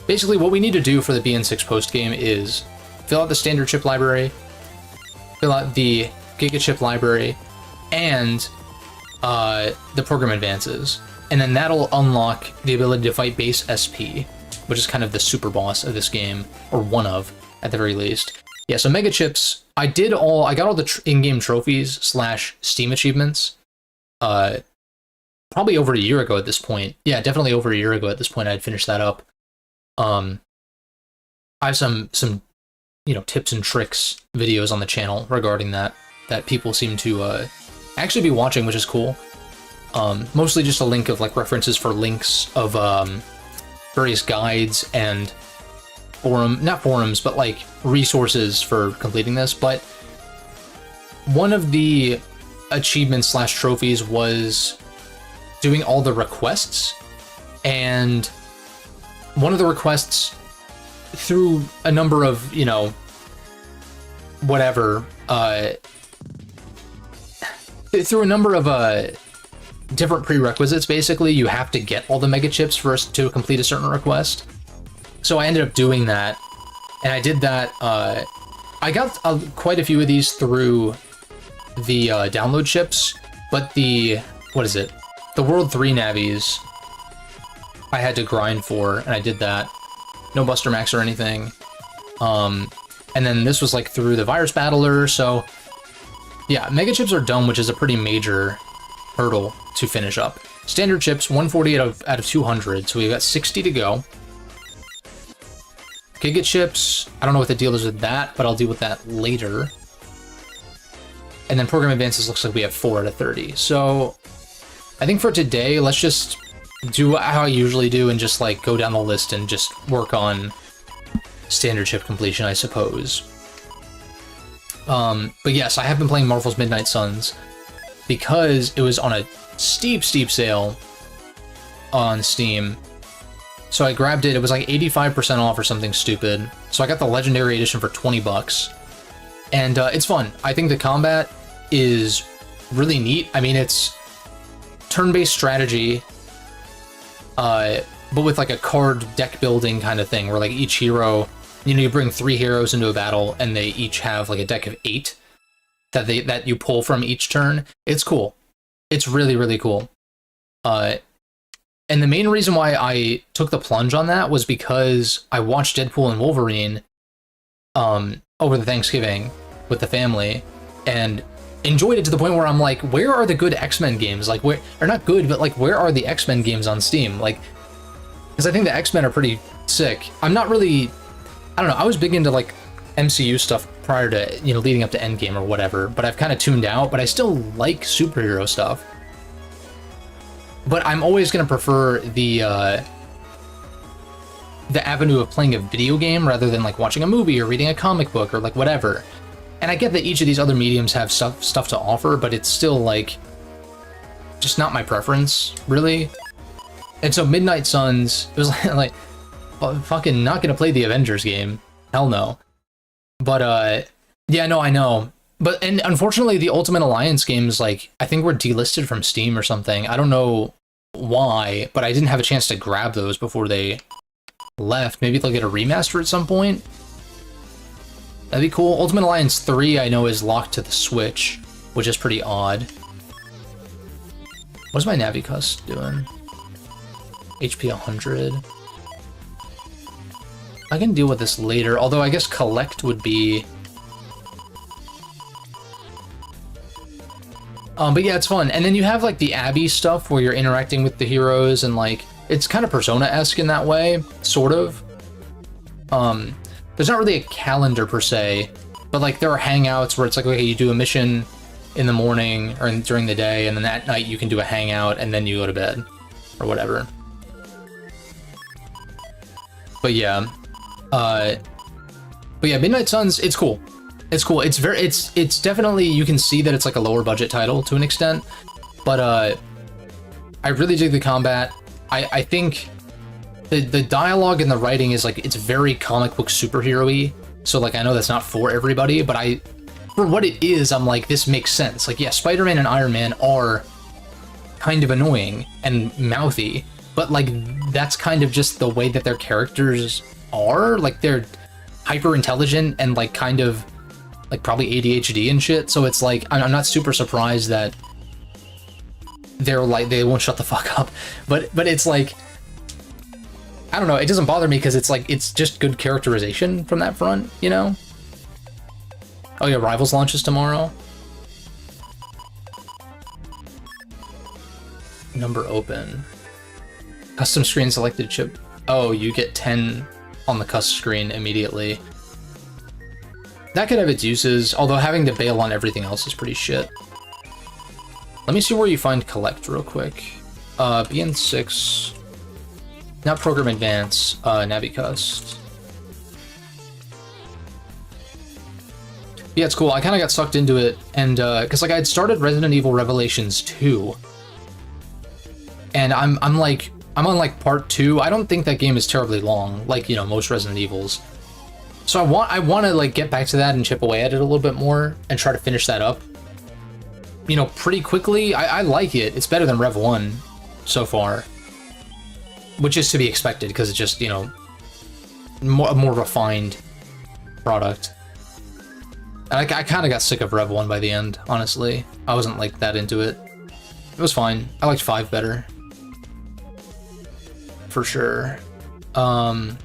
basically what we need to do for the BN6 post game is fill out the standard chip library, fill out the Giga chip library, and the program advances. And then that'll unlock the ability to fight base SP, which is kind of the super boss of this game, or one of, at the very least. Yeah, so Mega Chips, I got all the in-game trophies / Steam achievements, probably over a year ago at this point. Yeah, definitely over a year ago at this point I'd finished that up. I have some tips and tricks videos on the channel regarding that people seem to actually be watching, which is cool. Mostly just a link of references for links of various guides and not forums, but resources for completing this. But one of the achievements / trophies was doing all the requests, and one of the requests, through a number of through a number of different prerequisites, basically, you have to get all the Mega Chips first to complete a certain request. So I ended up doing that, and I did that. I got quite a few of these through the download chips, but the World 3 navies I had to grind for, and I did that. No Buster Max or anything. And then this was through the Virus Battler, so yeah, Mega Chips are done, which is a pretty major hurdle to finish up. Standard chips, 140 out of 200, so we've got 60 to go. Giga Chips, I don't know what the deal is with that, but I'll deal with that later. And then Program Advances looks like we have 4 out of 30. So I think for today, let's just do how I usually do and just go down the list and just work on standard chip completion, I suppose. But yes, I have been playing Marvel's Midnight Suns because it was on a steep sale on Steam. So I grabbed it. It was 85% off or something stupid. So I got the Legendary Edition for 20 bucks. And it's fun. I think the combat is really neat. I mean, it's turn-based strategy, but with a card deck building kind of thing, where each hero, you bring 3 heroes into a battle, and they each have a deck of 8 that you pull from each turn. It's cool. It's really, really cool. And the main reason why I took the plunge on that was because I watched Deadpool and Wolverine over the Thanksgiving with the family, and enjoyed it to the point where I'm like, where are the good X-Men games? Where, or not good, but where are the X-Men games on Steam? Because I think the X-Men are pretty sick. I'm not really, I don't know, I was big into MCU stuff prior to, leading up to Endgame or whatever, but I've kind of tuned out, but I still like superhero stuff. But I'm always going to prefer the avenue of playing a video game rather than watching a movie or reading a comic book or whatever. And I get that each of these other mediums have stuff to offer, but it's still just not my preference, really. And so Midnight Suns, it was fucking not going to play the Avengers game. Hell no. But yeah, no, I know. And unfortunately, the Ultimate Alliance games, I think were delisted from Steam or something. I don't know why, but I didn't have a chance to grab those before they left. Maybe they'll get a remaster at some point. That'd be cool. Ultimate Alliance 3, I know, is locked to the Switch, which is pretty odd. What's my Navicus doing? HP 100. I can deal with this later, although I guess Collect would be... but yeah, it's fun. And then you have the Abby stuff where you're interacting with the heroes, and it's kind of Persona-esque in that way, sort of. There's not really a calendar per se, but there are hangouts where it's okay, you do a mission in the morning or during the day, and then at night you can do a hangout, and then you go to bed or whatever. But yeah, Midnight Suns, it's cool. It's cool. It's definitely, you can see that it's a lower budget title to an extent, but I really dig the combat. I think the dialogue and the writing is it's very comic book superhero-y. So I know that's not for everybody, but for what it is, I'm this makes sense. Yeah, Spider-Man and Iron Man are kind of annoying and mouthy, but like that's kind of just the way that their characters are. Like they're hyper intelligent and like kind of like probably ADHD and shit. So it's like I'm not super surprised that they're like they won't shut the fuck up. But it's like I don't know. It doesn't bother me because it's like it's just good characterization from that front, you know. Oh yeah, Rivals launches tomorrow. Number open. Custom screen selected chip. Oh, you get 10 on the custom screen immediately. That could have its uses, although having to bail on everything else is pretty shit. Let me see where you find collect real quick. BN6. Not Program Advance, Navicust. Yeah, it's cool. I kind of got sucked into it, and because like I'd started Resident Evil Revelations 2, and I'm on like part 2. I don't think that game is terribly long, like, you know, most Resident Evils. So I want to like get back to that and chip away at it a little bit more and try to finish that up, you know, pretty quickly. I like it. It's better than Rev 1 so far, which is to be expected because it's just, you know, a more refined product. And I kind of got sick of Rev 1 by the end, honestly. I wasn't like that into it. It was fine. I liked 5 better. For sure. I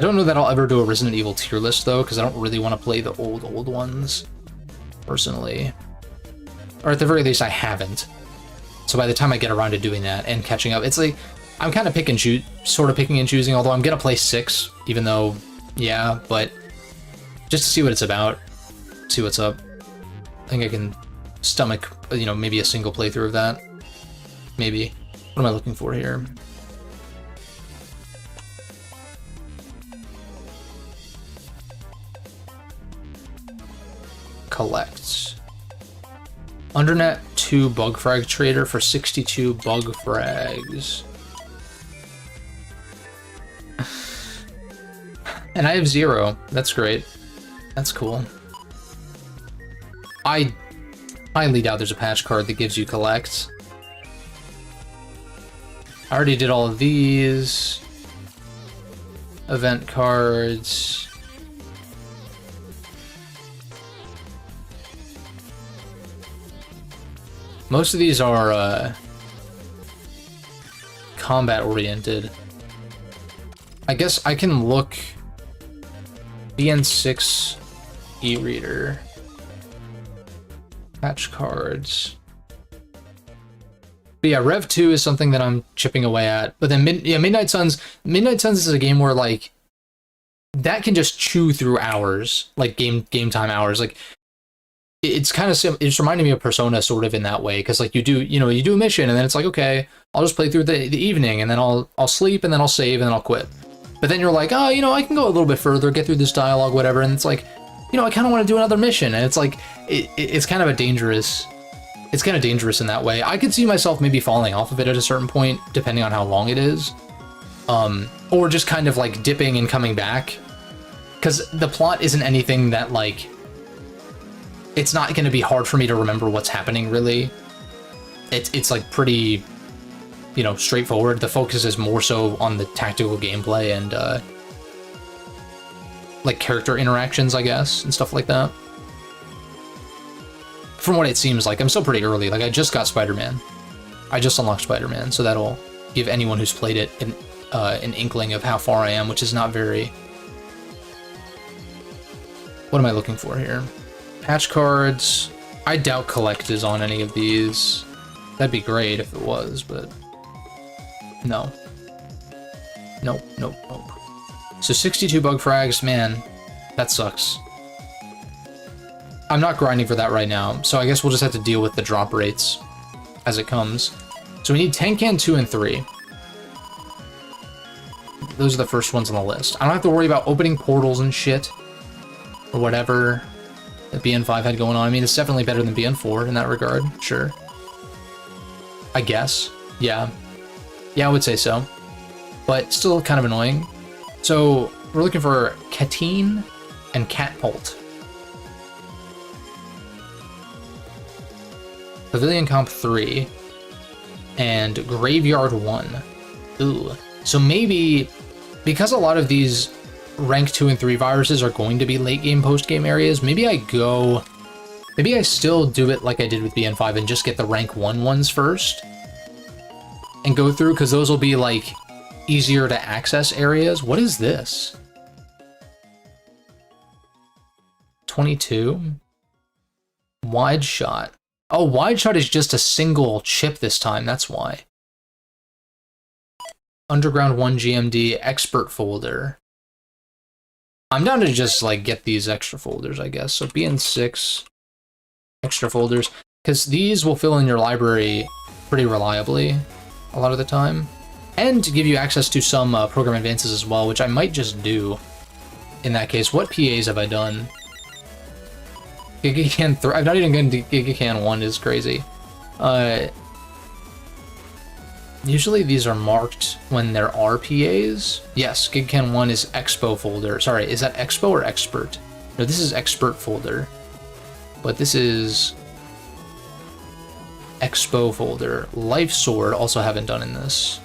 don't know that I'll ever do a Resident Evil tier list though, because I don't really want to play the old ones, personally. Or at the very least, I haven't. So by the time I get around to doing that and catching up, it's like I'm kind of sort of picking and choosing. Although I'm gonna play 6, even though, yeah, but just to see what it's about, see what's up. I think I can stomach, you know, maybe a single playthrough of that. Maybe. What am I looking for here? Collect. Undernet 2 bug frag trader for 62 bug frags. And I have 0. That's great. That's cool. I highly doubt there's a patch card that gives you collect. I already did all of these. Event cards. Most of these are combat oriented. I guess I can look BN6 e-reader. Patch cards. But yeah, Rev 2 is something that I'm chipping away at. But then Midnight Suns is a game where like that can just chew through hours, like game time hours. Like it's kind of it's reminding me of Persona sort of in that way, because like you do a mission and then it's like, okay, I'll just play through the evening and then I'll sleep and then I'll save and then I'll quit. But then you're like, oh, you know, I can go a little bit further, get through this dialogue, whatever, and it's like, you know, I kind of want to do another mission, and it's like it's kind of dangerous in that way. I could see myself maybe falling off of it at a certain point, depending on how long it is, or just kind of like dipping and coming back, because the plot isn't anything that like. It's not going to be hard for me to remember what's happening, really. It's like pretty, you know, straightforward. The focus is more so on the tactical gameplay and like character interactions, I guess, and stuff like that. From what it seems like, I'm still pretty early. Like I just got Spider-Man. I just unlocked Spider-Man, so that'll give anyone who's played it an inkling of how far I am, which is not very. What am I looking for here? Patch cards. I doubt collect is on any of these. That'd be great if it was, but no. Nope. So 62 bug frags, man, that sucks. I'm not grinding for that right now, so I guess we'll just have to deal with the drop rates as it comes. So we need Tenkan 2 and 3. Those are the first ones on the list. I don't have to worry about opening portals and shit, or whatever that BN5 had going on. I mean, it's definitely better than BN4 in that regard, sure. I guess, yeah. Yeah, I would say so. But still kind of annoying. So, we're looking for Catine and Catapult. Pavilion Comp 3. and Graveyard 1. Ooh. So maybe, because a lot of these rank 2 and 3 viruses are going to be late game, post game areas, maybe I still do it like I did with BN5 and just get the rank 1 ones first and go through, because those will be like easier to access areas. What is this? 22? Wide shot. Oh, wide shot is just a single chip this time, that's why. Underground 1 GMD expert folder. I'm down to just like get these extra folders, I guess. So BN6 extra folders, because these will fill in your library pretty reliably a lot of the time, and to give you access to some program advances as well, which I might just do in that case. What PAs have I done? GigaCan 3. I've not even gotten to GigaCan 1 is crazy. Usually these are marked when there are PAs. Yes, GigaCan 1 is Expo folder. Sorry, is that Expo or Expert? No, this is Expert folder. But this is Expo folder. Life Sword also haven't done in this.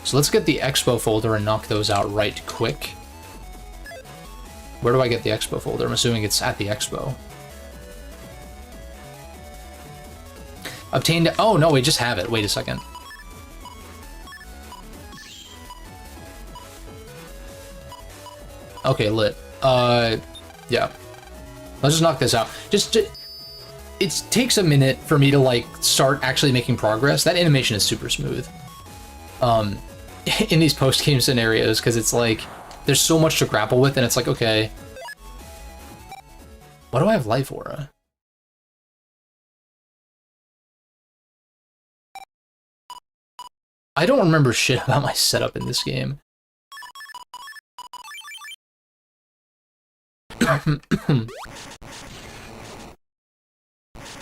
So let's get the Expo folder and knock those out right quick. Where do I get the Expo folder? I'm assuming it's at the Expo. Obtained. Oh no, we just have it. Wait a second. Okay, lit. Yeah. Let's just knock this out. It takes a minute for me to like start actually making progress. That animation is super smooth. In these post-game scenarios, because it's like there's so much to grapple with, and it's like, okay, what do I have life aura? I don't remember shit about my setup in this game.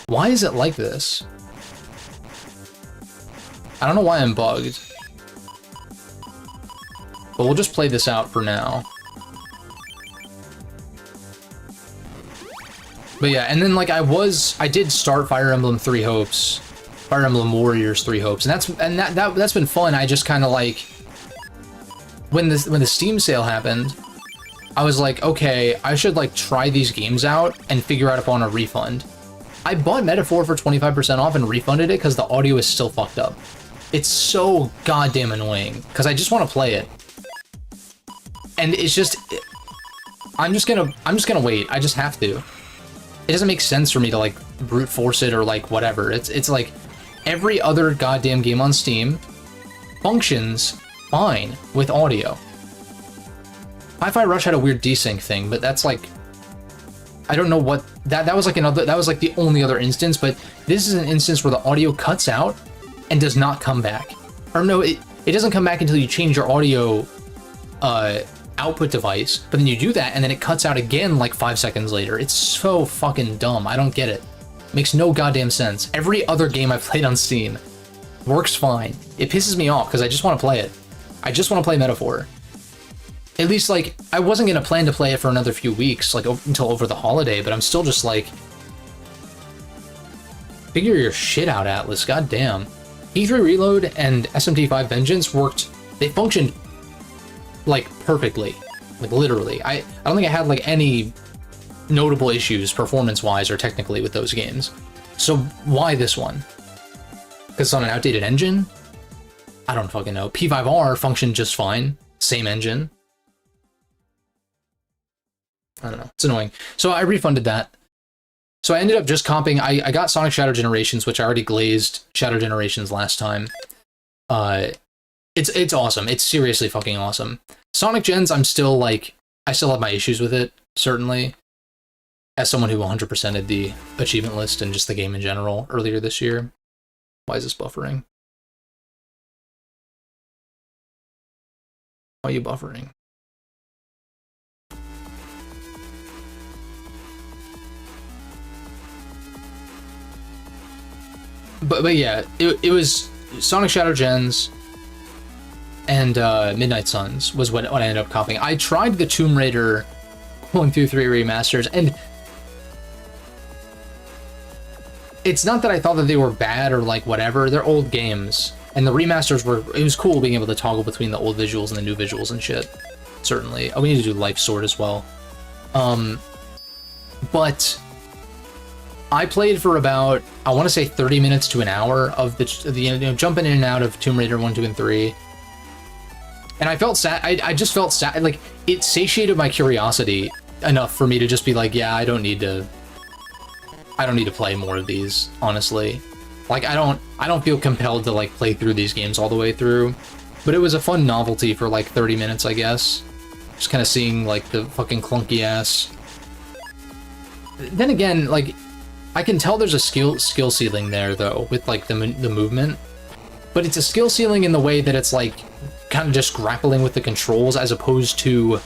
Why is it like this? I don't know why I'm bugged. But we'll just play this out for now. But yeah, and then like I did start Fire Emblem 3 Hopes, Fire Emblem Warriors 3 Hopes, and that's been fun. I just kind of like when the Steam sale happened, I was like, okay, I should like try these games out and figure out if I want a refund. I bought Metaphor for 25% off and refunded it because the audio is still fucked up. It's so goddamn annoying because I just want to play it. And it's just, I'm just gonna wait. I just have to. It doesn't make sense for me to like brute force it or like whatever. It's like every other goddamn game on Steam functions fine with audio. Hi-Fi Rush had a weird desync thing, but that's like, I don't know what that was like another, that was like the only other instance, but this is an instance where the audio cuts out and does not come back. Or no, it doesn't come back until you change your audio output device, but then you do that and then it cuts out again like 5 seconds later. It's so fucking dumb. I don't get it. Makes no goddamn sense. Every other game I've played on Steam works fine. It pisses me off because I just want to play it. I just want to play Metaphor. At least, like, I wasn't going to plan to play it for another few weeks, like, until over the holiday, but I'm still just like, figure your shit out, Atlas, goddamn. E3 Reload and SMT5 Vengeance worked, they functioned, like, perfectly. Like, literally. I don't think I had, like, any notable issues, performance-wise or technically, with those games. So, why this one? Because it's on an outdated engine? I don't fucking know. P5R functioned just fine. Same engine. I don't know. It's annoying. So I refunded that. So I ended up just comping. I got Sonic Shadow Generations, which I already glazed Shadow Generations last time. It's awesome. It's seriously fucking awesome. Sonic Gens, I still have my issues with it, certainly. As someone who 100%ed the achievement list and just the game in general earlier this year. Why is this buffering? Why are you buffering? But yeah, it was Sonic Shadow Gens and Midnight Suns was what I ended up copying. I tried the Tomb Raider 1 through 3 remasters, and it's not that I thought that they were bad or like whatever. They're old games. And the remasters were, it was cool being able to toggle between the old visuals and the new visuals and shit. Certainly. Oh, we need to do Life Sword as well. But I played for about, I want to say 30 minutes to an hour of the jumping in and out of Tomb Raider 1, 2, and 3. And I felt sad. I just felt sad. Like, it satiated my curiosity enough for me to just be like, yeah, I don't need to play more of these, honestly. Like, I don't feel compelled to, like, play through these games all the way through. But it was a fun novelty for, like, 30 minutes, I guess. Just kind of seeing, like, the fucking clunky-ass. Then again, like, I can tell there's a skill ceiling there, though, with, like, the movement. But it's a skill ceiling in the way that it's, like, kind of just grappling with the controls, as opposed to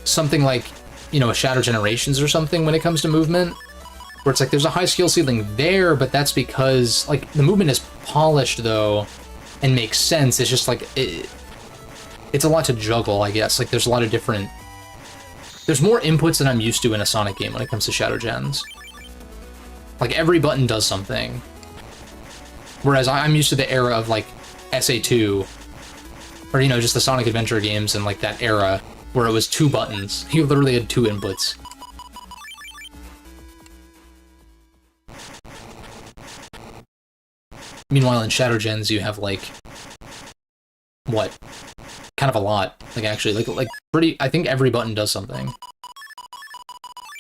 something like, you know, a Shadow Generations or something when it comes to movement. Where it's like, there's a high skill ceiling there, but that's because, like, the movement is polished, though, and makes sense. It's just, like, it's a lot to juggle, I guess. Like, there's a lot of different... There's more inputs than I'm used to in a Sonic game when it comes to Shadow Gens. Like, every button does something. Whereas I'm used to the era of, like, SA2, or, you know, just the Sonic Adventure games and, like, that era, where it was 2 buttons. You literally had 2 inputs. Meanwhile, in Shadow Gens, you have, like, what? Kind of a lot. Like, actually, like pretty, I think every button does something.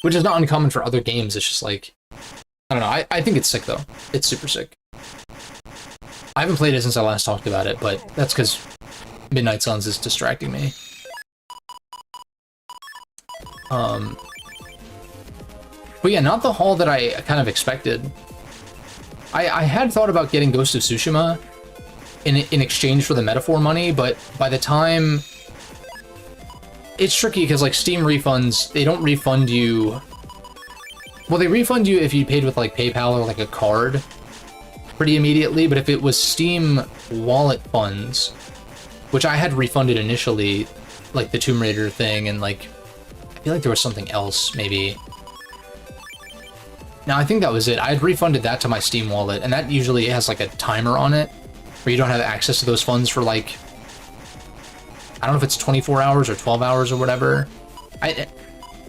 Which is not uncommon for other games, it's just like, I don't know, I think it's sick, though. It's super sick. I haven't played it since I last talked about it, but that's because Midnight Suns is distracting me. But yeah, not the haul that I kind of expected. I had thought about getting Ghost of Tsushima in exchange for the Metaphor money, but by the time... It's tricky, because, like, Steam refunds, they don't refund you... Well, they refund you if you paid with, like, PayPal or, like, a card pretty immediately, but if it was Steam wallet funds, which I had refunded initially, like, the Tomb Raider thing, and, like, I feel like there was something else, maybe... No, I think that was it. I had refunded that to my Steam wallet, and that usually has, like, a timer on it, where you don't have access to those funds for, like, I don't know if it's 24 hours or 12 hours or whatever.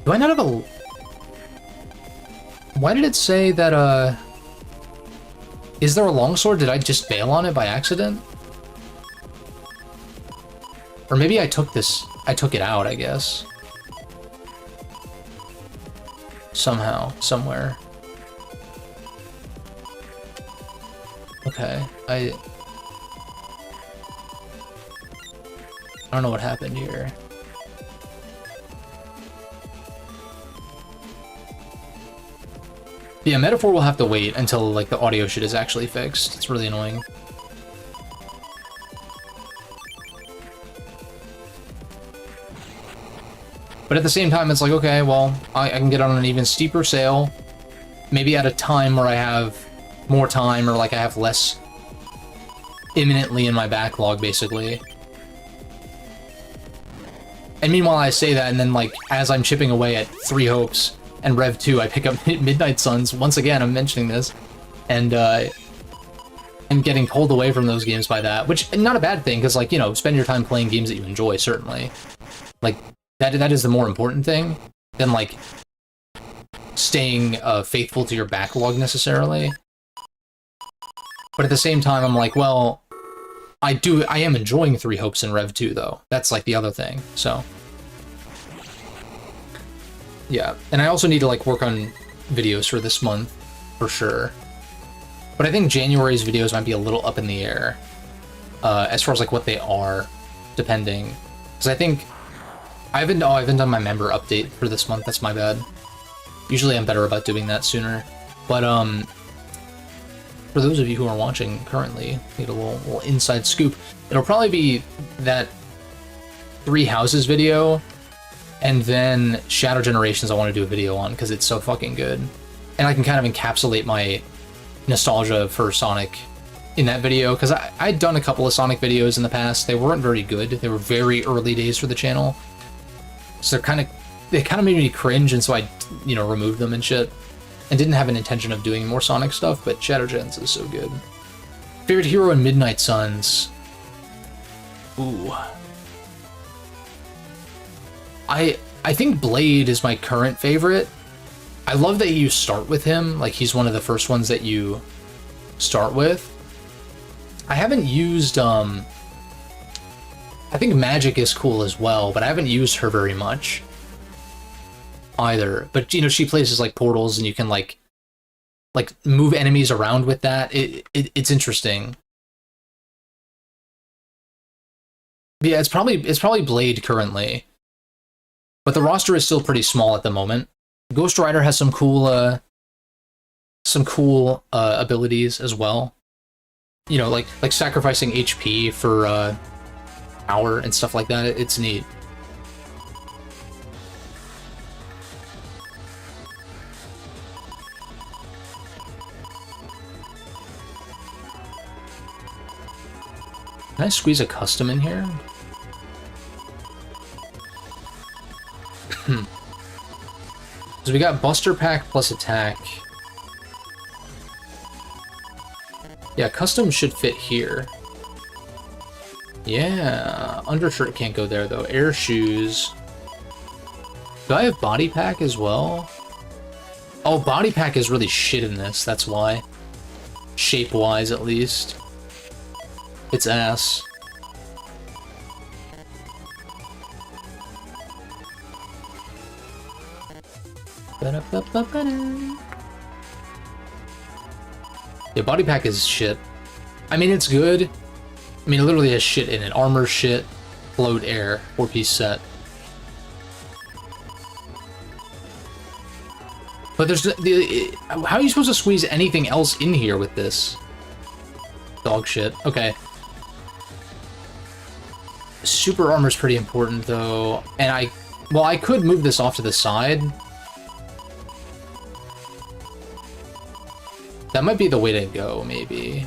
Do I not have a... Why did it say that, Is there a longsword? Did I just bail on it by accident? Or maybe I took it out, I guess. Somehow, somewhere. Okay, I don't know what happened here. Yeah, Metaphor will have to wait until, like, the audio shit is actually fixed. It's really annoying. But at the same time, it's like, okay, well, I can get on an even steeper sale. Maybe at a time where I have more time, or, like, I have less imminently in my backlog, basically. And meanwhile, I say that, and then, like, as I'm chipping away at Three Hopes and Rev 2, I pick up Midnight Suns. Once again, I'm mentioning this. And, I'm getting pulled away from those games by that, which, not a bad thing, because, like, you know, spend your time playing games that you enjoy, certainly. Like, that is the more important thing than, like, staying faithful to your backlog, necessarily. But at the same time, I'm like, well, I am enjoying Three Hopes and Rev 2, though. That's, like, the other thing, so... Yeah, and I also need to, like, work on videos for this month, for sure. But I think January's videos might be a little up in the air, as far as, like, what they are, depending. Because I think... I haven't done my member update for this month, that's my bad. Usually I'm better about doing that sooner. But, for those of you who are watching currently, need a little inside scoop. It'll probably be that Three Houses video, and then Shadow Generations I want to do a video on, because it's so fucking good. And I can kind of encapsulate my nostalgia for Sonic in that video, because I'd done a couple of Sonic videos in the past. They weren't very good. They were very early days for the channel. So they kind of made me cringe, and so I, you know, removed them and shit. And didn't have an intention of doing more Sonic stuff, but Shadow Gens is so good. Favorite hero in Midnight Suns? Ooh. I think Blade is my current favorite. I love that you start with him, like he's one of the first ones that you start with. I haven't used, I think Magic is cool as well, but I haven't used her very much either. But, you know, she places like portals and you can like move enemies around with that. It's interesting. Yeah, it's probably Blade currently. But the roster is still pretty small at the moment. Ghost Rider has some cool abilities as well. You know, like sacrificing HP for power and stuff like that. It's neat. Can I squeeze a custom in here? So we got Buster Pack plus attack. Yeah, custom should fit here. Yeah, undershirt can't go there though. Air shoes. Do I have body pack as well? Oh, body pack is really shit in this, that's why. Shape-wise, at least. It's ass. Yeah, body pack is shit. I mean, it's good. I mean, it literally has shit in it. Armor, shit, float, air, 4-piece set. But there's how are you supposed to squeeze anything else in here with this? Dog shit. Okay. Super armor's pretty important though, and I could move this off to the side. That might be the way to go, maybe.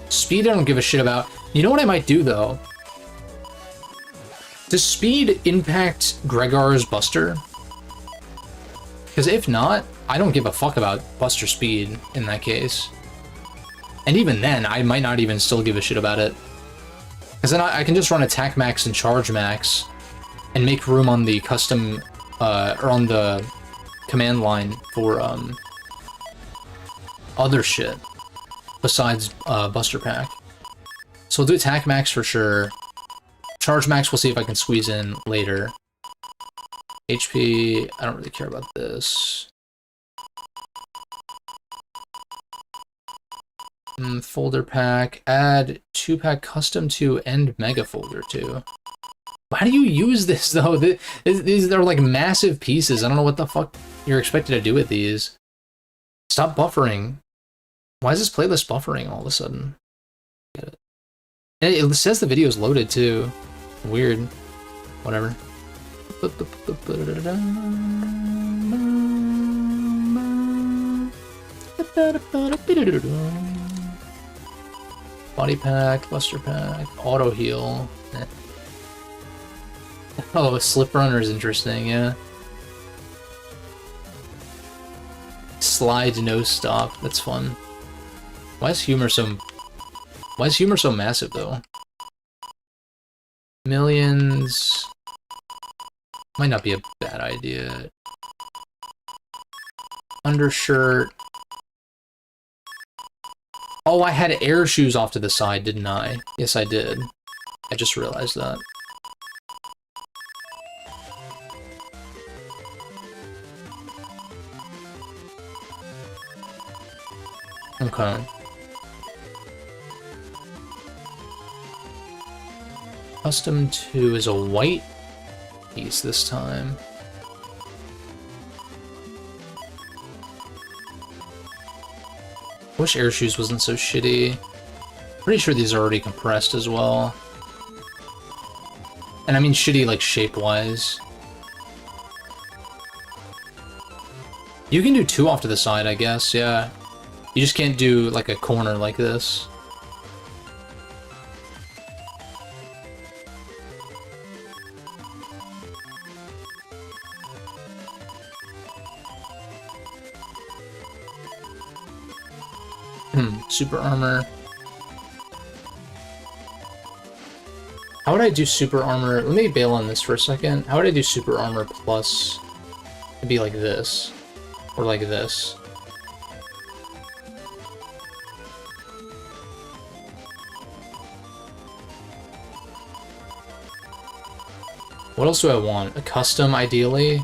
Speed I don't give a shit about. You know what I might do, though? Does speed impact Gregar's Buster? Because if not, I don't give a fuck about Buster speed in that case. And even then, I might not even still give a shit about it. Because then I can just run Attack Max and Charge Max and make room on the custom, or on the command line for, other shit besides Buster Pack. So we'll do Attack Max for sure. Charge Max we'll see if I can squeeze in later. HP, I don't really care about this. Folder Pack, add 2-pack Custom 2 and Mega Folder 2. Why do you use this though? These are like massive pieces. I don't know what the fuck you're expected to do with these. Stop buffering. Why is this playlist buffering all of a sudden? Get it. And it says the video is loaded too. Weird. Whatever. Body pack, Buster pack, auto heal. Oh, Slip Runner is interesting, yeah. Slide no stop, that's fun. Why is humor so massive though? Millions might not be a bad idea. Undershirt. Oh, I had air shoes off to the side, didn't I? Yes, I did. I just realized that. Okay. Custom 2 is a white piece this time. Wish air shoes wasn't so shitty. Pretty sure these are already compressed as well. And I mean shitty like shape-wise. You can do 2 off to the side, I guess, yeah. You just can't do like a corner like this. Super armor. How would I do super armor? Let me bail on this for a second. How would I do super armor plus... It'd be like this. Or like this. What else do I want? A custom, ideally?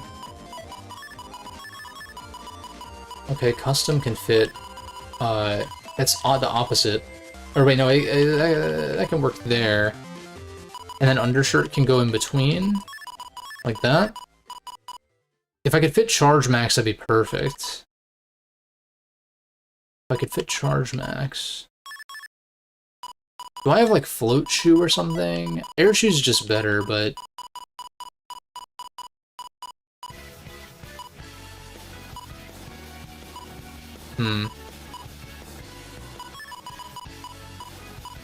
Okay, custom can fit. That's the opposite. Or wait, no, that can work there. And then undershirt can go in between. Like that. If I could fit charge max, that'd be perfect. If I could fit charge max. Do I have like float shoe or something? Air shoe's just better, but...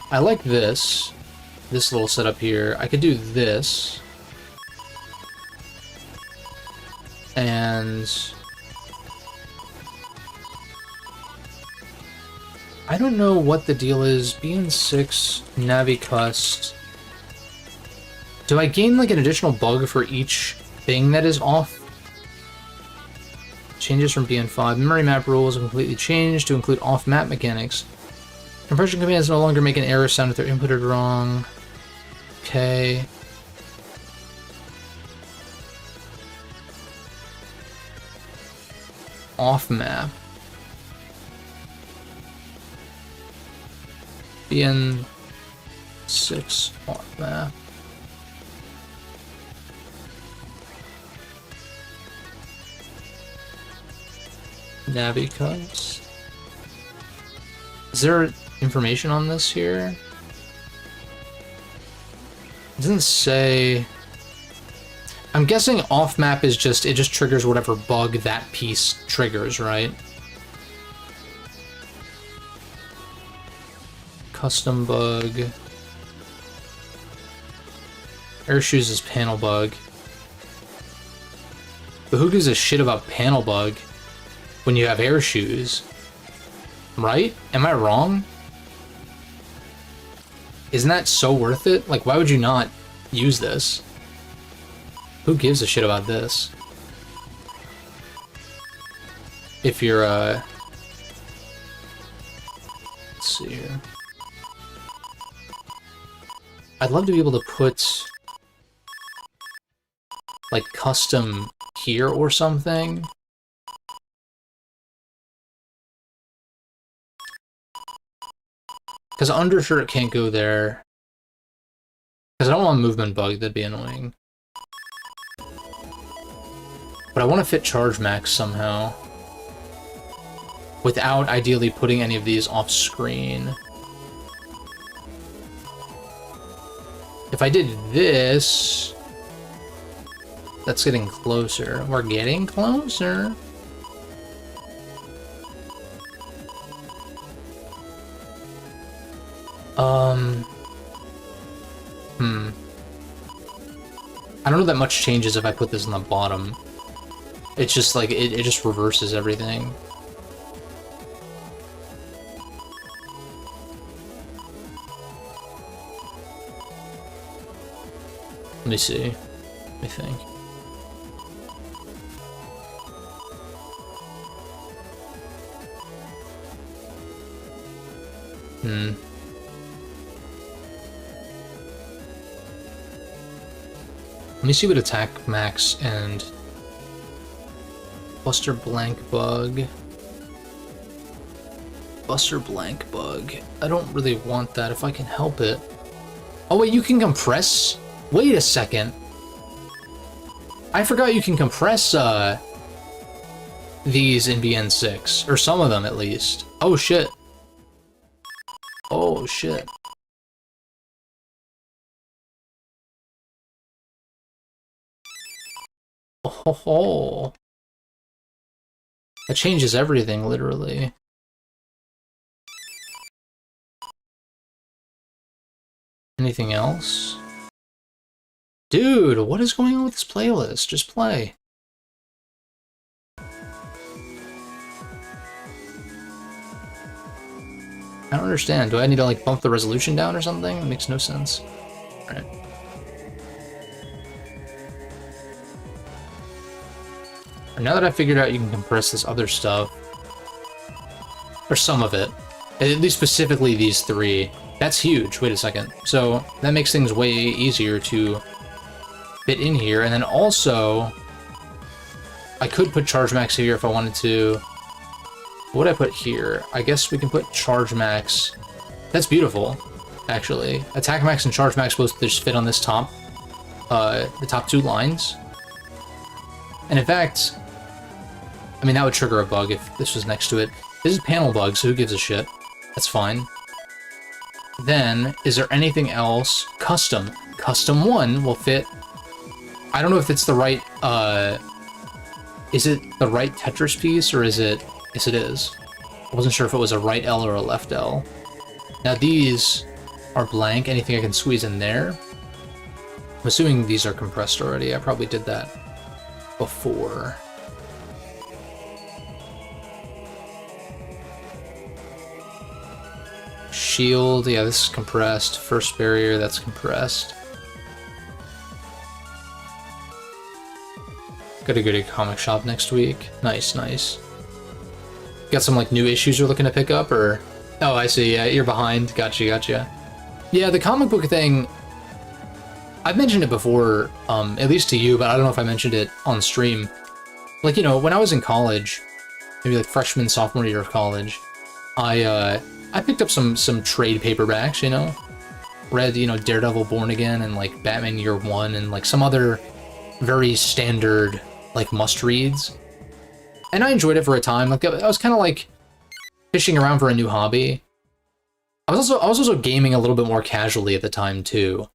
I like this little setup here. I could do this. And... I don't know what the deal is. BN6, Navicust. Do I gain like an additional bug for each thing that is off? Changes from BN5. Memory map rules have completely changed to include off-map mechanics. Compression commands no longer make an error sound if they're inputted wrong. Okay. Off-map. BN6 off-map. Navicust. Is there information on this here? It doesn't say. I'm guessing off map is just, it just triggers whatever bug that piece triggers, right? Custom bug. Air shoes is panel bug. But who gives a shit about panel bug when you have air shoes? Right? Am I wrong? Isn't that so worth it? Like, why would you not use this? Who gives a shit about this? If you're, let's see here. I'd love to be able to put, like, custom here or something. Because undershirt can't go there. Because I don't want movement bug, that'd be annoying. But I want to fit charge max somehow. Without ideally putting any of these off screen. If I did this... That's getting closer. We're getting closer. I don't know that much changes if I put this on the bottom. It's just like, it just reverses everything. Let me see. Let me think. Let me see what attack max and Buster Blank Bug. Buster Blank Bug. I don't really want that if I can help it. Oh wait, you can compress? Wait a second. I forgot you can compress these in BN6, or some of them at least. Oh shit. Oh shit. Oh, that changes everything, literally. Anything else? Dude, what is going on with this playlist? Just play. I don't understand. Do I need to like bump the resolution down or something? It makes no sense. Alright. Now that I figured out you can compress this other stuff, or some of it, at least specifically these three, that's huge. Wait a second. So that makes things way easier to fit in here. And then also, I could put Charge Max here if I wanted to. What would I put here? I guess we can put Charge Max. That's beautiful, actually. Attack Max and Charge Max both just fit on this top, the top two lines. And in fact, I mean, that would trigger a bug if this was next to it. This is panel bug, so who gives a shit? That's fine. Then, is there anything else? Custom. Custom 1 will fit. I don't know if it's the right, is it the right Tetris piece, or is it... Yes, it is. I wasn't sure if it was a right L or a left L. Now these are blank. Anything I can squeeze in there? I'm assuming these are compressed already. I probably did that before. Shield, yeah, this is compressed. First barrier, that's compressed. Gotta go to comic shop next week. Nice, nice. Got some like new issues you're looking to pick up, or... Oh, I see, yeah, you're behind. Gotcha, gotcha. Yeah, the comic book thing, I've mentioned it before, at least to you, but I don't know if I mentioned it on stream. Like, you know, when I was in college, maybe like freshman, sophomore year of college, I picked up some trade paperbacks, you know? Read, you know, Daredevil Born Again and like Batman Year One and like some other very standard like must-reads. And I enjoyed it for a time. Like, I was kind of like fishing around for a new hobby. I was also gaming a little bit more casually at the time too.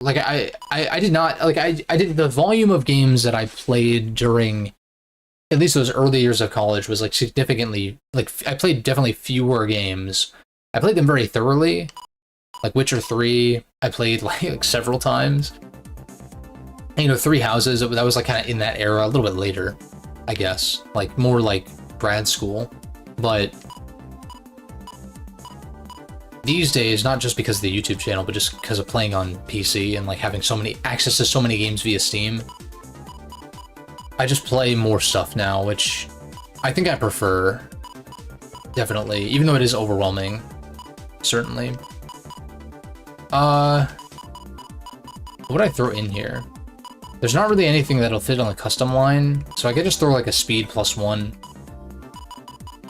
Like I did not like I did the volume of games that I played during at least those early years of college was like significantly, like I played definitely fewer games. I played them very thoroughly. Like Witcher 3, I played like several times. And, you know, Three Houses, that was like kind of in that era, a little bit later, I guess. Like more like grad school. But these days, not just because of the YouTube channel, but just because of playing on PC and like having so many access to so many games via Steam, I just play more stuff now, which I think I prefer, definitely, even though it is overwhelming, certainly. What would I throw in here? There's not really anything that'll fit on the custom line, so I could just throw like a speed +1.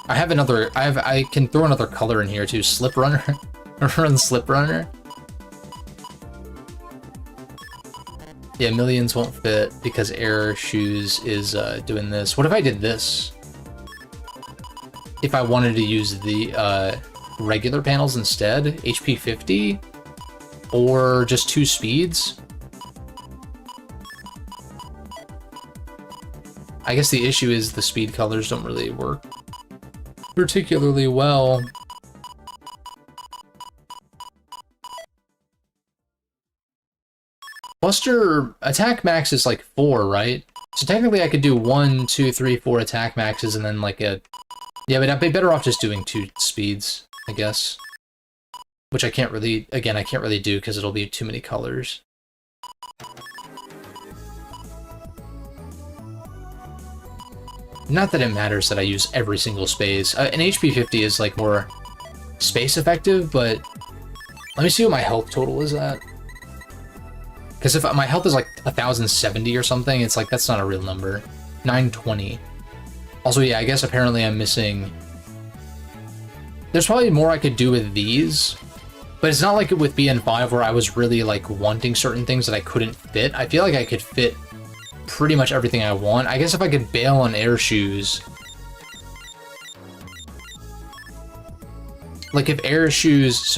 I can throw another color in here too, Slip Runner. Run Slip Runner. Yeah, Millions won't fit because Air Shoes is doing this. What if I did this? If I wanted to use the regular panels instead, HP 50, or just 2 speeds? I guess the issue is the speed colors don't really work particularly well. Buster attack max is like 4, right? So technically I could do 1, 2, 3, 4 attack maxes and then like a... Yeah, but I'd be better off just doing 2 speeds, I guess. Which I can't really... Again, I can't really do because it'll be too many colors. Not that it matters that I use every single space. An HP 50 is like more space effective, but let me see what my health total is at. Because if my health is like 1070 or something, it's like that's not a real number. 920. Also, yeah, I guess apparently I'm missing... There's probably more I could do with these, but it's not like with BN5 where I was really like wanting certain things that I couldn't fit. I feel like I could fit pretty much everything I want. I guess if I could bail on Air Shoes, like if Air Shoes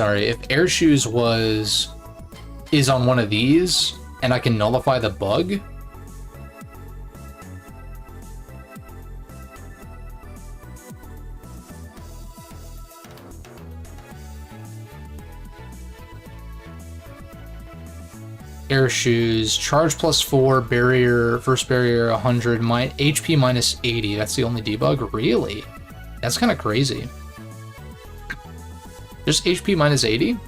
is on one of these and I can nullify the bug, Air Shoes, charge +4, barrier, first barrier 100, HP -80, that's the only debug? Really? That's kind of crazy. Just HP minus 80?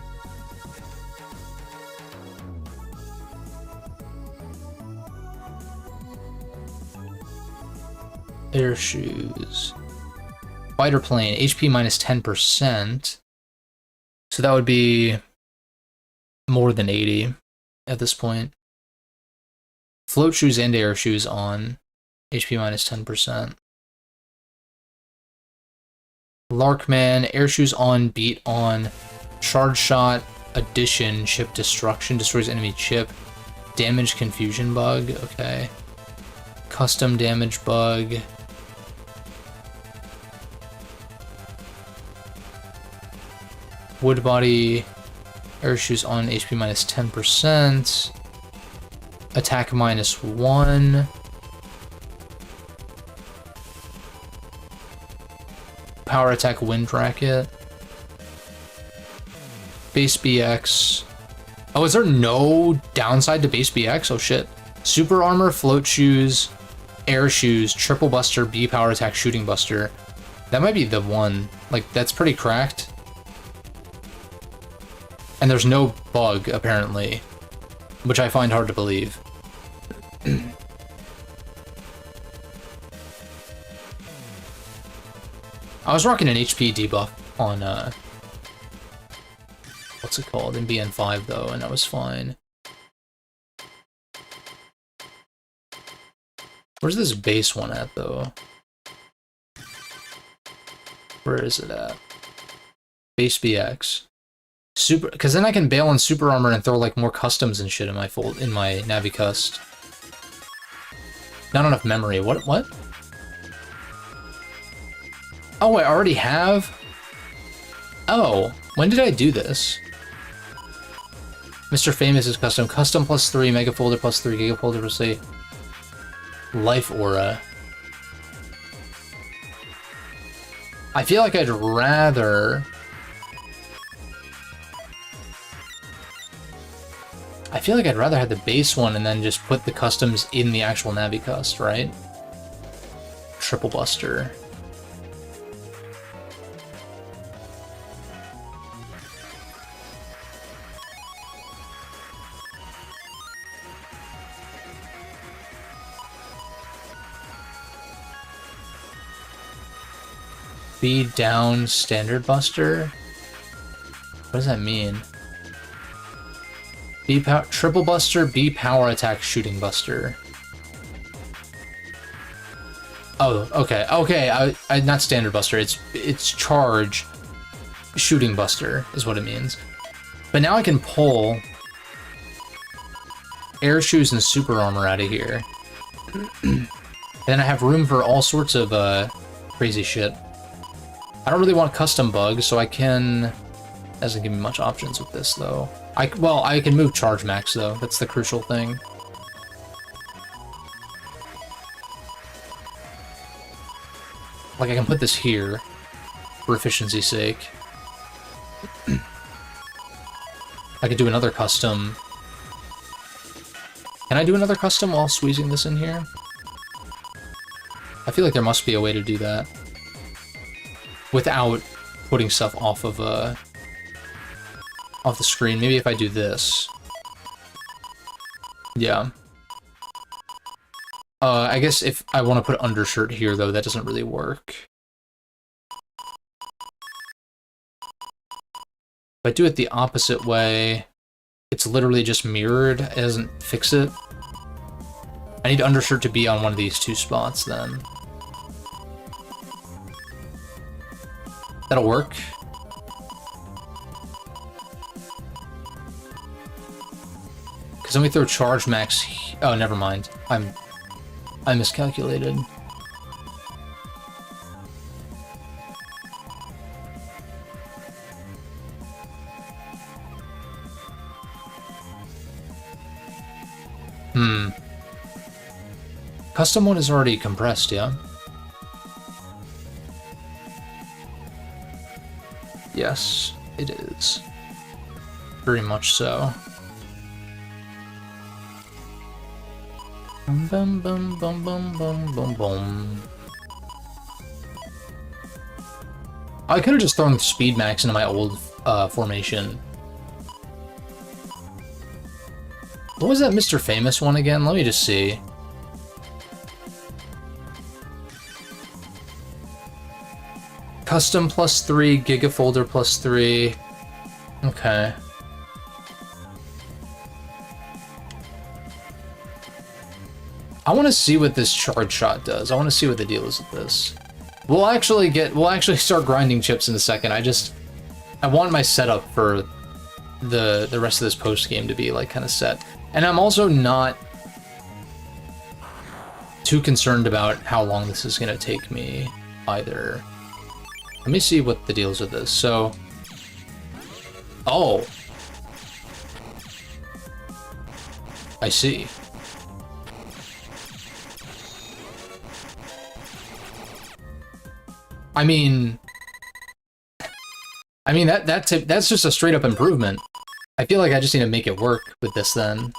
Air shoes. Fighter plane, HP minus 10%. So that would be more than 80 at this point. Float shoes and air shoes on, HP minus 10%. Larkman, air shoes on, beat on, charge shot, addition, chip destruction, destroys enemy chip, damage confusion bug, okay. Custom damage bug. Wood body, air shoes on, HP minus 10%. Attack minus 1. Power attack wind racket. Base BX. Oh, is there no downside to base BX? Oh shit. Super armor, float shoes, air shoes, triple buster, B power attack, shooting buster. That might be the one. Like, that's pretty cracked. And there's no bug, apparently, which I find hard to believe. I was rocking an HP debuff on, what's it called, in BN5, though, and that was fine. Where's this base one at, though? Where is it at? Base BX. Super, because then I can bail on super armor and throw like more customs and shit in my Navicust. Not enough memory. What? Oh, I already have? Oh, when did I do this? Mr. Famous is custom. Custom plus 3, Mega Folder plus 3, Giga Folder plus 8. Life Aura. I feel like I'd rather... have the base one and then just put the customs in the actual Navicust, right? Triple Buster. B down standard buster? What does that mean? B power triple buster, B power attack shooting buster. Oh, okay. Okay, I not standard buster. It's charge shooting buster is what it means. But now I can pull air shoes and super armor out of here. Then I have room for all sorts of crazy shit. I don't really want custom bugs, so I can... Doesn't give me much options with this, though. Well, I can move charge max, though. That's the crucial thing. Like, I can put this here, for efficiency's sake. I could do another custom. Can I do another custom while squeezing this in here? I feel like there must be a way to do that. Without putting stuff off of the screen. Maybe if I do this. Yeah. I guess if I want to put undershirt here, though, that doesn't really work. If I do it the opposite way, it's literally just mirrored. It doesn't fix it. I need undershirt to be on one of these two spots, then. That'll work. Because then we throw charge max... Oh, never mind. I miscalculated. Custom one is already compressed, yeah? Yes, it is. Very much so. Bum bum bum bum bum bum bum. I could have just thrown Speed Max into my old formation. What was that Mr. Famous one again? Let me just see. Custom +3, Gigafolder +3. Okay. I want to see what this Charge Shot does. I want to see what the deal is with this. We'll actually start grinding chips in a second. I want my setup for the rest of this post game to be like kind of set. And I'm also not too concerned about how long this is going to take me either. Let me see what the deal is with this. So, oh, I see. I mean that's just a straight up improvement. I feel like I just need to make it work with this then.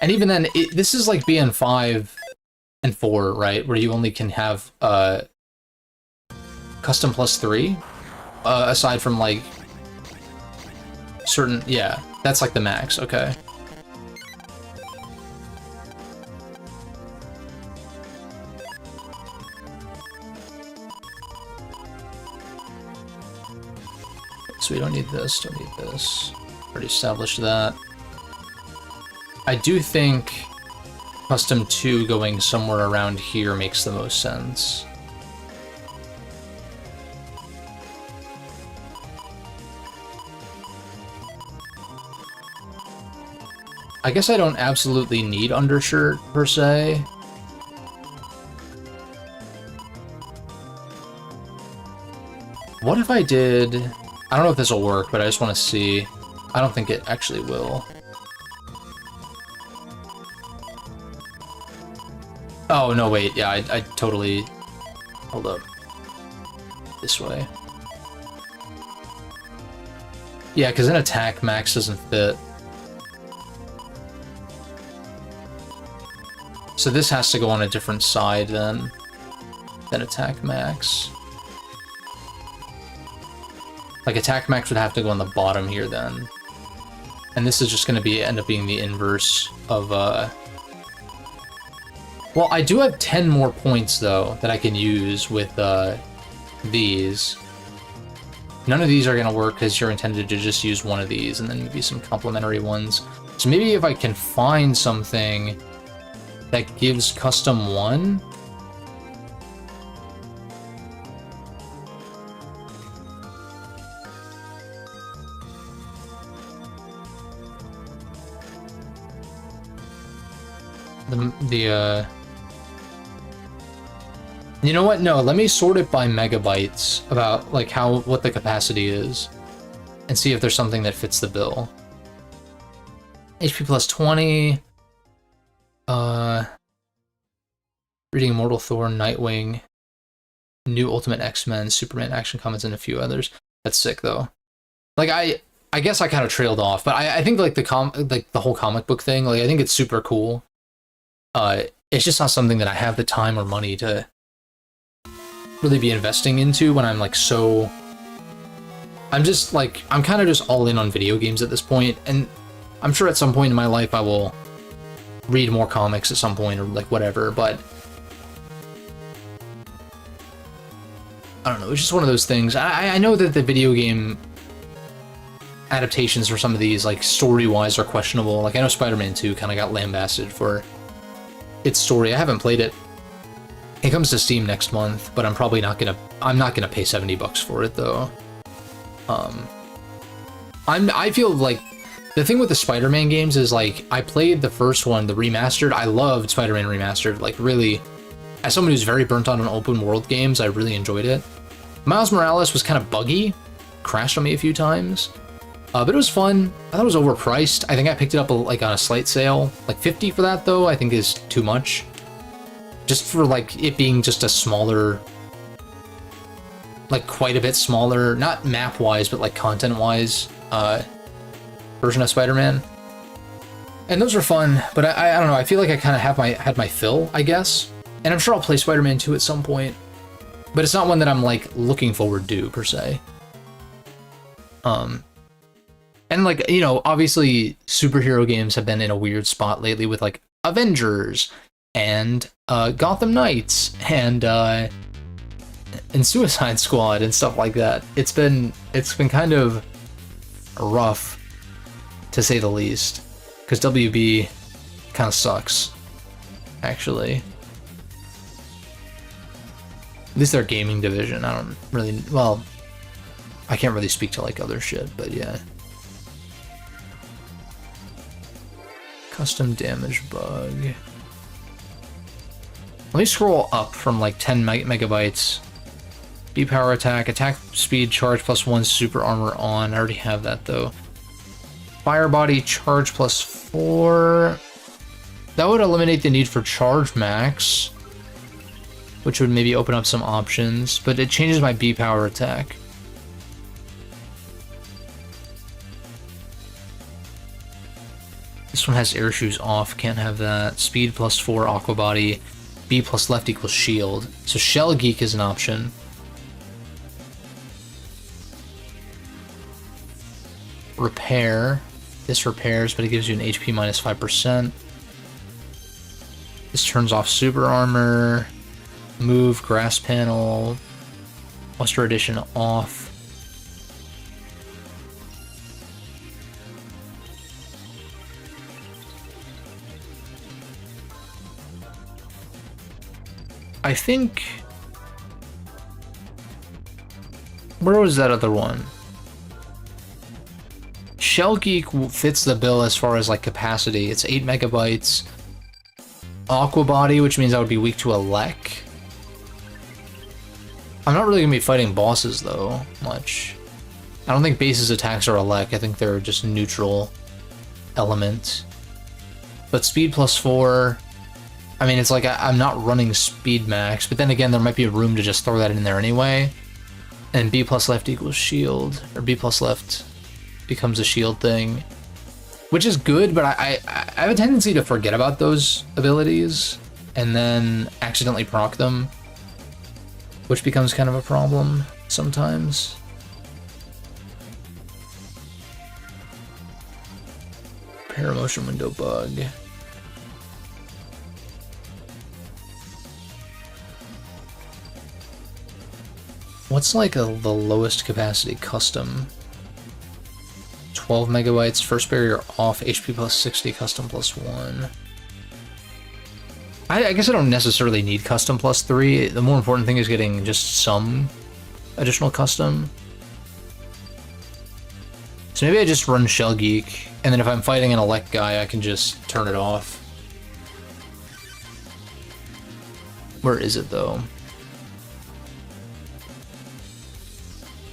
And even then, this is like BN5 and 4, right? Where you only can have custom +3, aside from like certain, yeah, that's like the max, okay. So we don't need this, don't need this. Already established that. I do think custom 2 going somewhere around here makes the most sense. I guess I don't absolutely need undershirt per se. What if I did... I don't know if this will work, but I just want to see. I don't think it actually will. Oh, no, wait. Yeah, I totally... Hold up. This way. Yeah, because an attack max doesn't fit. So this has to go on a different side then than attack max. Like attack max would have to go on the bottom here then. And this is just going to be end up being the inverse of Well, I do have 10 more points though that I can use with these. None of these are going to work because you're intended to just use one of these and then maybe some complementary ones. So maybe if I can find something that gives custom 1. You know what? No, let me sort it by megabytes about like what the capacity is and see if there's something that fits the bill. HP plus 20. Reading Immortal Thor, Nightwing, New Ultimate X-Men, Superman Action Comics, and a few others. That's sick though. Like I guess I kind of trailed off, but I think like the whole comic book thing, like I think it's super cool. It's just not something that I have the time or money to really be investing into when I'm like so... I'm kind of just all in on video games at this point, and I'm sure at some point in my life I will read more comics at some point or like whatever, but I don't know, it's just one of those things. I know that the video game adaptations for some of these, like story-wise, are questionable. Like I know Spider-Man 2 kind of got lambasted for its story. I haven't played it. It comes to Steam next month, but I'm not gonna pay $70 for it though. I feel like the thing with the Spider-Man games is like I played the first one, the remastered. I loved Spider-Man Remastered. Like really, as someone who's very burnt out on open world games, I really enjoyed it. Miles Morales was kind of buggy, crashed on me a few times, but it was fun. I thought it was overpriced. I think I picked it up like on a slight sale. Like 50 for that though, I think is too much. Just for like it being just a smaller, like quite a bit smaller, not map-wise, but like content-wise, version of Spider-Man. And those were fun, but I don't know, I feel like I kind of had my fill, I guess. And I'm sure I'll play Spider-Man 2 at some point. But it's not one that I'm like looking forward to per se. And like, you know, obviously superhero games have been in a weird spot lately with like Avengers and Gotham Knights and Suicide Squad and stuff like that. It's been kind of rough, to say the least, because WB kind of sucks, actually. At least their gaming division. I don't really, well, I can't really speak to like other shit, but yeah. Custom damage bug. Let me scroll up from like 10 megabytes. B-power attack speed, charge +1, super armor on. I already have that though. Fire body, charge +4. That would eliminate the need for charge max, which would maybe open up some options, but it changes my B-power attack. This one has air shoes off, can't have that. Speed +4, aqua body. B plus left equals shield. So Shell Geek is an option. Repair. This repairs, but it gives you an HP minus 5%. This turns off super armor. Move, grass panel. Muster edition off. I think... Where was that other one? Shell Geek fits the bill as far as like capacity. It's 8 megabytes. Aqua Body, which means I would be weak to Elec. I'm not really going to be fighting bosses though, much. I don't think Base's attacks are Elec. I think they're just neutral element. But speed +4... I mean, it's like I'm not running speed max, but then again, there might be room to just throw that in there anyway. And B plus left equals shield, or B plus left becomes a shield thing, which is good, but I have a tendency to forget about those abilities and then accidentally proc them, which becomes kind of a problem sometimes. Paramotion window bug. What's like the lowest capacity custom? 12 megabytes, first barrier off, HP +60, custom +1. I guess I don't necessarily need custom +3. The more important thing is getting just some additional custom. So maybe I just run Shell Geek, and then if I'm fighting an Elec guy, I can just turn it off. Where is it though?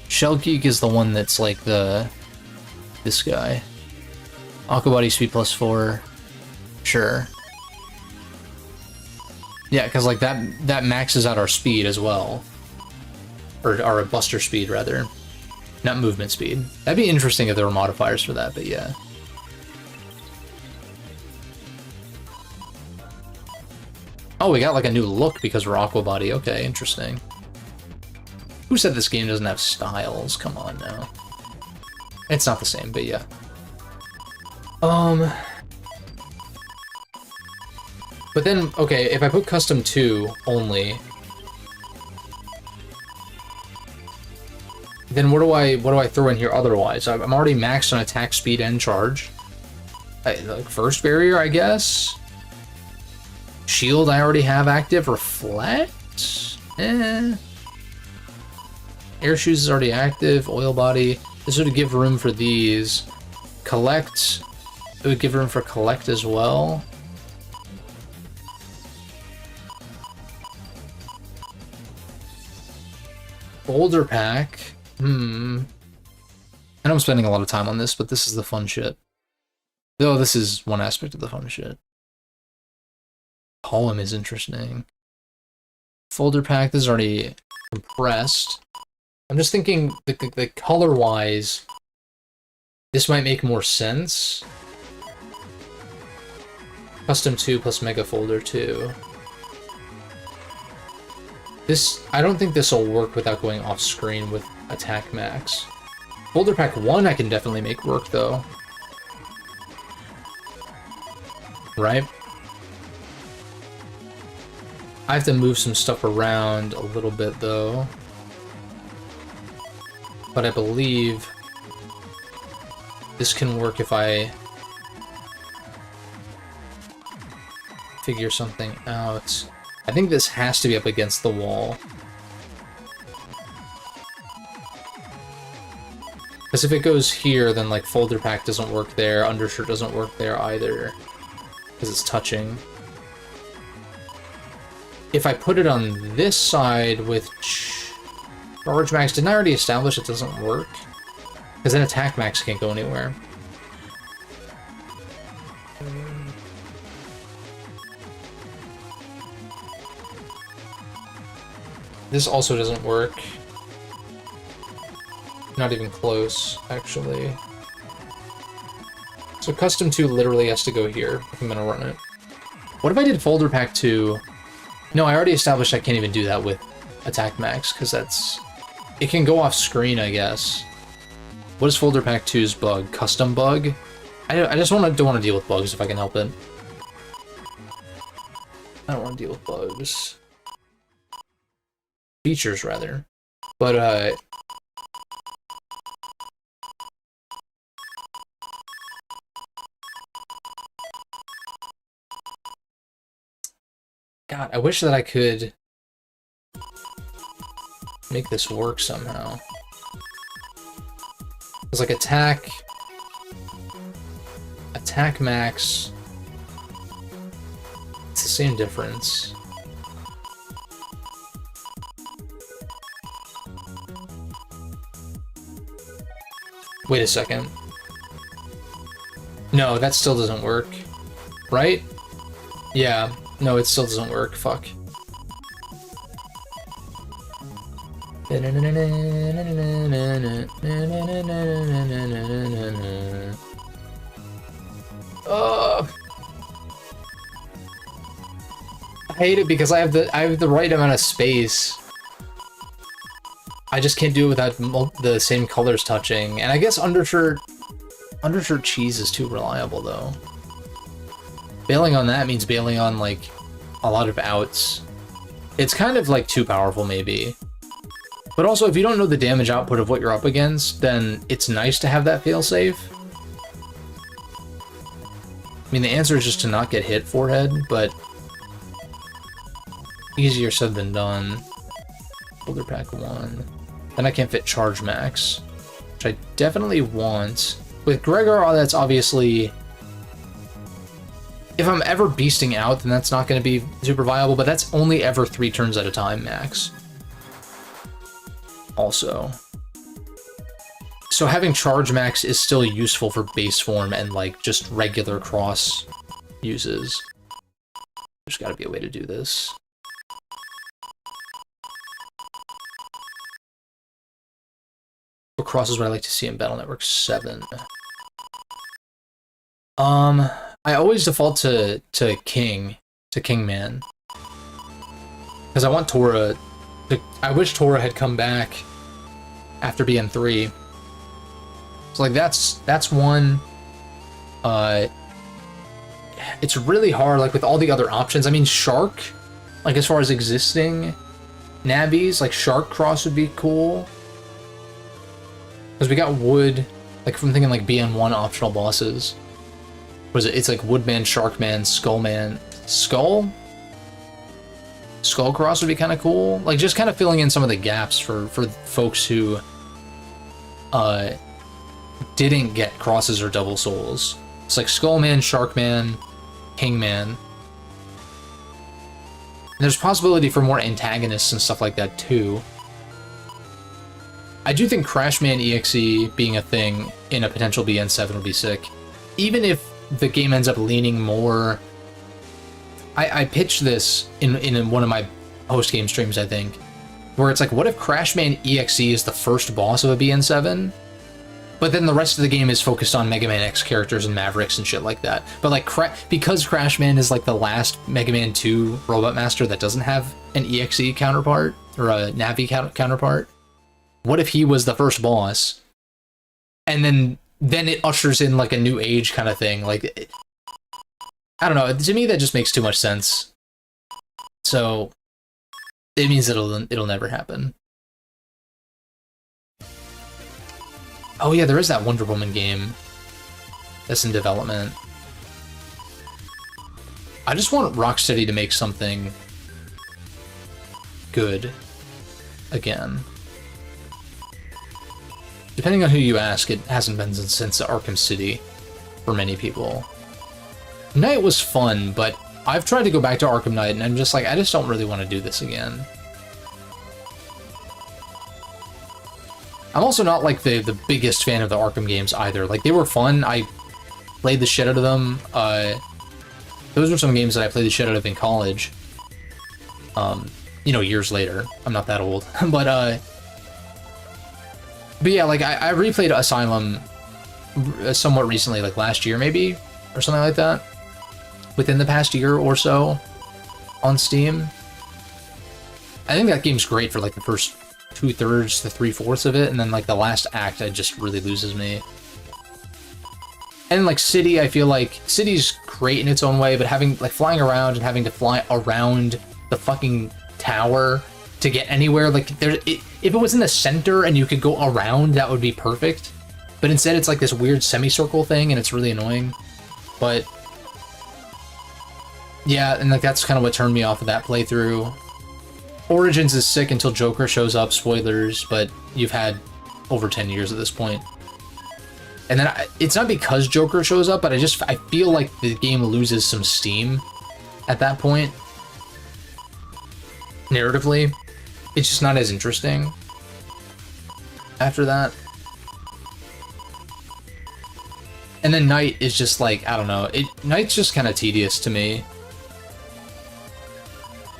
Shell Geek is the one that's like this guy. Aqua Body speed +4. Sure. Yeah, because like that maxes out our speed as well. Or our buster speed rather. Not movement speed. That'd be interesting if there were modifiers for that, but yeah. Oh, we got like a new look because we're Aqua Body. Okay, interesting. Who said this game doesn't have styles? Come on now. It's not the same, but yeah. But then, okay, if I put custom 2 only, then what do I throw in here otherwise? I'm already maxed on attack speed and charge. Like first barrier, I guess. Shield I already have active. Reflect? Air shoes is already active. Oil body. This would give room for these. Collect. It would give room for collect as well. Boulder pack. I know I'm spending a lot of time on this, but this is the fun shit. Though this is one aspect of the fun shit. Poem is interesting. Folder pack, this is already compressed. I'm just thinking the color-wise, this might make more sense. Custom 2 plus Mega Folder 2. I don't think this will work without going off screen with attack max. Boulder Pack 1 I can definitely make work though. Right? I have to move some stuff around a little bit though. But I believe this can work if I figure something out. I think this has to be up against the wall. Because if it goes here, then like Folder Pack doesn't work there, Undershirt doesn't work there either. Because it's touching. If I put it on this side with Charge Max, didn't I already establish it doesn't work? Because then Attack Max can't go anywhere. This also doesn't work. Not even close, actually. So Custom 2 literally has to go here if I'm gonna run it. What if I did Folder Pack 2? No, I already established I can't even do that with Attack Max, because that's... It can go off screen, I guess. What is Folder Pack 2's bug? Custom bug? I just don't want to deal with bugs if I can help it. I don't want to deal with bugs. Features, rather. But, God, I wish that I could make this work somehow. It's like attack max. It's the same difference. Wait a second. No, that still doesn't work. Right? Yeah. No, it still doesn't work. Fuck. I hate it because I have the right amount of space. I just can't do it without the same colors touching, and I guess Undershirt Cheese is too reliable though. Bailing on that means bailing on like a lot of outs. It's kind of like too powerful maybe. But also if you don't know the damage output of what you're up against, then it's nice to have that failsafe. I mean the answer is just to not get hit forehead, but easier said than done. Folder Pack 1. Then I can't fit Charge Max, which I definitely want. With Gregor, that's obviously... If I'm ever beasting out, then that's not going to be super viable, but that's only ever 3 turns at a time, max. Also. So having Charge Max is still useful for base form and, like, just regular cross uses. There's got to be a way to do this. What crosses would I like to see in Battle Network 7? I always default to Kingman. Because I want Tora to... I wish Tora had come back after BN3. So, like, that's one. It's really hard, like, with all the other options. I mean, Shark, like, as far as existing nabbies, like, Shark Cross would be cool. Because we got Wood, like, from thinking, like, BN1 optional bosses. Was it? It's like Woodman, Sharkman, Skullman, Skullcross would be kind of cool. Like just kind of filling in some of the gaps for folks who didn't get crosses or double souls. It's like Skullman, Sharkman, Kingman. And there's possibility for more antagonists and stuff like that too. I do think Crashman EXE being a thing in a potential BN7 would be sick. Even if the game ends up leaning more... I pitched this in one of my post-game streams, I think, where it's like, what if Crashman EXE is the first boss of a BN7? But then the rest of the game is focused on Mega Man X characters and Mavericks and shit like that. But like, because Crash Man is like the last Mega Man 2 Robot Master that doesn't have an EXE counterpart or a Navi counterpart, what if he was the first boss? And then it ushers in like a new age kind of thing. Like, I don't know. To me, that just makes too much sense. So it means it'll never happen. Oh yeah, there is that Wonder Woman game that's in development. I just want Rocksteady to make something good again. Depending on who you ask, it hasn't been since Arkham City for many people. Knight was fun, but I've tried to go back to Arkham Knight and I'm just like, I just don't really want to do this again. I'm also not like the biggest fan of the Arkham games either. Like, they were fun. I played the shit out of them. Those were some games that I played the shit out of in college. You know, years later. I'm not that old. But yeah, like, I replayed Asylum somewhat recently, like last year maybe, or something like that. Within the past year or so on Steam. I think that game's great for like the first 2/3 to 3/4 of it, and then like the last act, it just really loses me. And like City, I feel like City's great in its own way, but having like flying around and having to fly around the fucking tower to get anywhere, like if it was in the center and you could go around, that would be perfect. But instead, it's like this weird semicircle thing, and it's really annoying. But yeah, and like that's kind of what turned me off of that playthrough. Origins is sick until Joker shows up, spoilers, but you've had over 10 years at this point. And then it's not because Joker shows up, but I feel like the game loses some steam at that point. Narratively, it's just not as interesting after that. And then Night is just like, I don't know, Night's just kind of tedious to me.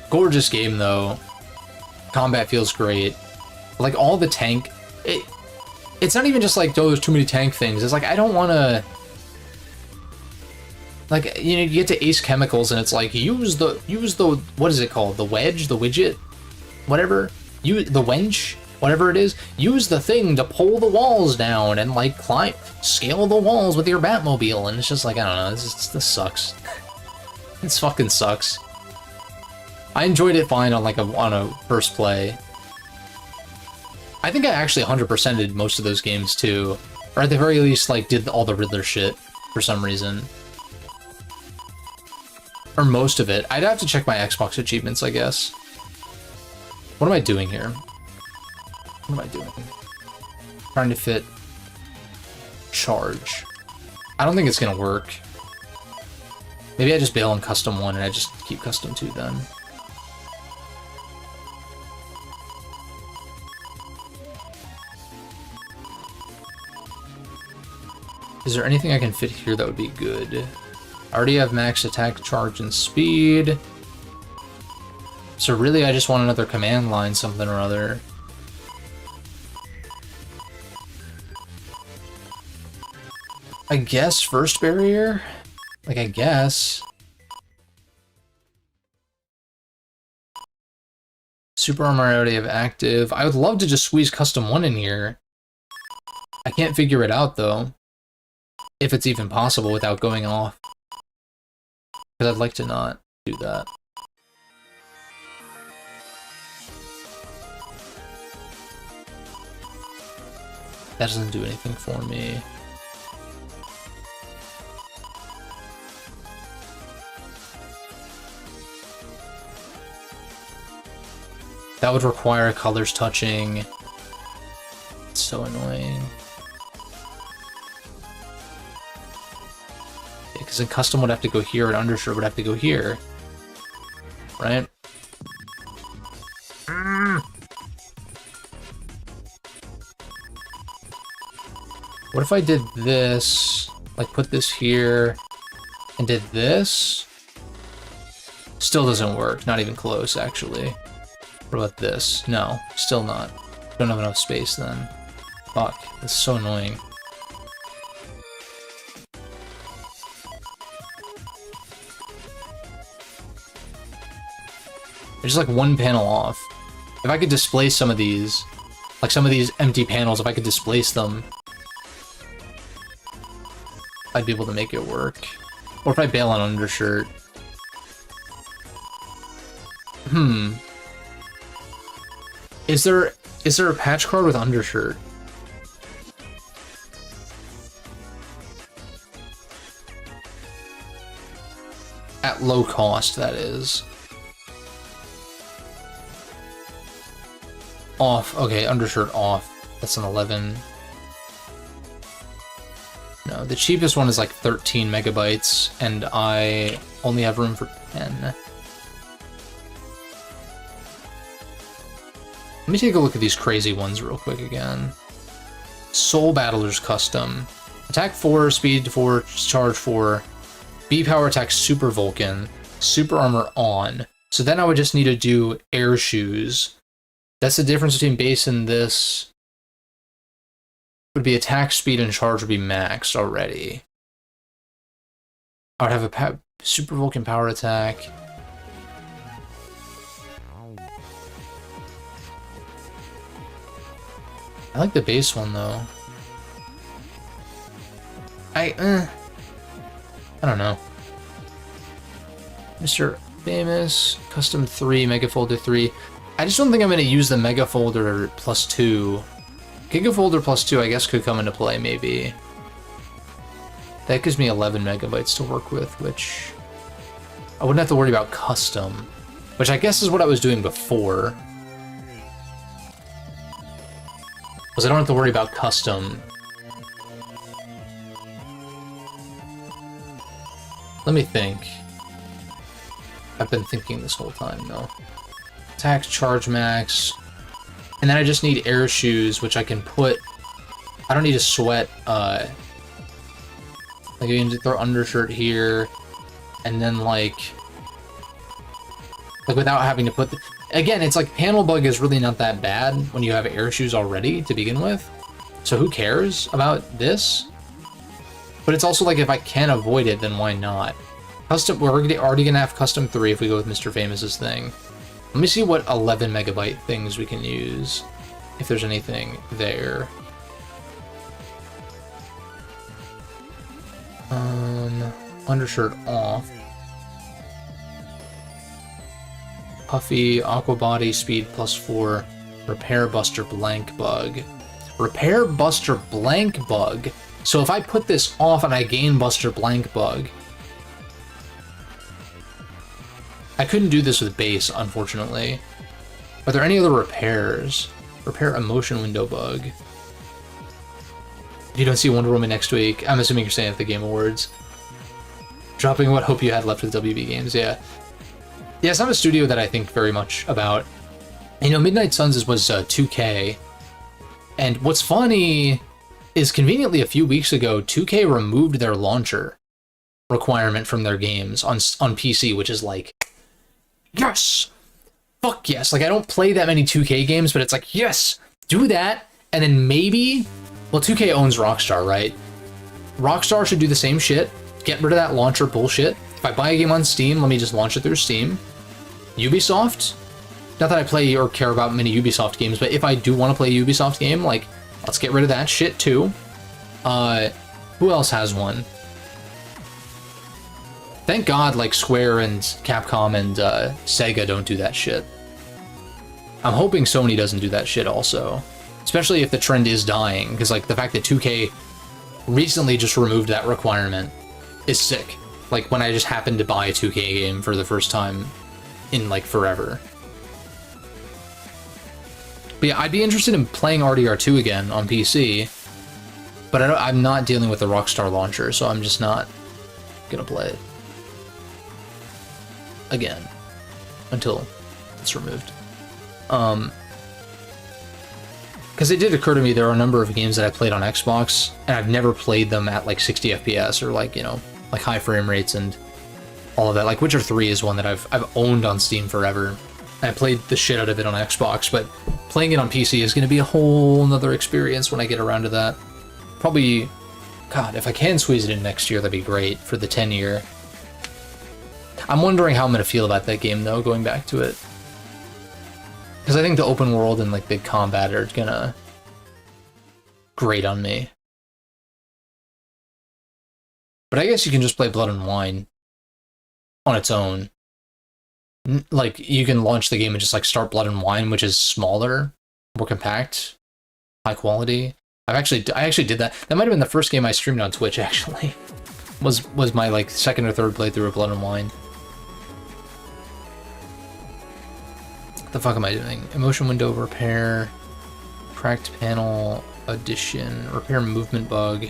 Gorgeous game though. Combat feels great. Like all the tank, it's not even just like, oh, there's too many tank things. It's like, I don't want to, like, you know, you get to Ace Chemicals and it's like, use the, what is it called? The wedge, the widget, whatever, the wench, whatever it is, use the thing to pull the walls down and like scale the walls with your Batmobile. And it's just like, I don't know, this sucks. This fucking sucks. I enjoyed it fine on like on a first play. I think I actually 100%ed most of those games too, or at the very least like did all the Riddler shit for some reason, or most of it. I'd have to check my Xbox achievements, I guess. What am I doing here? What am I doing? Trying to fit charge. I don't think it's gonna work. Maybe I just bail on custom 1 and I just keep custom 2 then. Is there anything I can fit here that would be good? I already have max attack, charge, and speed. So really, I just want another command line, something or other. I guess first barrier? Like, I guess. Super armor I already have active. I would love to just squeeze custom 1 in here. I can't figure it out, though. If it's even possible without going off. Because I'd like to not do that. That doesn't do anything for me. That would require colors touching. It's so annoying. Because then custom would have to go here and undershirt would have to go here. Right? What if I did this, like put this here, and did this? Still doesn't work, not even close actually. What about this? No, still not. Don't have enough space then. Fuck, this is so annoying. just like one panel off. If I could displace some of these, like some of these empty panels, if I could displace them, I'd be able to make it work. Or if I bail on undershirt. Is there a patch card with undershirt? At low cost, that is. Off. Okay, undershirt off. That's an 11. No, the cheapest one is like 13 megabytes, and I only have room for 10. Let me take a look at these crazy ones real quick again. Soul Battler's Custom. Attack 4, speed 4, charge 4. B power attack Super Vulcan. Super armor on. So then I would just need to do air shoes. That's the difference between base and this. Would be attack speed and charge would be maxed already. I would have a Super Vulcan power attack. I like the base one though. I don't know. Mr. Famous, custom 3, Mega Folder 3. I just don't think I'm going to use the Mega Folder +2. Giga Folder +2 I guess could come into play maybe. That gives me 11 megabytes to work with, which I wouldn't have to worry about custom, which I guess is what I was doing before. Because I don't have to worry about custom. Let me think. I've been thinking this whole time, though. Attack, charge max. And then I just need air shoes, which I can put... I don't need to sweat, like, I can throw undershirt here, and then, like, without having to put... Again, it's like panel bug is really not that bad when you have air shoes already to begin with. So who cares about this? But it's also like, if I can avoid it, then why not? Custom, we're already gonna have custom 3 if we go with Mr. Famous's thing. Let me see what 11 megabyte things we can use, if there's anything there. Undershirt off. Puffy, Aqua Body, Speed +4, Repair Buster Blank Bug. Repair Buster Blank Bug? So if I put this off and I gain Buster Blank Bug... I couldn't do this with base, unfortunately. Are there any other repairs? Repair Emotion Window Bug. If you don't see Wonder Woman next week, I'm assuming you're staying at the Game Awards. Dropping what hope you had left with WB Games, yeah. Yeah, it's not a studio that I think very much about. You know, Midnight Suns was 2K. And what's funny is, conveniently a few weeks ago, 2K removed their launcher requirement from their games on PC, which is like, yes! Fuck yes! Like, I don't play that many 2K games, but it's like, yes! Do that! And then maybe... Well, 2K owns Rockstar, right? Rockstar should do the same shit. Get rid of that launcher bullshit. If I buy a game on Steam, let me just launch it through Steam. Ubisoft? Not that I play or care about many Ubisoft games, but if I do want to play a Ubisoft game, like, let's get rid of that shit too. Who else has one? Thank God, like, Square and Capcom and Sega don't do that shit. I'm hoping Sony doesn't do that shit also. Especially if the trend is dying, because, like, the fact that 2K recently just removed that requirement is sick. Like, when I just happened to buy a 2K game for the first time in, like, forever. But yeah, I'd be interested in playing RDR2 again on PC, but I'm not dealing with the Rockstar launcher, so I'm just not gonna play it again until it's removed. Because it did occur to me there are a number of games that I played on Xbox, and I've never played them at, like, 60 FPS or, like, you know, like high frame rates and all of that. Like, Witcher 3 is one that I've owned on Steam forever. I played the shit out of it on Xbox, but playing it on PC is going to be a whole nother experience when I get around to that. Probably, God, if I can squeeze it in next year, that'd be great for the 10-year. I'm wondering how I'm going to feel about that game, though, going back to it. Because I think the open world and like big combat are gonna grate on me. But I guess you can just play Blood and Wine on its own. Like, you can launch the game and just like start Blood and Wine, which is smaller, more compact, high quality. I actually did that. That might have been the first game I streamed on Twitch, actually. Was my like second or third playthrough of Blood and Wine. What the fuck am I doing? Emotion window repair, cracked panel addition, repair movement bug.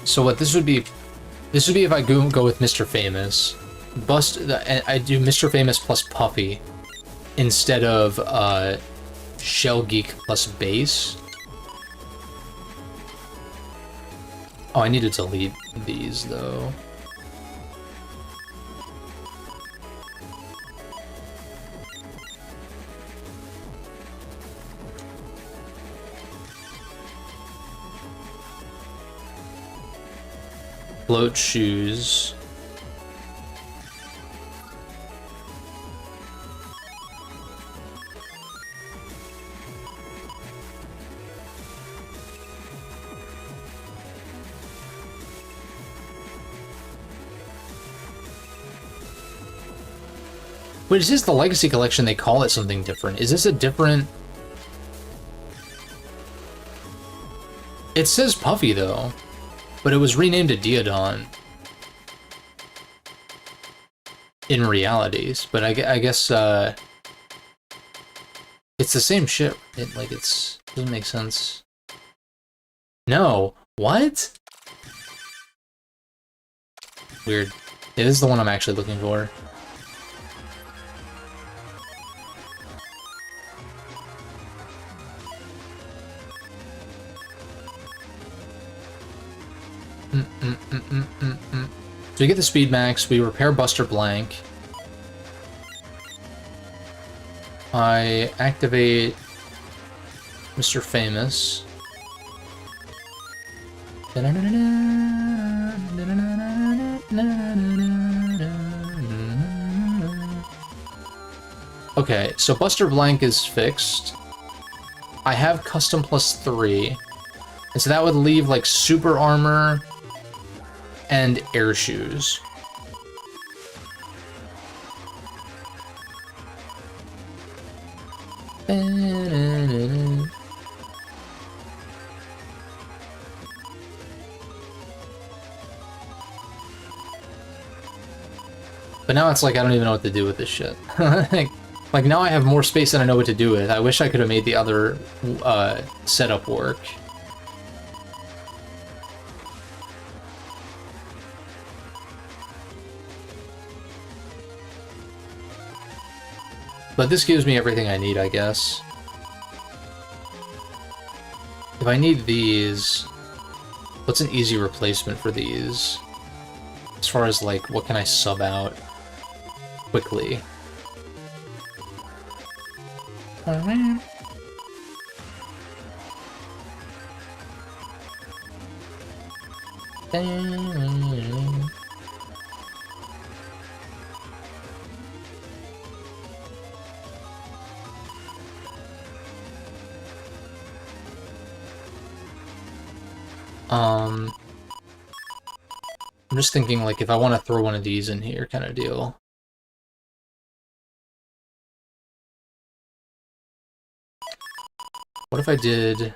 So what this would be if I go with Mr. Famous, I do Mr. Famous plus Puffy instead of Shell Geek plus Base. Oh, I need to delete these though. Float shoes. Wait, is this the Legacy Collection? They call it something different. Is this a different... It says Puffy though. But it was renamed to Diodon in realities, but I guess it's the same shit. It doesn't make sense. No, what? Weird. Yeah, this is the one I'm actually looking for. So we get the speed max, we repair Buster Blank. I activate Mr. Famous. Okay, so Buster Blank is fixed. I have custom +3. And so that would leave like super armor and air shoes. But now it's like I don't even know what to do with this shit. Like now I have more space than I know what to do with. I wish I could have made the other setup work. But this gives me everything I need, I guess. If I need these, what's an easy replacement for these? As far as, like, what can I sub out quickly? I'm just thinking, like, if I want to throw one of these in here kind of deal. What if I did...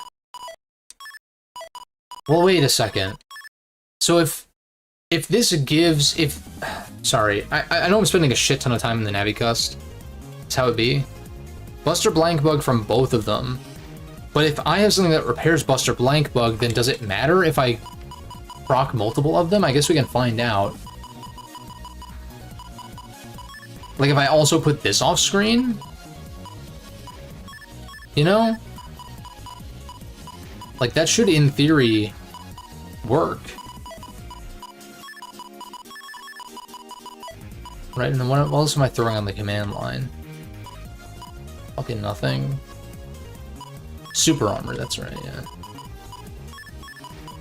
Well, wait a second. So if this gives... Sorry, I know I'm spending a shit ton of time in the Navicust. That's how it be. Buster Blank Bug from both of them. But if I have something that repairs Buster Blank Bug, then does it matter if I proc multiple of them? I guess we can find out. Like, if I also put this off screen? You know? Like, that should, in theory, work. Right, and then what else am I throwing on the command line? Okay, nothing. Super armor, that's right, yeah.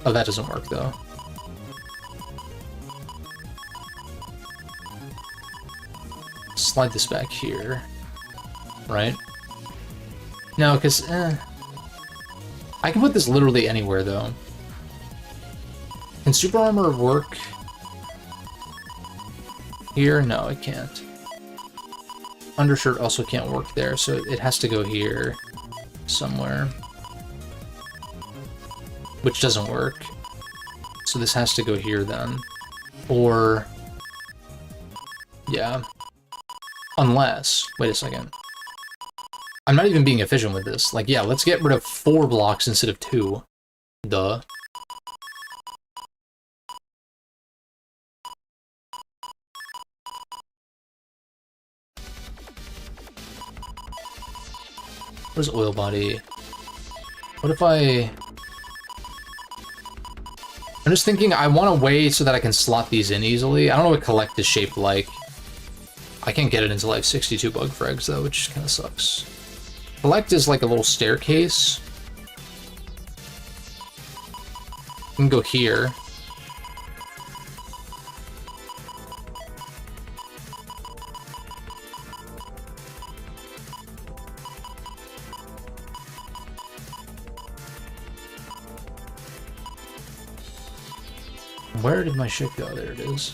Oh, that doesn't work, though. Slide this back here. Right? No, because, I can put this literally anywhere, though. Can super armor work here? No, it can't. Undershirt also can't work there, so it has to go here somewhere. Which doesn't work. So this has to go here then. Or... yeah. Unless... wait a second. I'm not even being efficient with this. Like, yeah, let's get rid of 4 blocks instead of 2. Duh. Where's oil body? What if I'm just thinking I want a way so that I can slot these in easily. I don't know what collect is shaped like. I can't get it until I have 62 bug frags though, which kind of sucks. Collect is like a little staircase. You can go here. Where did my shit go? There it is.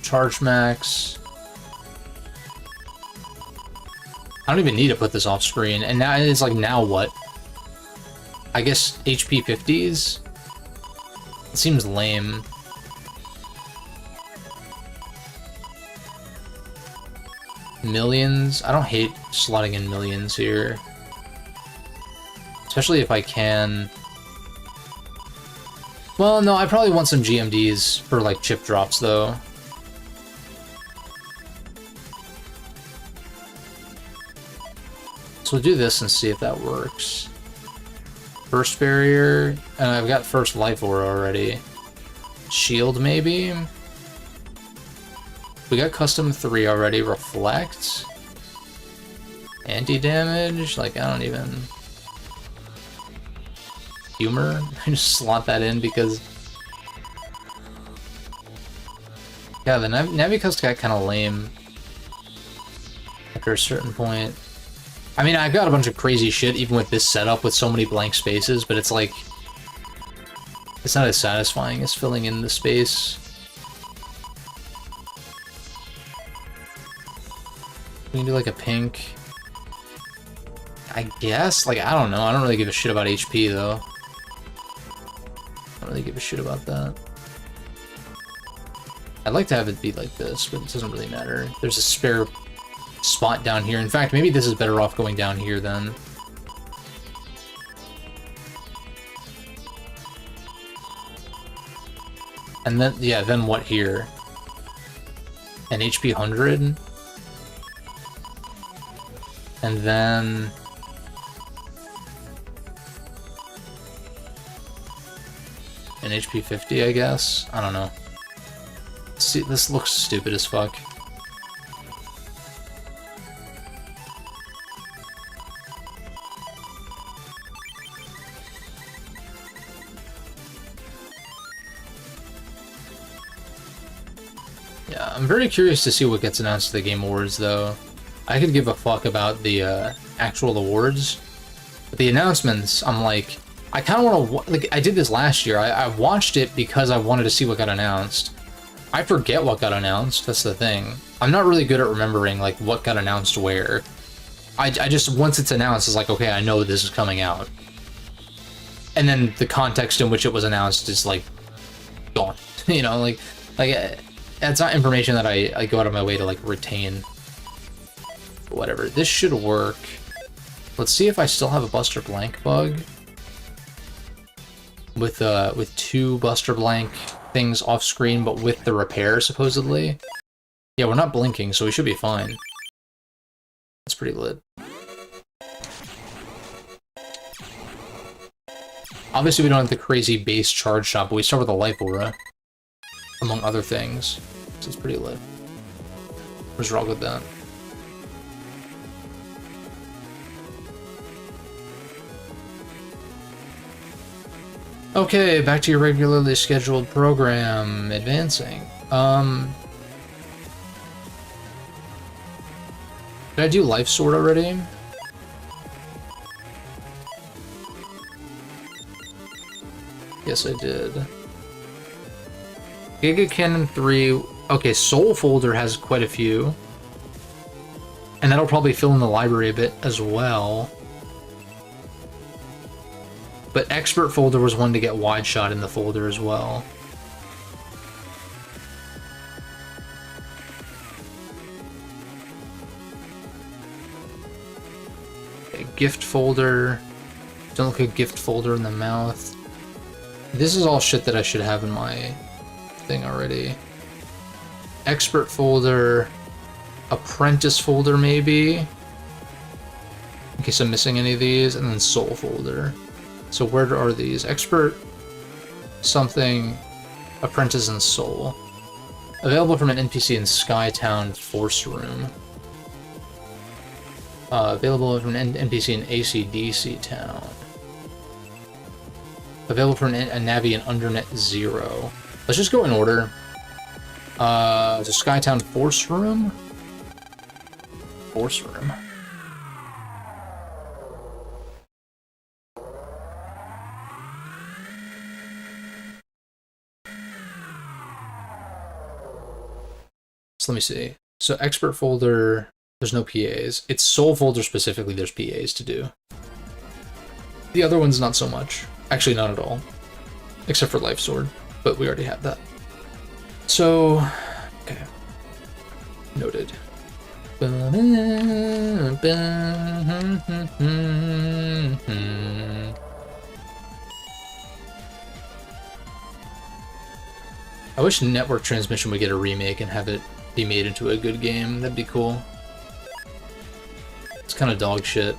Charge max. I don't even need to put this off screen. And now it's like, now what? I guess HP 50s? It seems lame. Millions? I don't hate slotting in millions here. Especially if I can... well, no, I probably want some GMDs for, like, chip drops, though. So we'll do this and see if that works. First barrier, and I've got first life aura already. Shield, maybe? We got custom 3 already. Reflect? Anti-damage? Like, I don't even... humor? I just slot that in because... yeah, the Navicoast got kind of lame after a certain point. I mean, I've got a bunch of crazy shit even with this setup with so many blank spaces, but it's like... it's not as satisfying as filling in the space. We can do like a pink... I guess? Like, I don't know. I don't really give a shit about HP, though. I don't really give a shit about that. I'd like to have it be like this, but it doesn't really matter. There's a spare spot down here. In fact, maybe this is better off going down here then. And then, yeah, then what here? An HP 100? And then... an HP 50, I guess? I don't know. See, this looks stupid as fuck. Yeah, I'm very curious to see what gets announced at the Game Awards, though. I could give a fuck about the actual awards, but the announcements, I'm like, I kind of want to, like, I did this last year. I watched it because I wanted to see what got announced. I forget what got announced, that's the thing. I'm not really good at remembering, like, what got announced where. I just, once it's announced, it's like, okay, I know this is coming out. And then the context in which it was announced is, like, gone. You know, like, it's not information that I go out of my way to, like, retain. Whatever, this should work. Let's see if I still have a Buster Blank bug. With 2 Buster Blank things off screen, but with the repair, supposedly. Yeah, we're not blinking, so we should be fine. That's pretty lit. Obviously, we don't have the crazy base charge shot, but we start with a life aura, among other things. So it's pretty lit. What's wrong with that? Okay, back to your regularly scheduled program. Advancing. Did I do Life Sword already? Yes, I did. Giga Cannon 3... Okay, Soul Folder has quite a few. And that'll probably fill in the library a bit as well. But Expert Folder was one to get Wide Shot in the folder as well. Okay, Gift Folder. Don't look at Gift Folder in the mouth. This is all shit that I should have in my thing already. Expert Folder. Apprentice Folder, maybe? In case I'm missing any of these. And then Soul Folder. So where are these? Expert, something, Apprentice, and Soul. Available from an NPC in Skytown Force Room. Available from an NPC in ACDC Town. Available from a Navi in Undernet 0. Let's just go in order. So Skytown Force Room? Force Room. So let me see. So Expert Folder, there's no PAs. It's Soul Folder specifically, there's PAs to do. The other one's not so much. Actually, not at all. Except for Life Sword, but we already have that. So, okay. Noted. I wish Network Transmission would get a remake and have it be made into a good game. That'd be cool. It's kind of dog shit.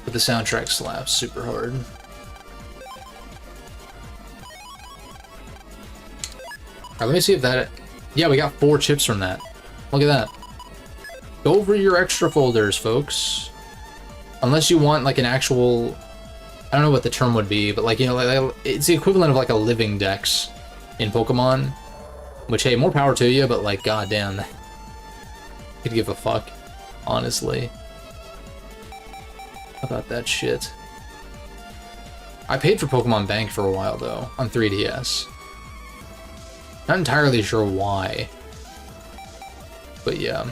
But the soundtrack slaps super hard. Alright, let me see if that... Yeah, we got 4 chips from that. Look at that. Go over your extra folders, folks. Unless you want, like, an actual... I don't know what the term would be, but, like, you know, like, it's the equivalent of, like, a living dex in Pokemon. Which, hey, more power to you, but, like, goddamn. Could give a fuck, honestly, about that shit. I paid for Pokemon Bank for a while, though, on 3DS. Not entirely sure why. But yeah.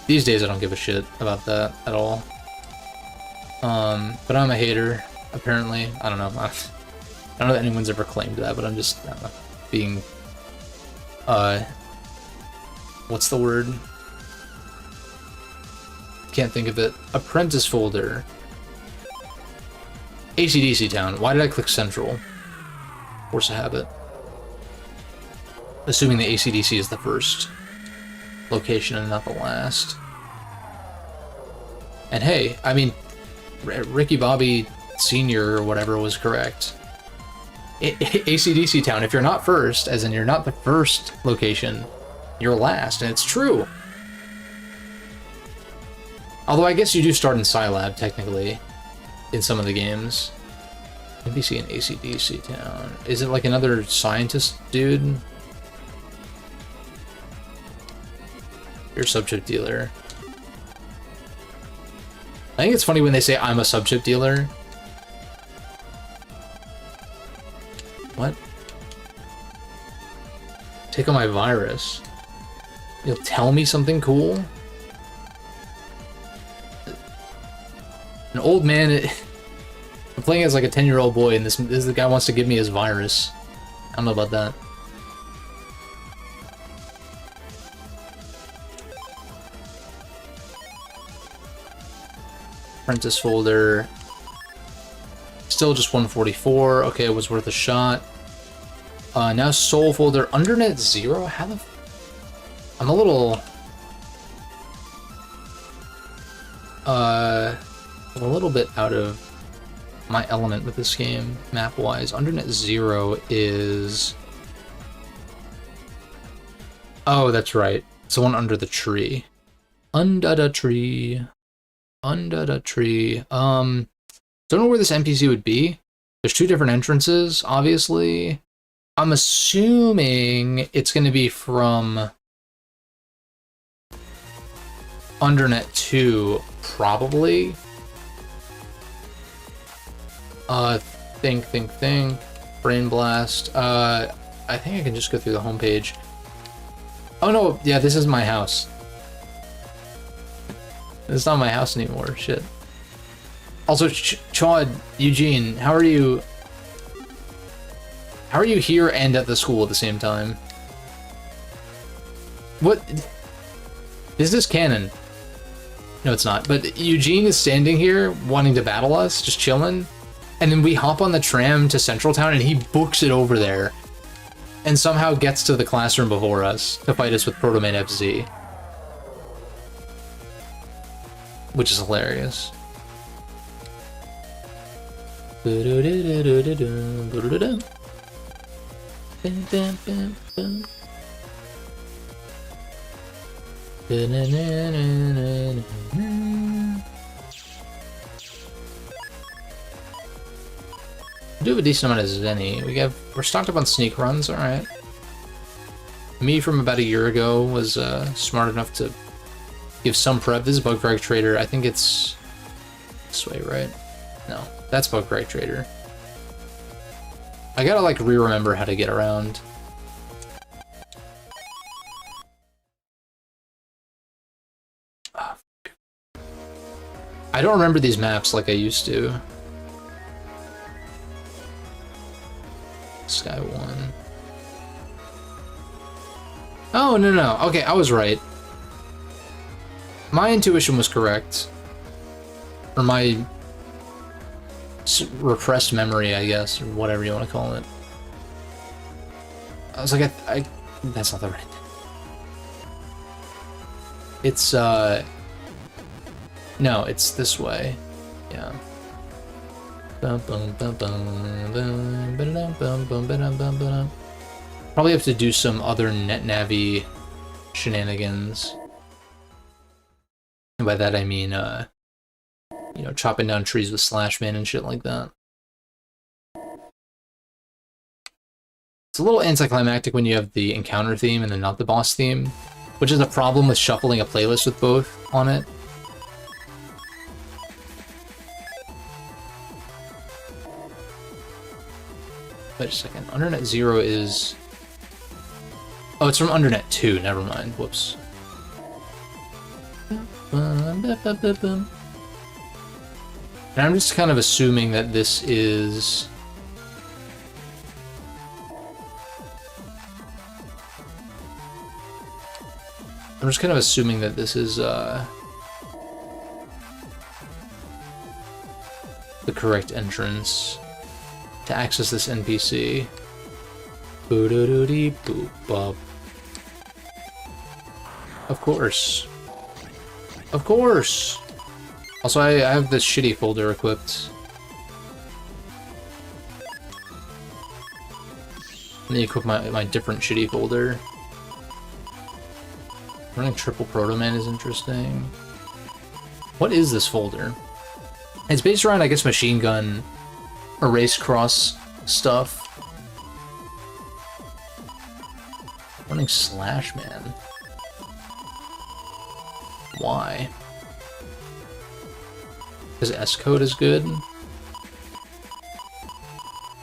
These days I don't give a shit about that at all. But I'm a hater, apparently. I don't know. I don't know that anyone's ever claimed that, but I'm just being... what's the word? Can't think of it. Apprentice Folder. ACDC Town. Why did I click Central? Force of Habit. Assuming the ACDC is the first location and not the last. And hey, I mean, Ricky Bobby Sr. or whatever was correct. ACDC Town, if you're not first, as in you're not the first location, you're last, and it's true. Although I guess you do start in Scilab, technically, in some of the games. NPC and ACDC Town. Is it like another scientist dude? You're a sub-chip dealer. I think it's funny when they say I'm a sub-chip dealer. What? Take on my virus. You'll tell me something cool? An old man... I'm playing as like a 10-year-old boy and this the guy wants to give me his virus. I don't know about that. Apprentice Folder. Still just 144. Okay, it was worth a shot. Now Soul Folder. Undernet 0? How the... I'm a little... I'm a little bit out of my element with this game, map-wise. Undernet Zero is... Oh, that's right. It's the one under the tree. Under the tree. Under the tree. Don't know where this NPC would be. There's two different entrances, obviously. I'm assuming it's going to be from Undernet 2, probably. Think. Brain Blast. I think I can just go through the homepage. Oh no, yeah, this is my house. It's not my house anymore, shit. Also, Chad, Eugene, how are you? How are you here and at the school at the same time? What? Is this canon? No, it's not. But Eugene is standing here wanting to battle us, just chilling. And then we hop on the tram to Central Town and he books it over there. And somehow gets to the classroom before us to fight us with Proto Man FZ. Which is hilarious. We do have a decent amount of Zenny. We're stocked up on sneak runs, alright. Me from about a year ago was smart enough to give some prep. This is Bugcrag Trader. I think it's this way, right? No, that's Bugcrag Trader. I gotta like re-remember how to get around. I don't remember these maps like I used to. Sky 1. Oh, no. Okay, I was right. My intuition was correct. Or my repressed memory, I guess, or whatever you want to call it. I was like, that's not the right thing. It's, no, it's this way. Yeah. Probably have to do some other NetNavi shenanigans. And by that I mean, you know, chopping down trees with Slashman and shit like that. It's a little anticlimactic when you have the encounter theme and then not the boss theme, which is a problem with shuffling a playlist with both on it. Wait a second. Undernet 0 is... Oh, it's from Undernet 2. Never mind. Whoops. And I'm just kind of assuming that this is... I'm just kind of assuming that this is, the correct entrance to access this NPC. Boo-doo-doo-dee-boop-bop. Of course. Of course! Also, I have this shitty folder equipped. Let me equip my different shitty folder. Running triple Proto Man is interesting. What is this folder? It's based around, I guess, machine gun erase cross stuff. Running Slashman. Why? Because S-code is good?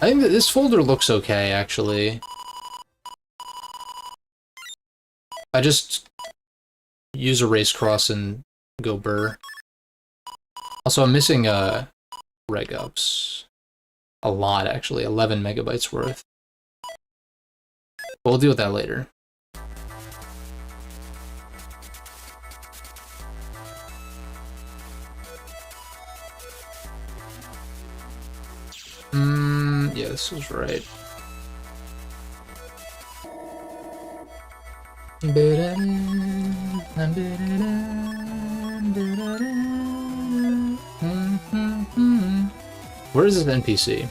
I think that this folder looks okay, actually. I just use erase cross and go burr. Also, I'm missing reg ups. A lot, actually. 11 megabytes worth. But we'll deal with that later. Yeah, this was right. Where is this NPC?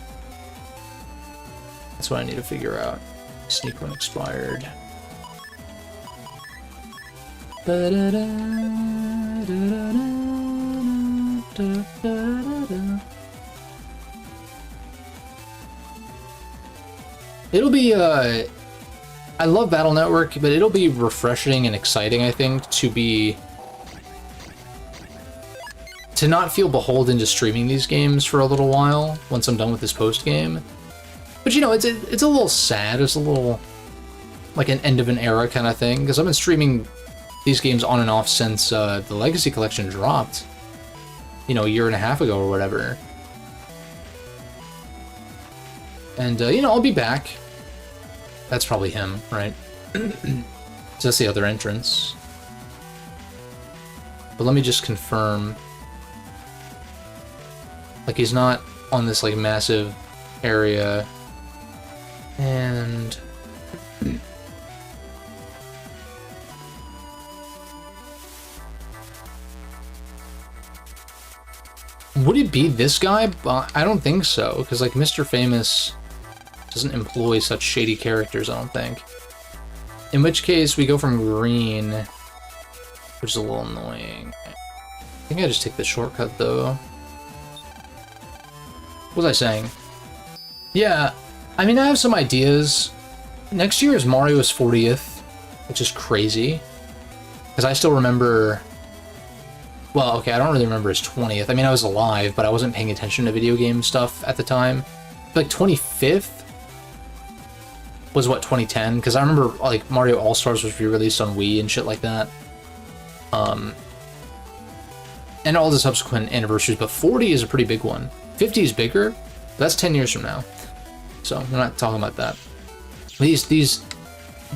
That's what I need to figure out. Sneak run expired. It'll be, I love Battle Network, but it'll be refreshing and exciting, I think, to not feel beholden to streaming these games for a little while once I'm done with this post-game. But, you know, it's a little sad. It's a little like an end of an era kind of thing, because I've been streaming these games on and off since the Legacy Collection dropped, you know, a year and a half ago or whatever. And, you know, I'll be back. That's probably him, right? So that's the other entrance. But let me just confirm. Like, he's not on this, like, massive area. And... would it be this guy? I don't think so, because, like, Mr. Famous doesn't employ such shady characters, I don't think. In which case, we go from green, which is a little annoying. I think I just take the shortcut, though. What was I saying? Yeah, I mean, I have some ideas. Next year is Mario's 40th, which is crazy. Because I still remember... well, okay, I don't really remember his 20th. I mean, I was alive, but I wasn't paying attention to video game stuff at the time. Like, 25th was, what, 2010? Because I remember, like, Mario All-Stars was re-released on Wii and shit like that. And all the subsequent anniversaries, but 40 is a pretty big one. 50 is bigger, but that's 10 years from now. So, we're not talking about that. These,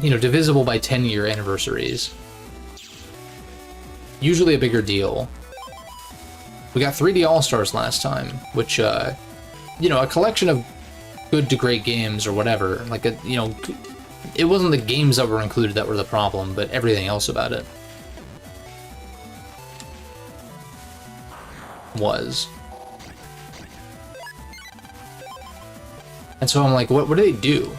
you know, divisible by 10-year anniversaries. Usually a bigger deal. We got 3D All-Stars last time, which, you know, a collection of good to great games or whatever. Like, you know, it wasn't the games that were included that were the problem, but everything else about it was. And so I'm like, what do they do?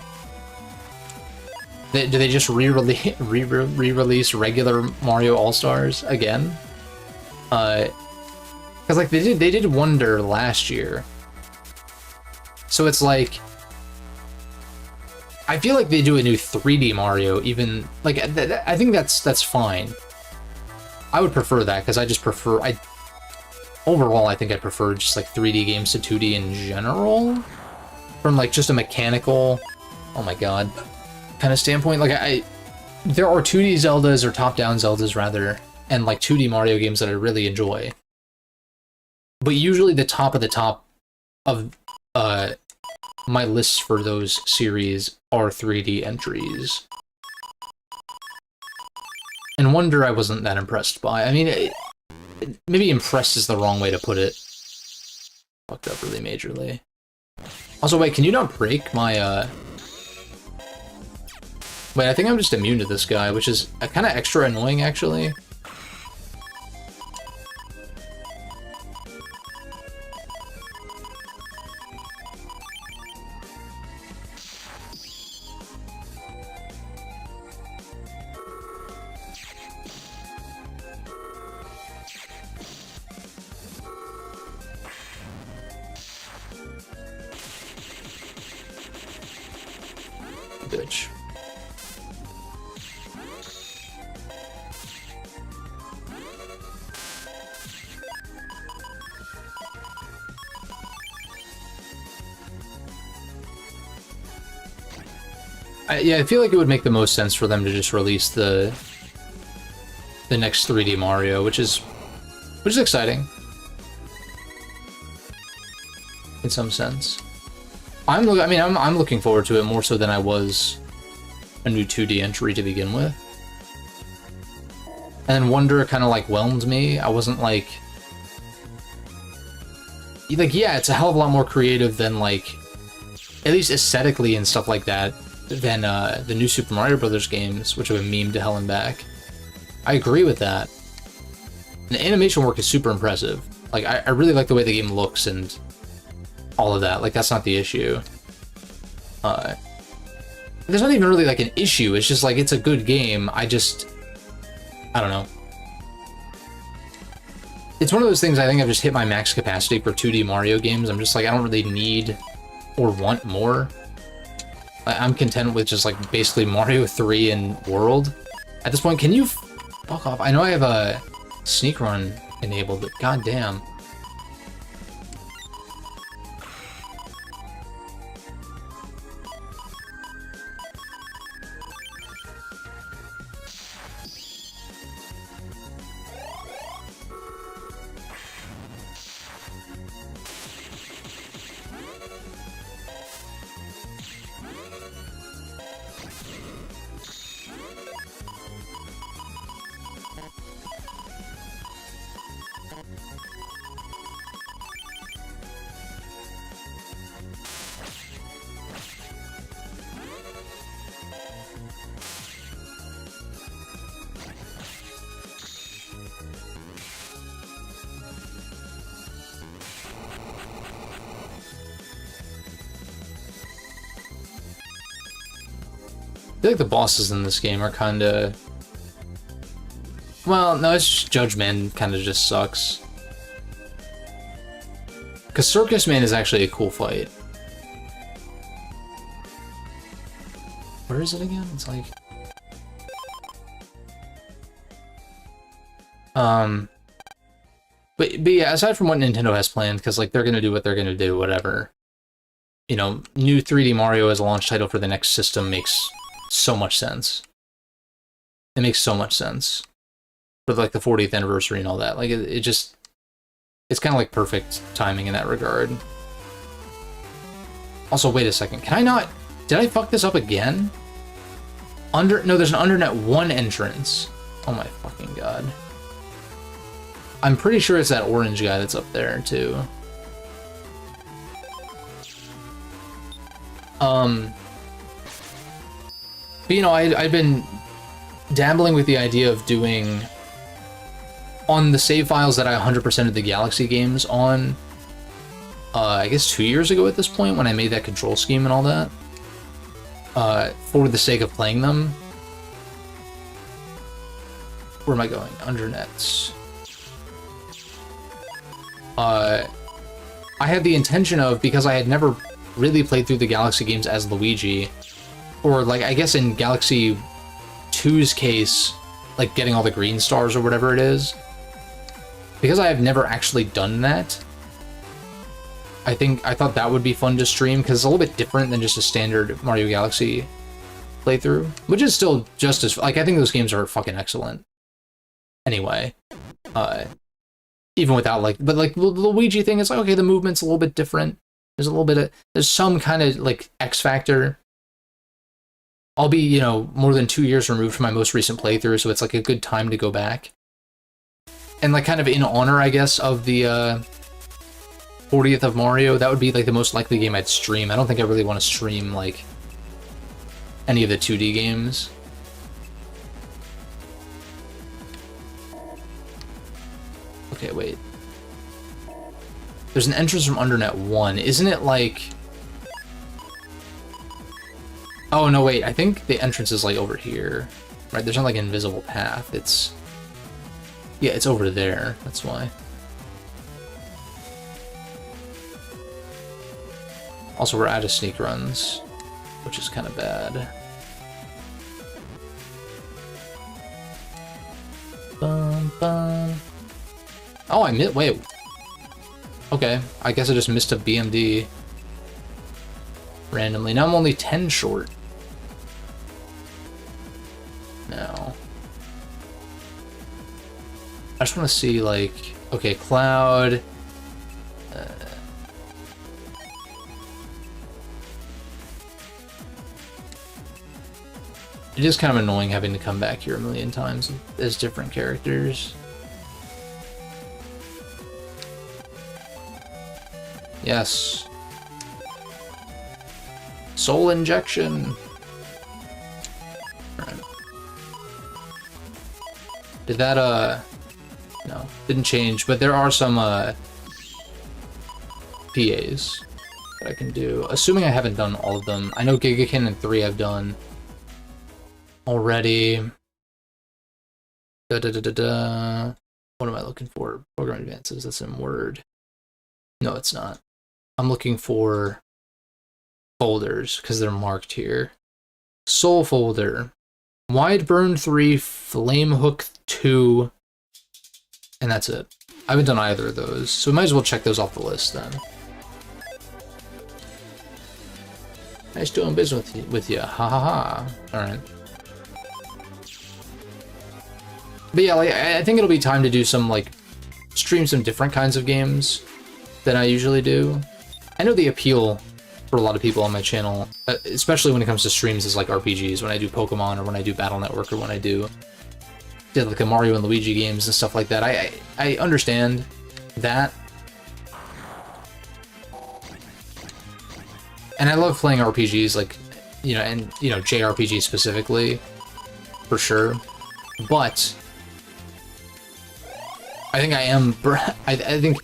Do they just re-release regular Mario All-Stars again? Because, like, they did Wonder last year. So it's like... I feel like they do a new 3D Mario, even... like, I think that's fine. I would prefer that, because I just prefer... overall, I think I prefer just, like, 3D games to 2D in general. From, like, just a mechanical... oh my god... kind of standpoint. Like, there are 2D Zeldas, or top-down Zeldas rather, and like 2D Mario games that I really enjoy. But usually the top of my lists for those series are 3D entries. And Wonder I wasn't that impressed by. I mean, maybe impressed is the wrong way to put it. Fucked up really majorly. Also, wait, can you not break my, wait, I think I'm just immune to this guy, which is kind of extra annoying, actually. Bitch. Yeah, I feel like it would make the most sense for them to just release the next 3D Mario, which is exciting in some sense. I'm looking forward to it more so than I was a new 2D entry to begin with. And then Wonder kind of like whelmed me. I wasn't like, yeah, it's a hell of a lot more creative than, like, at least aesthetically and stuff like that, than the new Super Mario Brothers games, which have been memed to hell and back. I agree with that. And the animation work is super impressive. Like, I really like the way the game looks, and all of that. Like, that's not the issue. There's not even really like an issue. It's just like, it's a good game. I don't know. It's one of those things. I think I've just hit my max capacity for 2D Mario games. I'm just like, I don't really need or want more. I'm content with just like basically Mario 3 and World. At this point, can you fuck off? I know I have a sneak run enabled, but goddamn. I feel like the bosses in this game are kind of... Well, no, it's just Judge Man kind of just sucks. Because Circus Man is actually a cool fight. Where is it again? It's like... But yeah, aside from what Nintendo has planned, because like they're gonna do what they're gonna do, whatever. You know, new 3D Mario as a launch title for the next system makes so much sense. It makes so much sense. For like the 40th anniversary and all that. Like it just... It's kind of like perfect timing in that regard. Also, wait a second. Can I not... Did I fuck this up again? No, there's an Undernet 1 entrance. Oh my fucking god. I'm pretty sure it's that orange guy that's up there, too. But, you know, I've been dabbling with the idea of doing... On the save files that I 100%ed the Galaxy games on, I guess 2 years ago at this point, when I made that control scheme and all that, for the sake of playing them. Where am I going? Undernets. I had the intention of, because I had never really played through the Galaxy games as Luigi, or like, I guess in Galaxy 2's case, like getting all the green stars or whatever it is, because I have never actually done that, I thought that would be fun to stream, because it's a little bit different than just a standard Mario Galaxy playthrough, which is still just as, like, I think those games are fucking excellent. Anyway, even without, like, but like the Luigi thing, it's like, okay, the movement's a little bit different. There's a little bit of, there's some kind of, like, X factor. I'll be, you know, more than 2 years removed from my most recent playthrough, so it's like a good time to go back. And like kind of in honor, I guess, of the 40th of Mario, that would be like the most likely game I'd stream. I don't think I really want to stream like any of the 2D games. Okay, wait. There's an entrance from Undernet 1. Isn't it like... Oh, no, wait. I think the entrance is like over here. Right, there's not like an invisible path. It's... Yeah, it's over there. That's why. Also, we're out of sneak runs, which is kind of bad. Bum, bum. Oh, I missed. Wait. Okay, I guess I just missed a BMD randomly. Now I'm only 10 short. No. I just want to see, like, okay, Cloud. It is kind of annoying having to come back here a million times as different characters. Yes. Soul injection. Right. Did that, no, didn't change, but there are some, PAs. that I can do. Assuming I haven't done all of them. I know Giga Cannon 3 I've done already. What am I looking for? Program advances, that's in Word. No, it's not. I'm looking for folders, because they're marked here. Soul folder. Wideburn 3, Flamehook 2, and that's it. I haven't done either of those, so we might as well check those off the list then. Nice doing business with you. Ha ha ha. Alright. But yeah, like, I think it'll be time to do some, like, stream some different kinds of games than I usually do. I know the appeal for a lot of people on my channel, especially when it comes to streams, is like RPGs, when I do Pokemon, or when I do Battle Network, or when I did like a Mario and Luigi games and stuff like that. I understand that. And I love playing RPGs, like, you know, and, you know, JRPG specifically, for sure. But I think I think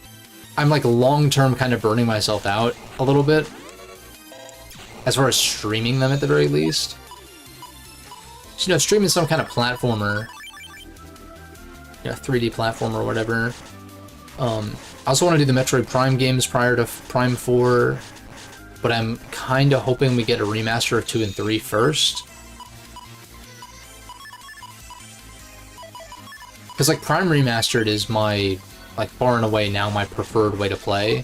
I'm, like, long-term kind of burning myself out a little bit, as far as streaming them at the very least. So, you know, streaming some kind of platformer, you know, 3D platform or whatever. I also want to do the Metroid Prime games prior to Prime 4, but I'm kind of hoping we get a remaster of 2 and 3 first. Because, like, Prime Remastered is my, like, far and away now my preferred way to play.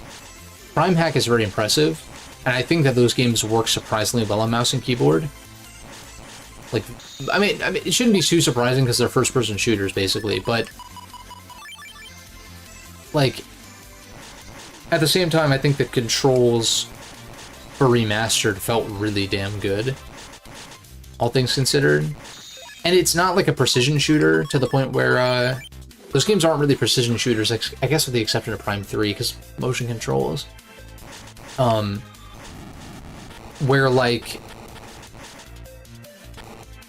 Prime Hack is very impressive, and I think that those games work surprisingly well on mouse and keyboard. Like, I mean, it shouldn't be too surprising because they're first-person shooters, basically, but, like, at the same time, I think the controls for Remastered felt really damn good, all things considered. And it's not like a precision shooter to the point where, those games aren't really precision shooters, I guess with the exception of Prime 3, because motion controls. Where, like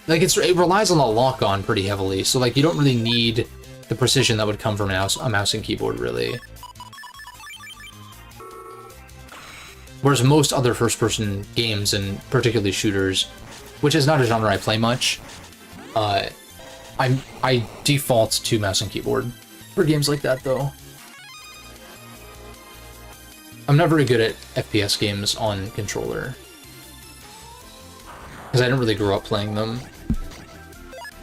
it relies on the lock-on pretty heavily, so, like, you don't really need the precision that would come from a mouse and keyboard, really. Whereas most other first-person games, and particularly shooters, which is not a genre I play much, I default to mouse and keyboard for games like that, though. I'm not very good at FPS games on controller, because I didn't really grow up playing them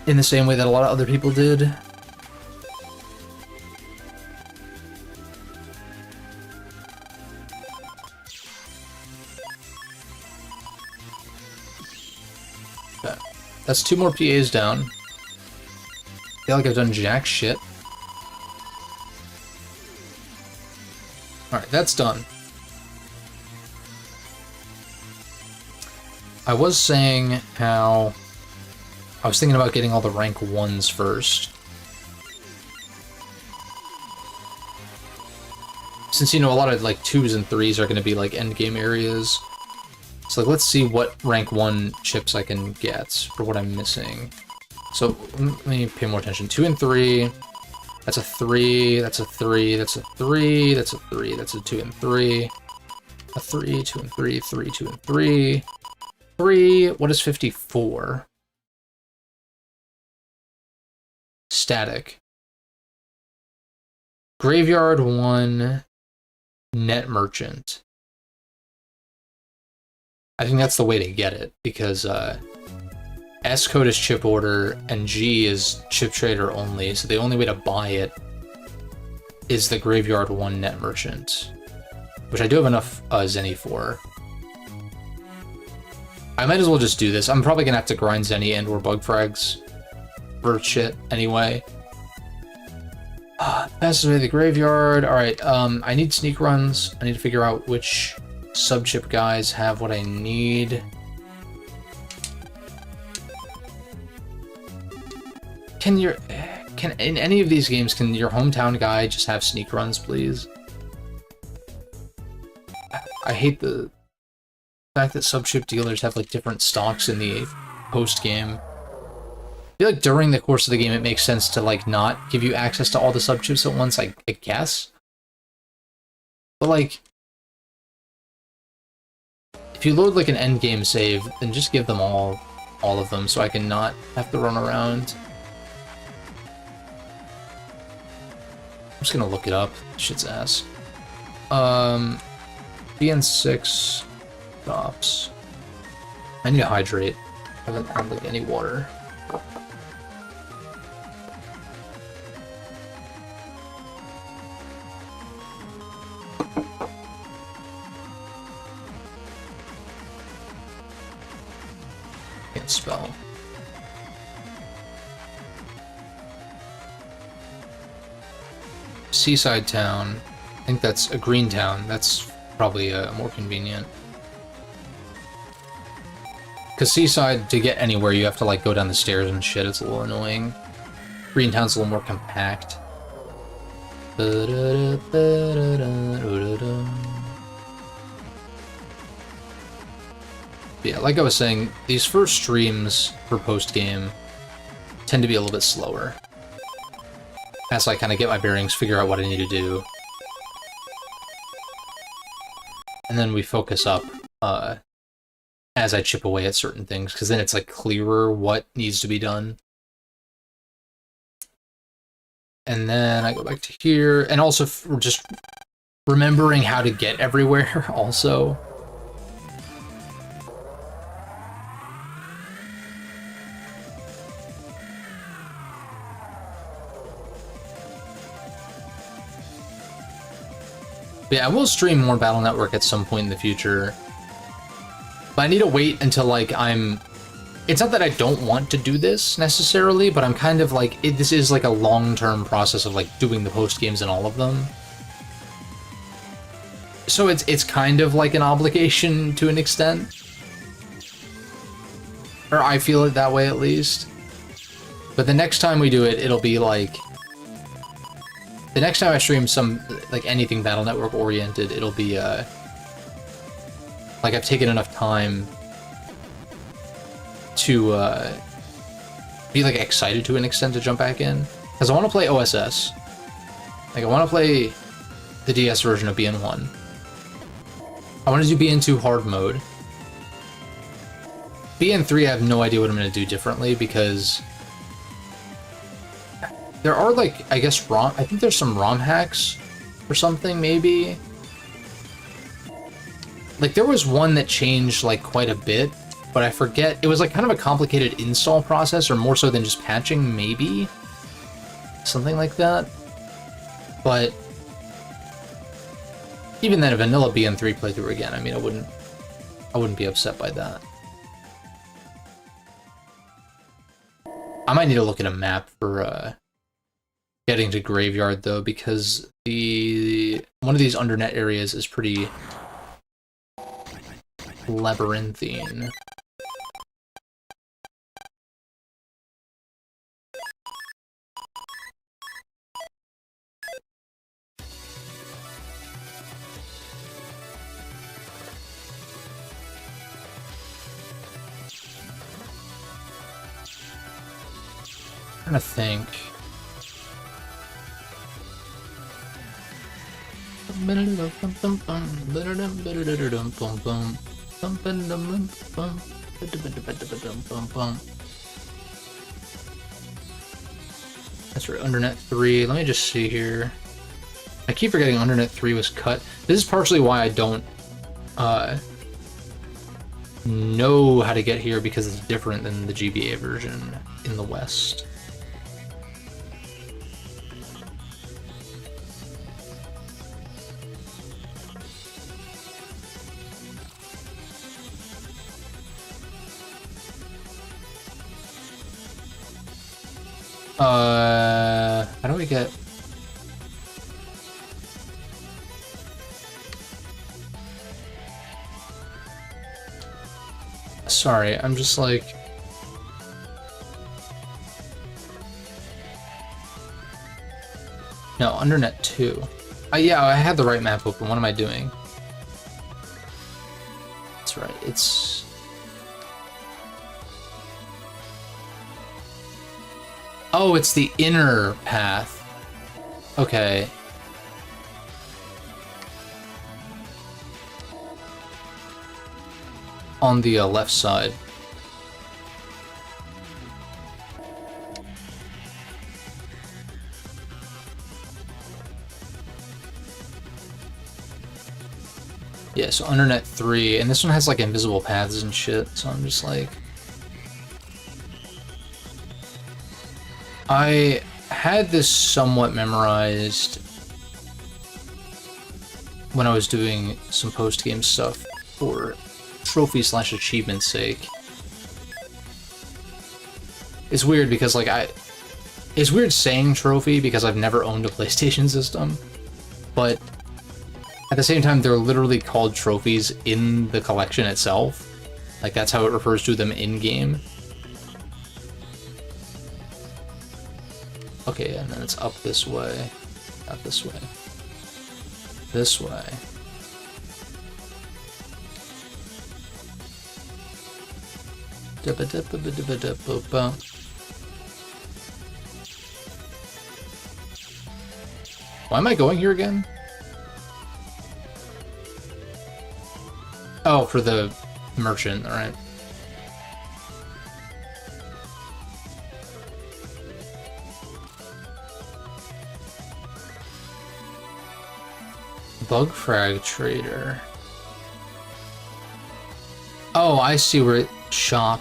in the same way that a lot of other people did. Okay. That's 2 more PAs down. I feel like I've done jack shit. Alright, that's done. I was saying how I was thinking about getting all the rank 1s first. Since, you know, a lot of, like, 2s and 3s are going to be, like, endgame areas. So, like, let's see what rank 1 chips I can get for what I'm missing. So, let me pay more attention. 2 and 3. That's a 3. That's a 3. That's a 3. That's a 3. That's a 2 and 3. A 3, 2 and 3. 3, 2 and 3. 3. What is 54? Static. Graveyard 1. Net Merchant. I think that's the way to get it, because S code is chip order, and G is chip trader only, so the only way to buy it is the Graveyard 1 Net Merchant, which I do have enough Zenny for. I might as well just do this. I'm probably gonna have to grind Zenny and or bug frags for shit anyway. Passes away the graveyard. Alright, I need sneak runs. I need to figure out which sub-chip guys have what I need. Can in any of these games, can your hometown guy just have sneak runs, please? I hate the fact that sub-chip dealers have, like, different stocks in the post-game. I feel like during the course of the game it makes sense to, like, not give you access to all the sub-chips at once, I guess. But, like, if you load like an end game save, then just give them all of them so I can not have to run around. I'm just gonna look it up. Shit's ass. BN6 stops. I need to hydrate. I haven't had like any water. Can't spell. Seaside town. I think that's a green town. That's probably more convenient. Because Seaside, to get anywhere, you have to like go down the stairs and shit. It's a little annoying. Green town's a little more compact. Yeah, like I was saying, these first streams for post-game tend to be a little bit slower. As I kind of get my bearings, figure out what I need to do. And then we focus up as I chip away at certain things, because then it's like clearer what needs to be done. And then I go back to here, and also just remembering how to get everywhere also. But yeah, I will stream more Battle Network at some point in the future. But I need to wait until, like, It's not that I don't want to do this, necessarily, but I'm kind of like... This is, like, a long-term process of, like, doing the post-games in all of them. So it's kind of like an obligation to an extent. Or I feel it that way, at least. But the next time we do it, it'll be, like... The next time I stream some, like, anything Battle Network oriented, it'll be, like, I've taken enough time to, be, like, excited to an extent to jump back in. Because I want to play OSS. Like, I want to play the DS version of BN1. I want to do BN2 hard mode. BN3, I have no idea what I'm going to do differently, because... There are, like, I guess, I think there's some ROM hacks or something, maybe? Like, there was one that changed, like, quite a bit, but I forget. It was, like, kind of a complicated install process, or more so than just patching, maybe? Something like that. But... even then, a vanilla BN3 playthrough again, I mean, I wouldn't be upset by that. I might need to look at a map for, getting to Graveyard, though, because one of these undernet areas is pretty labyrinthine. I'm trying to think. That's right, Undernet 3. Let me just see here. I keep forgetting Undernet 3 was cut. This is partially why I don't know how to get here, because it's different than the GBA version in the West. How do we get... Sorry, I'm just like... No, Undernet 2. Yeah, I had the right map open. What am I doing? That's right, it's... Oh, it's the inner path. Okay. on the left side. Yeah, so Undernet 3, and this one has like invisible paths and shit, so I'm just like... I had this somewhat memorized when I was doing some post-game stuff for trophy/achievement's sake. It's weird because like it's weird saying trophy because I've never owned a PlayStation system, but at the same time they're literally called trophies in the collection itself. Like that's how it refers to them in-game. Okay, and then it's up this way, not this way. This way. Why am I going here again? Oh, for the merchant, alright. Bug frag trader. Oh, I see where it shop.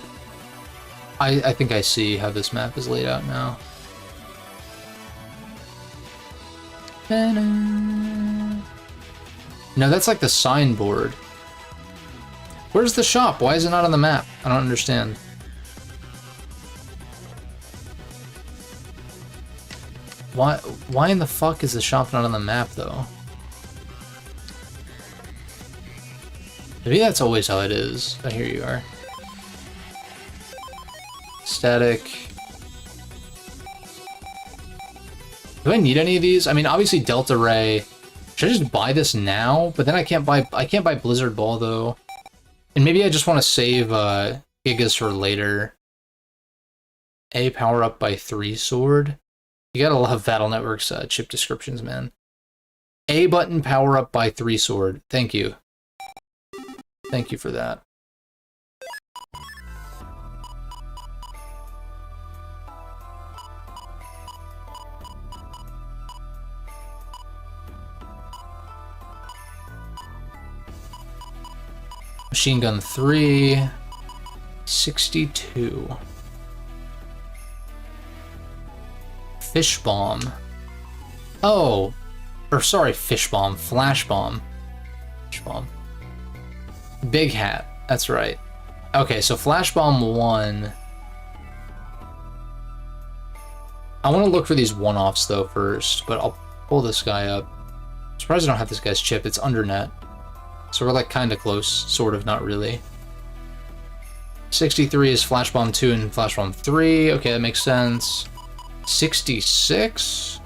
I think I see how this map is laid out now. No, that's like the signboard. Where's the shop? Why is it not on the map? I don't understand. Why in the fuck is the shop not on the map though? Maybe that's always how it is. Oh, here you are. Static. Do I need any of these? I mean, obviously Delta Ray. Should I just buy this now? But then I can't buy Blizzard Ball though. And maybe I just want to save Gigas for later. A power up by 3 sword. You gotta love Battle Network's chip descriptions, man. A button power up by 3 sword. Thank you. Thank you for that. Machine gun 3, 62. Fish bomb. Oh, or sorry, fish bomb, flash bomb. Fish bomb. Big hat, that's right. Okay, so flash bomb 1. I want to look for these one-offs though first, but I'll pull this guy up. I'm surprised I don't have this guy's chip. It's undernet. So we're like kind of close, sort of, not really. 63 is Flash Bomb 2 and Flash Bomb 3. Okay, that makes sense. 66?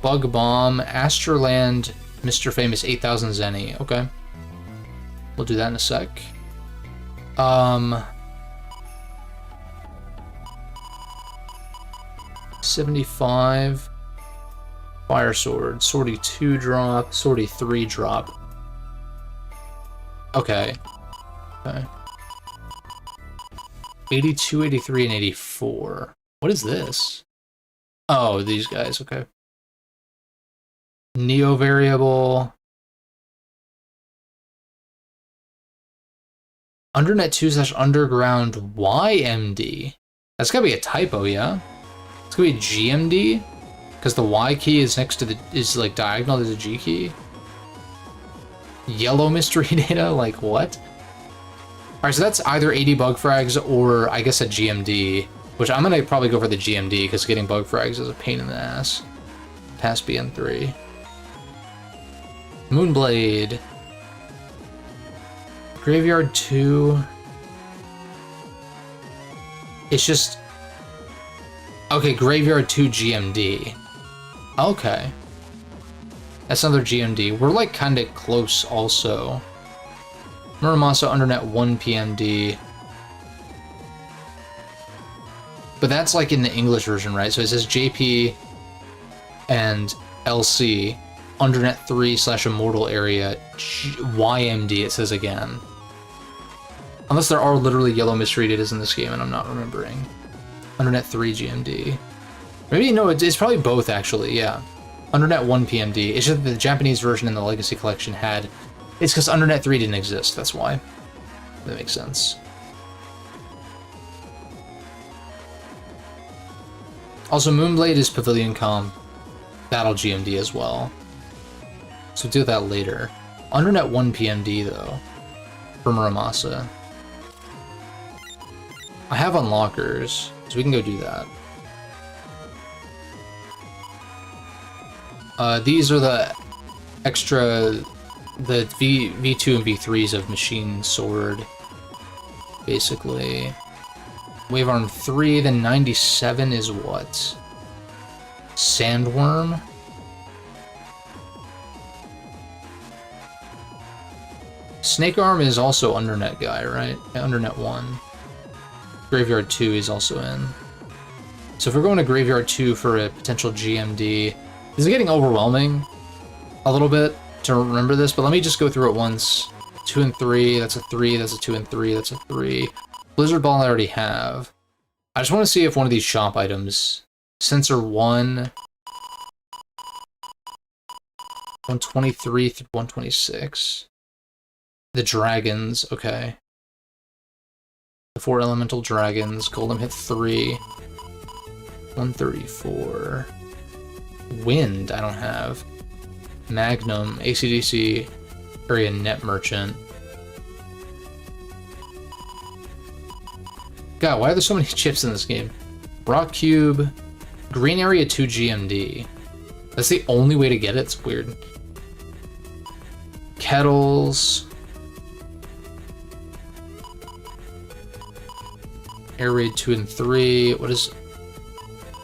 Bug Bomb, Astraland, Mr. Famous 8000 Zenny. Okay. We'll do that in a sec. 75. Fire Sword, Swordy 2 drop, Swordy 3 drop. Okay. Okay. 82, 83, and 84. What is this? Oh, these guys, okay. Neo variable. Undernet 2/underground YMD. That's gotta be a typo, yeah? It's gonna be GMD? Because the Y key is next to the, is like diagonal to the G key? Yellow mystery data? Like, what? Alright, so that's either 80 bug frags or, I guess, a GMD. Which I'm gonna probably go for the GMD, because getting bug frags is a pain in the ass. Pass BN3. Moonblade. Graveyard 2. It's just... Okay, Graveyard 2 GMD. Okay. That's another GMD. We're like kind of close also. Muramasa Undernet 1 PMD. But that's like in the English version, right? So it says JP and LC. Undernet 3/Immortal Area YMD, it says again. Unless there are literally yellow mystery datas in this game and I'm not remembering. Undernet 3 GMD. Maybe, no, it's probably both, actually, yeah. Undernet 1 PMD. It's just that the Japanese version in the Legacy Collection had... It's because Undernet 3 didn't exist, that's why. That makes sense. Also, Moonblade is Pavilion Comp Battle GMD as well. So we'll do that later. Undernet 1 PMD, though. For Muramasa. I have unlockers, so we can go do that. These are the extra... the V2 and V3s of Machine Sword, basically. Wave Arm 3, then 97 is what? Sandworm? Snake Arm is also Undernet guy, right? Yeah, Undernet 1. Graveyard 2 is also in. So if we're going to Graveyard 2 for a potential GMD, this is getting overwhelming a little bit to remember this, but let me just go through it once. 2 and 3, that's a 3, that's a 2 and 3, that's a 3. Blizzard Ball I already have. I just want to see if one of these shop items, Sensor 1, 123 through 126. The dragons, okay. The 4 elemental dragons, Golem hit 3. 134. Wind, I don't have. Magnum, ACDC, Area Net Merchant. God, why are there so many chips in this game? Rock Cube, Green Area 2 GMD. That's the only way to get it? It's weird. Kettles. Air Raid 2 and 3. What is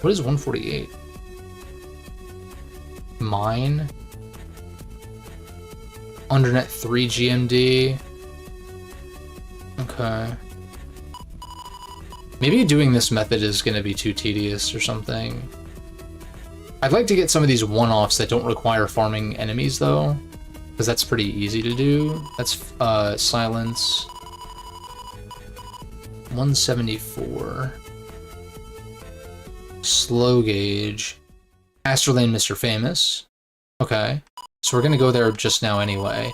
148? Mine. Undernet 3 GMD. Okay. Maybe doing this method is going to be too tedious or something. I'd like to get some of these one-offs that don't require farming enemies, though, because that's pretty easy to do. That's Silence. 174. Slow Gauge. Astrolane Mr. Famous. Okay. So we're going to go there just now anyway.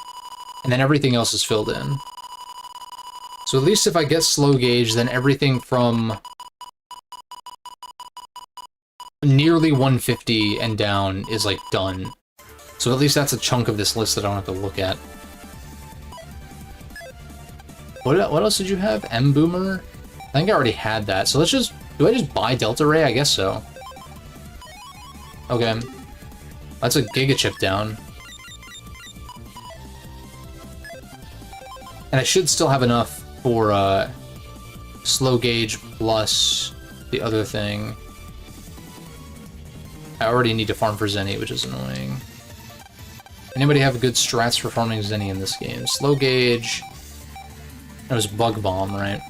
And then everything else is filled in. So at least if I get Slow Gauge, then everything from nearly 150 and down is, like, done. So at least that's a chunk of this list that I don't have to look at. What else did you have? M-Boomer? I think I already had that. So let's just... Do I just buy Delta Ray? I guess so. Okay. That's a Giga Chip down. And I should still have enough for Slow Gauge plus the other thing. I already need to farm for Zenny, which is annoying. Anybody have good strats for farming Zenny in this game? Slow Gauge. It was Bug Bomb, right?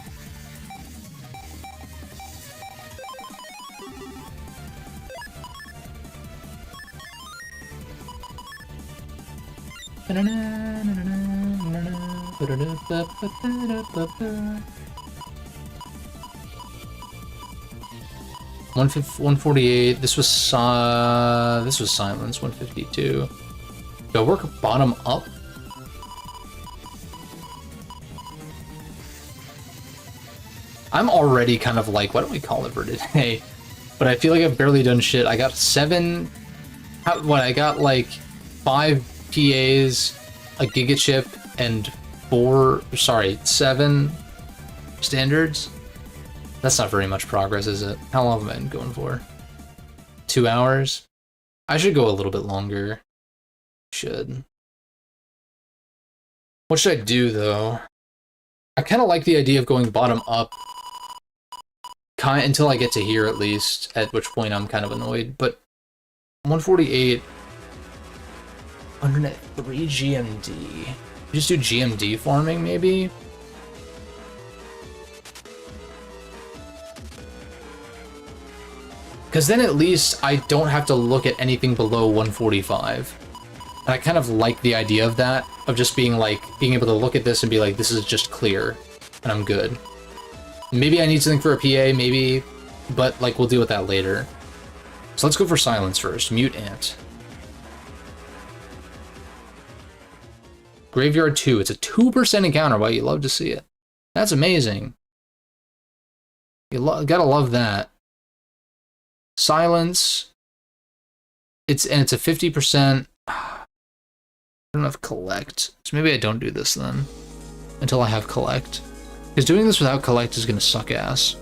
One 148. This was Silence. 152. Do I work bottom up? I'm already kind of like, why don't we call it for today? But I feel like I've barely done shit. I got 7... I got like 5 PAs, a Giga Chip, and 7 standards. That's not very much progress, is it? How long have I been going for? 2 hours? I should go a little bit longer. Should. What should I do, though? I kind of like the idea of going bottom up. Until I get to here, at least. At which point I'm kind of annoyed. But 148... Undernet 3 GMD. Just do GMD farming, maybe? Because then at least I don't have to look at anything below 145. And I kind of like the idea of that, of just being like, being able to look at this and be like, this is just clear. and I'm good. Maybe I need something for a PA, maybe, but like we'll deal with that later. So let's go for silence first. Mute ant. Graveyard 2. It's a 2% encounter. Wow, you love to see it. That's amazing. You gotta love that. Silence. It's a 50%. I don't have collect. So maybe I don't do this then. Until I have collect. Because doing this without collect is gonna suck ass.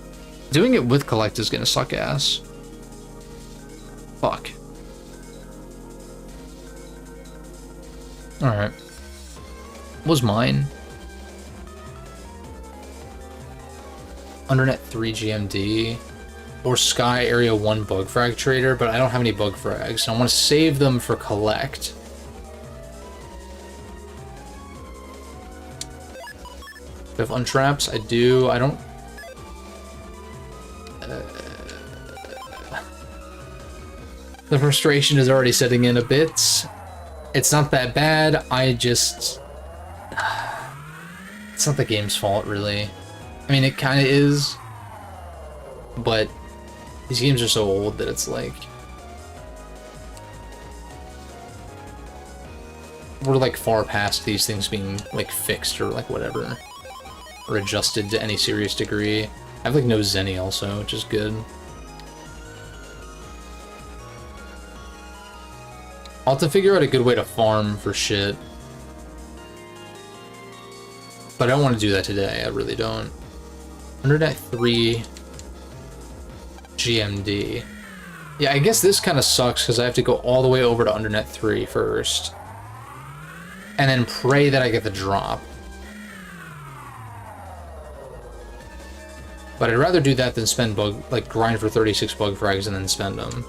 Doing it with collect is gonna suck ass. Fuck. Alright. What was mine? Undernet 3 GMD. Or Sky Area 1 Bug Frag Trader, but I don't have any Bug Frags, so I want to save them for collect. Do I have untraps? I do. I don't... The frustration is already setting in a bit. It's not that bad, I just... It's not the game's fault, really. I mean, it kind of is, but these games are so old that it's like... We're like far past these things being like fixed or like whatever. Or adjusted to any serious degree. I have like no Zenny also, which is good. I'll have to figure out a good way to farm for shit. But I don't want to do that today, I really don't. Undernet 3 GMD. Yeah, I guess this kind of sucks because I have to go all the way over to Undernet 3 first. And then pray that I get the drop. But I'd rather do that than spend grind for 36 bug frags and then spend them.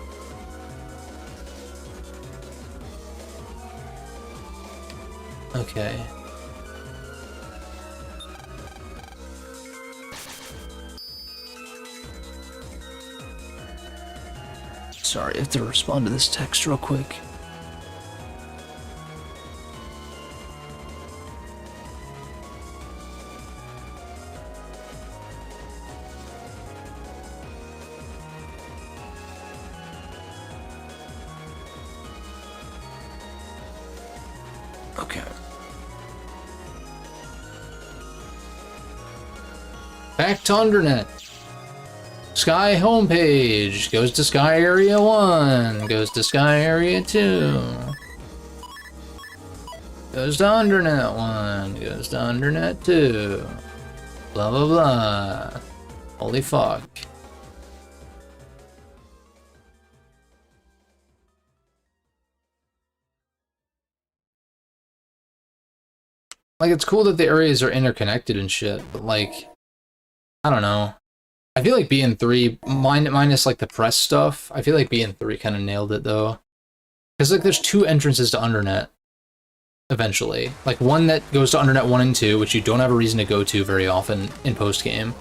Okay. Sorry, I have to respond to this text real quick. Okay. Back to Undernet. Sky homepage goes to Sky Area 1, goes to Sky Area 2, goes to Undernet 1, goes to Undernet 2, blah blah blah. Holy fuck. Like, it's cool that the areas are interconnected and shit, but like, I don't know. I feel like BN3, minus like the press stuff, I feel like BN3 kind of nailed it though. Because like there's two entrances to Undernet, eventually. Like one that goes to Undernet 1 and 2, which you don't have a reason to go to very often in post-game.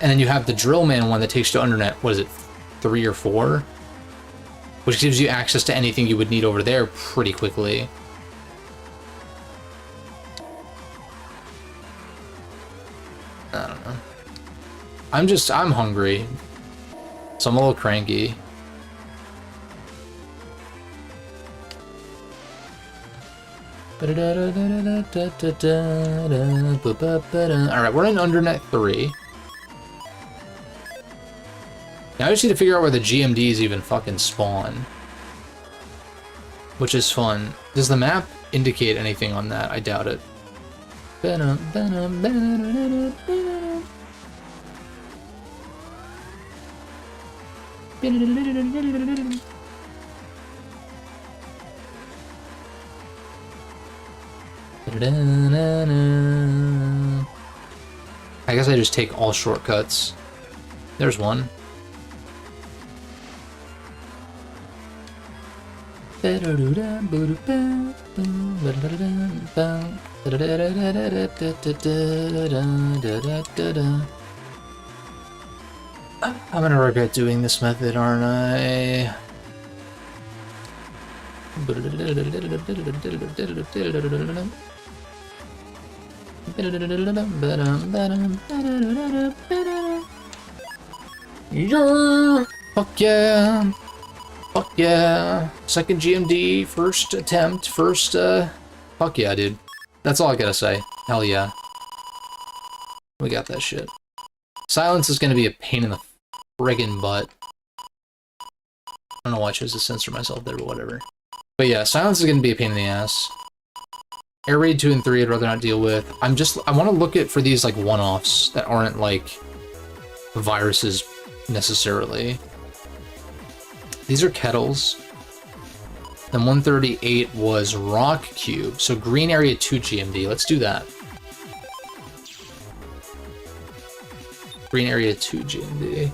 And then you have the Drillman one that takes you to Undernet, what is it, 3 or 4? Which gives you access to anything you would need over there pretty quickly. I don't know. I'm hungry. So I'm a little cranky. Alright, we're in Undernet 3. Now I just need to figure out where the GMDs even fucking spawn. Which is fun. Does the map indicate anything on that? I doubt it. I guess I just take all shortcuts. There's one. I'm gonna regret doing this method, aren't I? Yeah! Fuck yeah! Fuck yeah! Second GMD, first attempt, fuck yeah, dude. That's all I gotta say. Hell yeah. We got that shit. Silence is gonna be a pain in the friggin' butt. I don't know why I chose to censor myself there, but whatever. But yeah, silence is gonna be a pain in the ass. Air Raid 2 and 3 I'd rather not deal with. I want to look at for these like one-offs that aren't like viruses necessarily. These are kettles. Then 138 was Rock Cube. So Green Area 2 GMD. Let's do that. Green Area 2 GMD.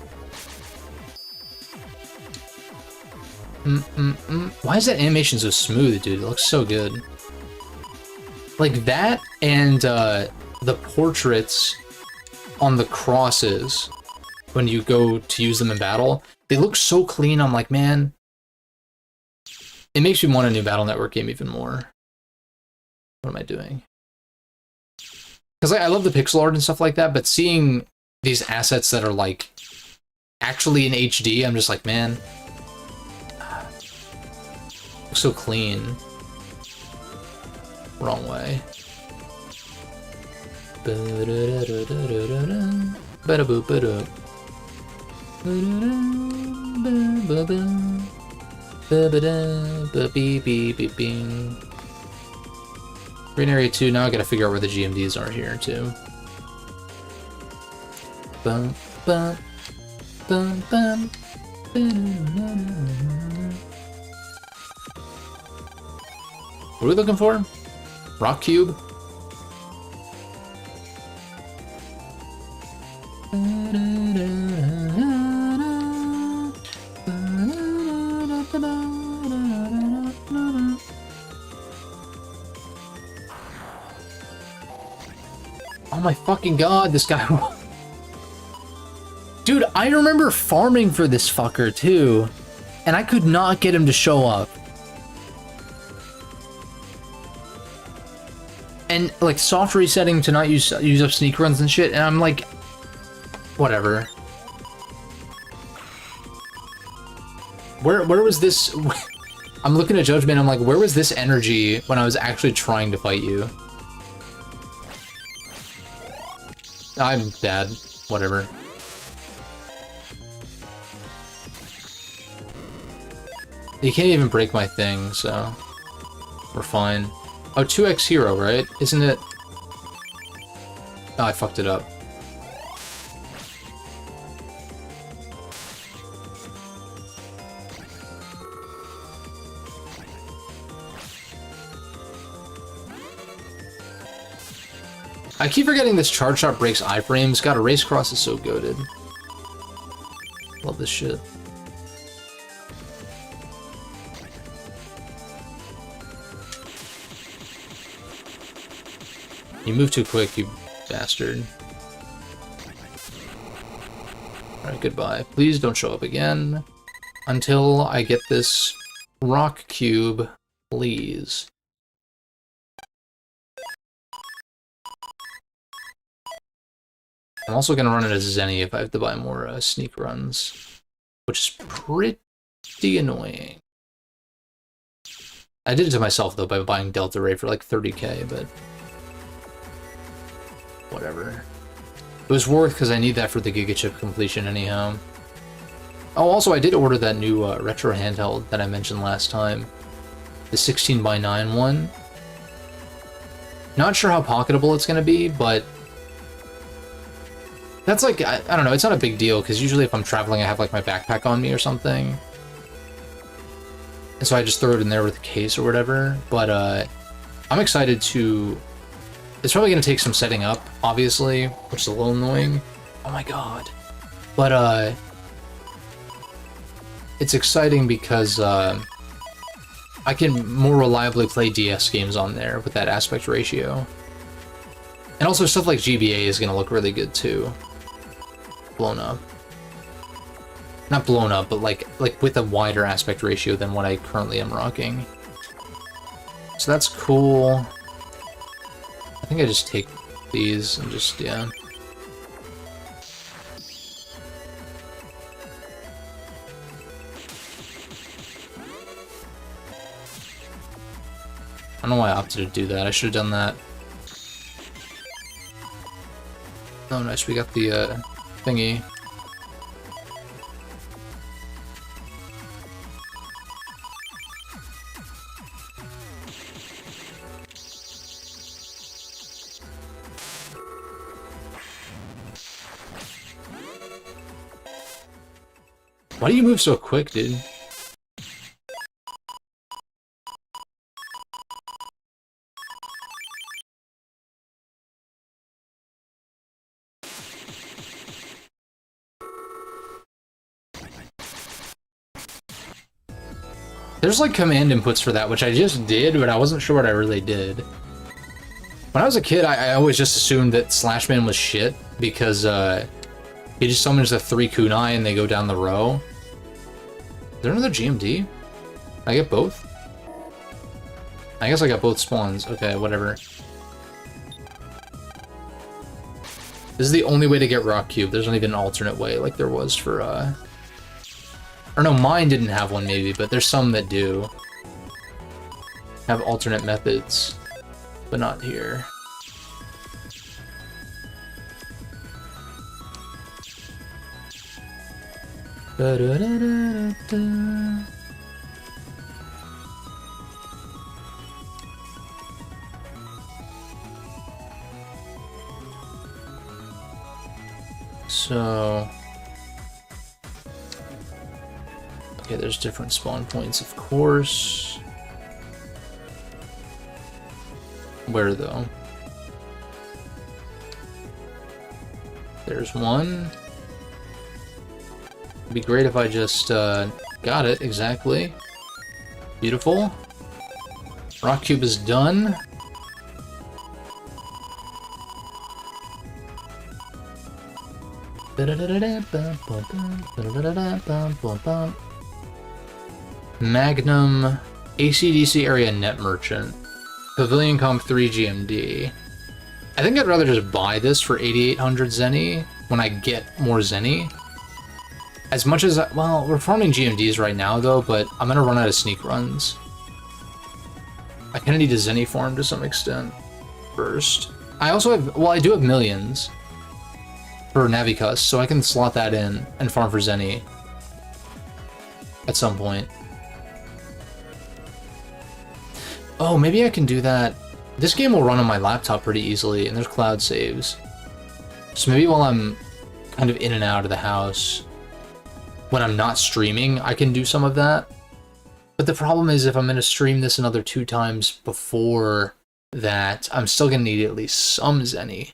Why is that animation so smooth, dude? It looks so good. Like that and the portraits on the crosses when you go to use them in battle, they look so clean. I'm like, man, it makes me want a new Battle Network game even more. What am I doing? Because I love the pixel art and stuff like that, but seeing these assets that are like actually in HD, I'm just like, man, looks so clean. Wrong way. Green Area 2, now I gotta figure out where the GMDs are here too. What are we looking for? Rock Cube? Oh my fucking god, this guy... Dude, I remember farming for this fucker too, and I could not get him to show up. And like soft resetting to not use up sneak runs and shit, and I'm like, whatever. Where was this? I'm looking at Judgment. I'm like, where was this energy when I was actually trying to fight you? I'm bad. Whatever. You can't even break my thing, so we're fine. Oh, 2x hero, right? Isn't it? Oh, I fucked it up. I keep forgetting this charge shot breaks iframes. God, a race cross is so goated. Love this shit. You move too quick, you bastard. Alright, goodbye. Please don't show up again until I get this rock cube, please. I'm also going to run it as Zenny if I have to buy more sneak runs, which is pretty annoying. I did it to myself, though, by buying Delta Ray for like 30k, but whatever. It was worth because I need that for the Giga Chip completion anyhow. Oh, also, I did order that new retro handheld that I mentioned last time. The 16x9 one. Not sure how pocketable it's going to be, but that's like, I don't know, it's not a big deal, because usually if I'm traveling I have like my backpack on me or something. And so I just throw it in there with a case or whatever, but I'm excited to... It's probably going to take some setting up, obviously, which is a little annoying. Oh my god. But it's exciting because I can more reliably play DS games on there with that aspect ratio. And also stuff like GBA is going to look really good too. Blown up. Not blown up, but like with a wider aspect ratio than what I currently am rocking. So that's cool. I think I just take these and just, yeah. I don't know why I opted to do that. I should have done that. Oh, nice. We got the thingy. Why do you move so quick, dude? There's like command inputs for that, which I just did, but I wasn't sure what I really did. When I was a kid, I always just assumed that Slashman was shit, because he just summons the 3 kunai and they go down the row. Is there another GMD? I get both? I guess I got both spawns. Okay, whatever. This is the only way to get Rock Cube. There's not even an alternate way like there was for, or no, mine didn't have one maybe, but there's some that do have alternate methods, but not here. So, okay, there's different spawn points, of course. Where though? There's one. It'd be great if I just got it exactly. Beautiful. Rock Cube is done. Magnum, ACDC area net merchant, Pavilion Comp 3 GMD. I think I'd rather just buy this for 8,800 Zenny when I get more Zenny. As much as, well, we're farming GMDs right now though, but I'm gonna run out of sneak runs. I kinda need a Zenny farm to some extent first. I also have, well, I do have millions for Navicus, so I can slot that in and farm for Zenny at some point. Oh, maybe I can do that. This game will run on my laptop pretty easily, and there's cloud saves. So maybe while I'm kind of in and out of the house, when I'm not streaming, I can do some of that. But the problem is if I'm going to stream this another 2 times before that, I'm still going to need at least some Zenny.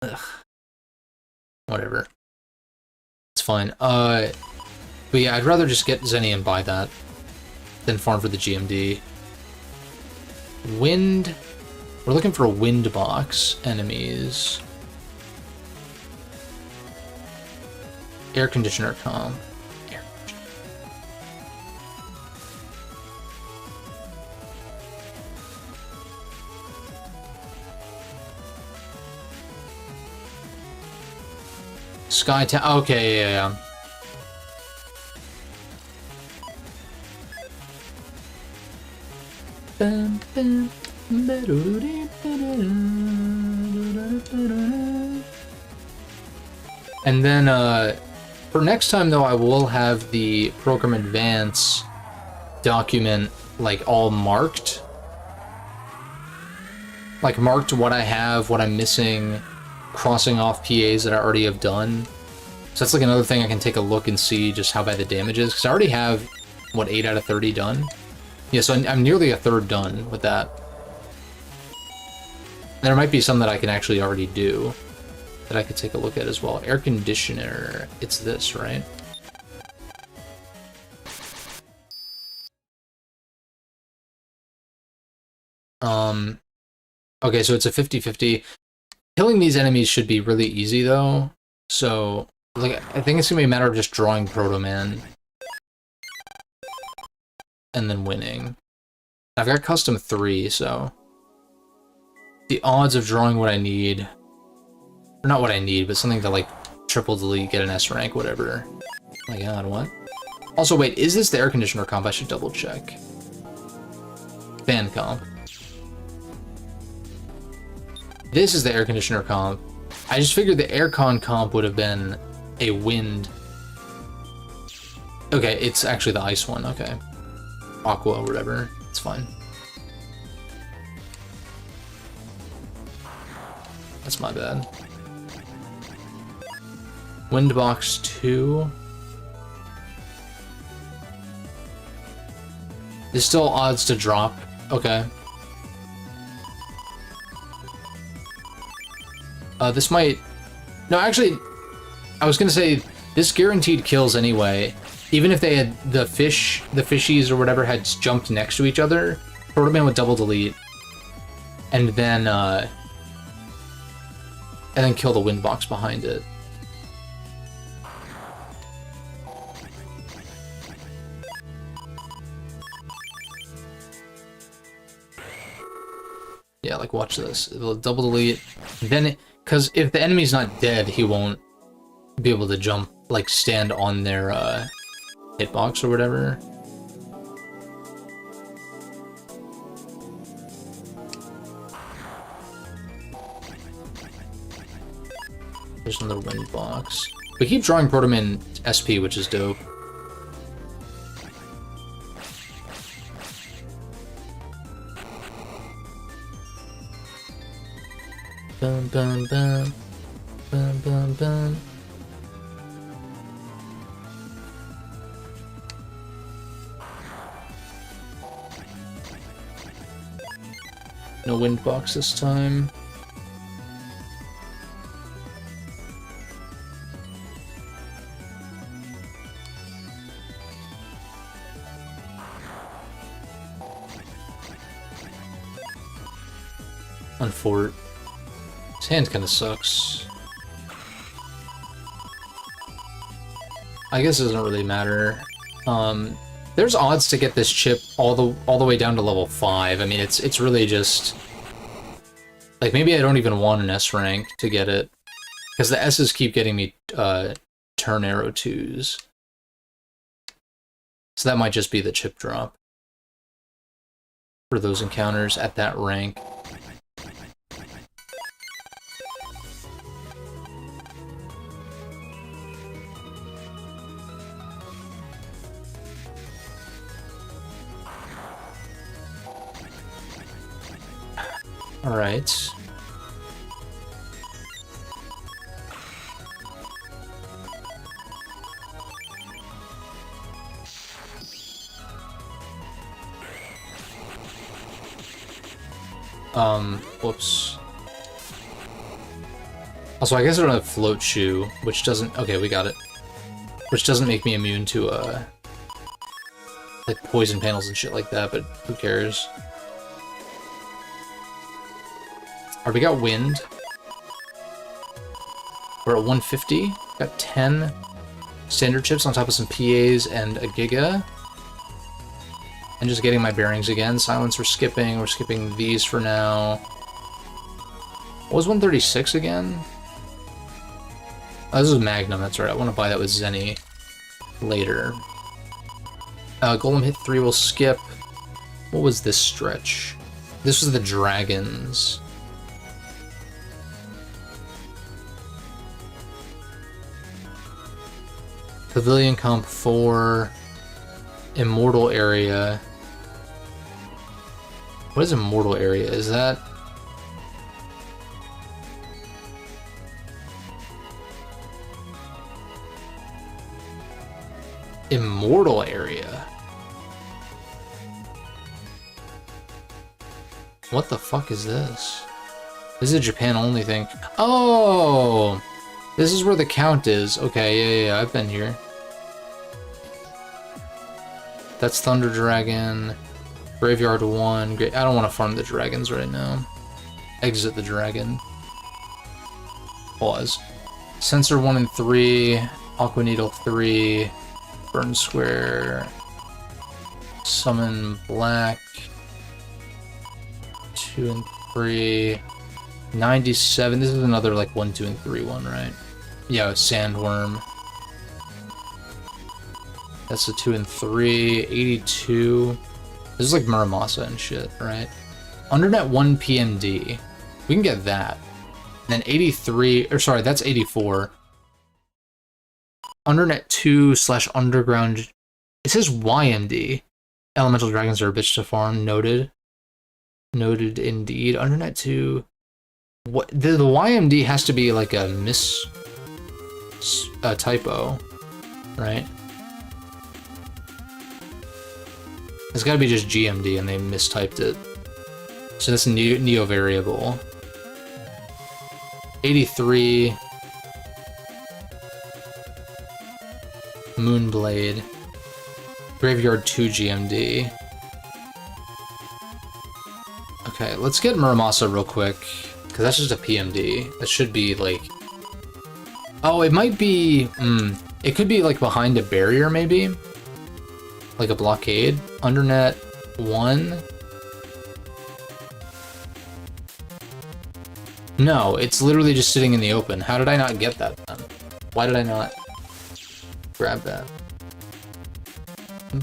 Ugh. Whatever. It's fine. But yeah, I'd rather just get Zenny and buy that than farm for the GMD. Wind. We're looking for a wind box enemies. Air conditioner comp. Air conditioner. Sky Town. Okay, yeah. And then, for next time, though, I will have the Program Advance document, like, all marked. Like, marked what I have, what I'm missing, crossing off PAs that I already have done. So that's, like, another thing I can take a look and see just how bad the damage is. Because I already have, what, 8 out of 30 done? Yeah, so I'm nearly a third done with that. There might be some that I can actually already do that I could take a look at as well. Air conditioner, it's this, right? Okay, so it's a 50-50. Killing these enemies should be really easy though. So, like, I think it's gonna be a matter of just drawing Proto Man and then winning. I've got custom 3, so the odds of drawing what I need, or not what I need, but something to like triple delete, get an S rank, whatever. Oh my god, what? Also, wait, is this the air conditioner comp? I should double check. Fan comp. This is the air conditioner comp. I just figured the aircon comp would have been a wind. Okay, it's actually the ice one, okay. Aqua or whatever, it's fine. That's my bad. Windbox 2. There's still odds to drop. Okay. This might... No, actually, I was gonna say, this guaranteed kills anyway. Even if they had the fishies or whatever had jumped next to each other, Protoman would double delete. And then kill the Windbox behind it. Yeah, like watch this. It'll double delete. Then, because if the enemy's not dead, he won't be able to jump, like stand on their hitbox or whatever. There's another Windbox. We keep drawing Protoman SP, which is dope. Bum bum bum. Bum bum bum. No Windbox this time. On Fort. His hand kind of sucks. I guess it doesn't really matter. There's odds to get this chip all the way down to level 5. I mean, it's really just like maybe I don't even want an S rank to get it because the S's keep getting me turn arrow 2s. So that might just be the chip drop for those encounters at that rank. All right. Whoops. Also, I guess I don't have Float Shoe, which doesn't... Okay, we got it. Which doesn't make me immune to, like, poison panels and shit like that, but who cares? Alright, we got Wind. We're at 150. Got 10 standard chips on top of some PAs and a Giga. And just getting my bearings again. Silence we're skipping these for now. What was 136 again? Oh, this is Magnum, that's right. I want to buy that with Zenny later. Golem hit 3 will skip. What was this stretch? This was the dragons. Pavilion Comp 4. Immortal Area. What is Immortal Area? Is that... Immortal Area? What the fuck is this? This is a Japan only thing. Oh! This is where the count is. Okay, yeah, I've been here. That's Thunder Dragon. Graveyard 1. I don't want to farm the dragons right now. Exit the dragon. Pause. Sensor 1 and 3. Aqua Needle 3. Burn Square. Summon Black. 2 and 3. 97. This is another like 1, 2, and 3 one, right? Yeah, it's Sandworm. That's a 2 and 3. 82. This is like Muramasa and shit, right? Undernet 1 PMD. We can get that. And then 83, or sorry, that's 84. Undernet 2 / Underground. It says YMD. Elemental Dragons are a bitch to farm. Noted. Noted indeed. Undernet 2. What the YMD has to be like a typo, right? It's gotta be just GMD and they mistyped it. So that's neo variable. 83. Moonblade. Graveyard 2 GMD. Okay, let's get Muramasa real quick, because that's just a PMD. That should be like... Oh, it might be... It could be like behind a barrier, maybe? Like a blockade? Undernet 1? No, it's literally just sitting in the open. How did I not get that then? Why did I not grab that?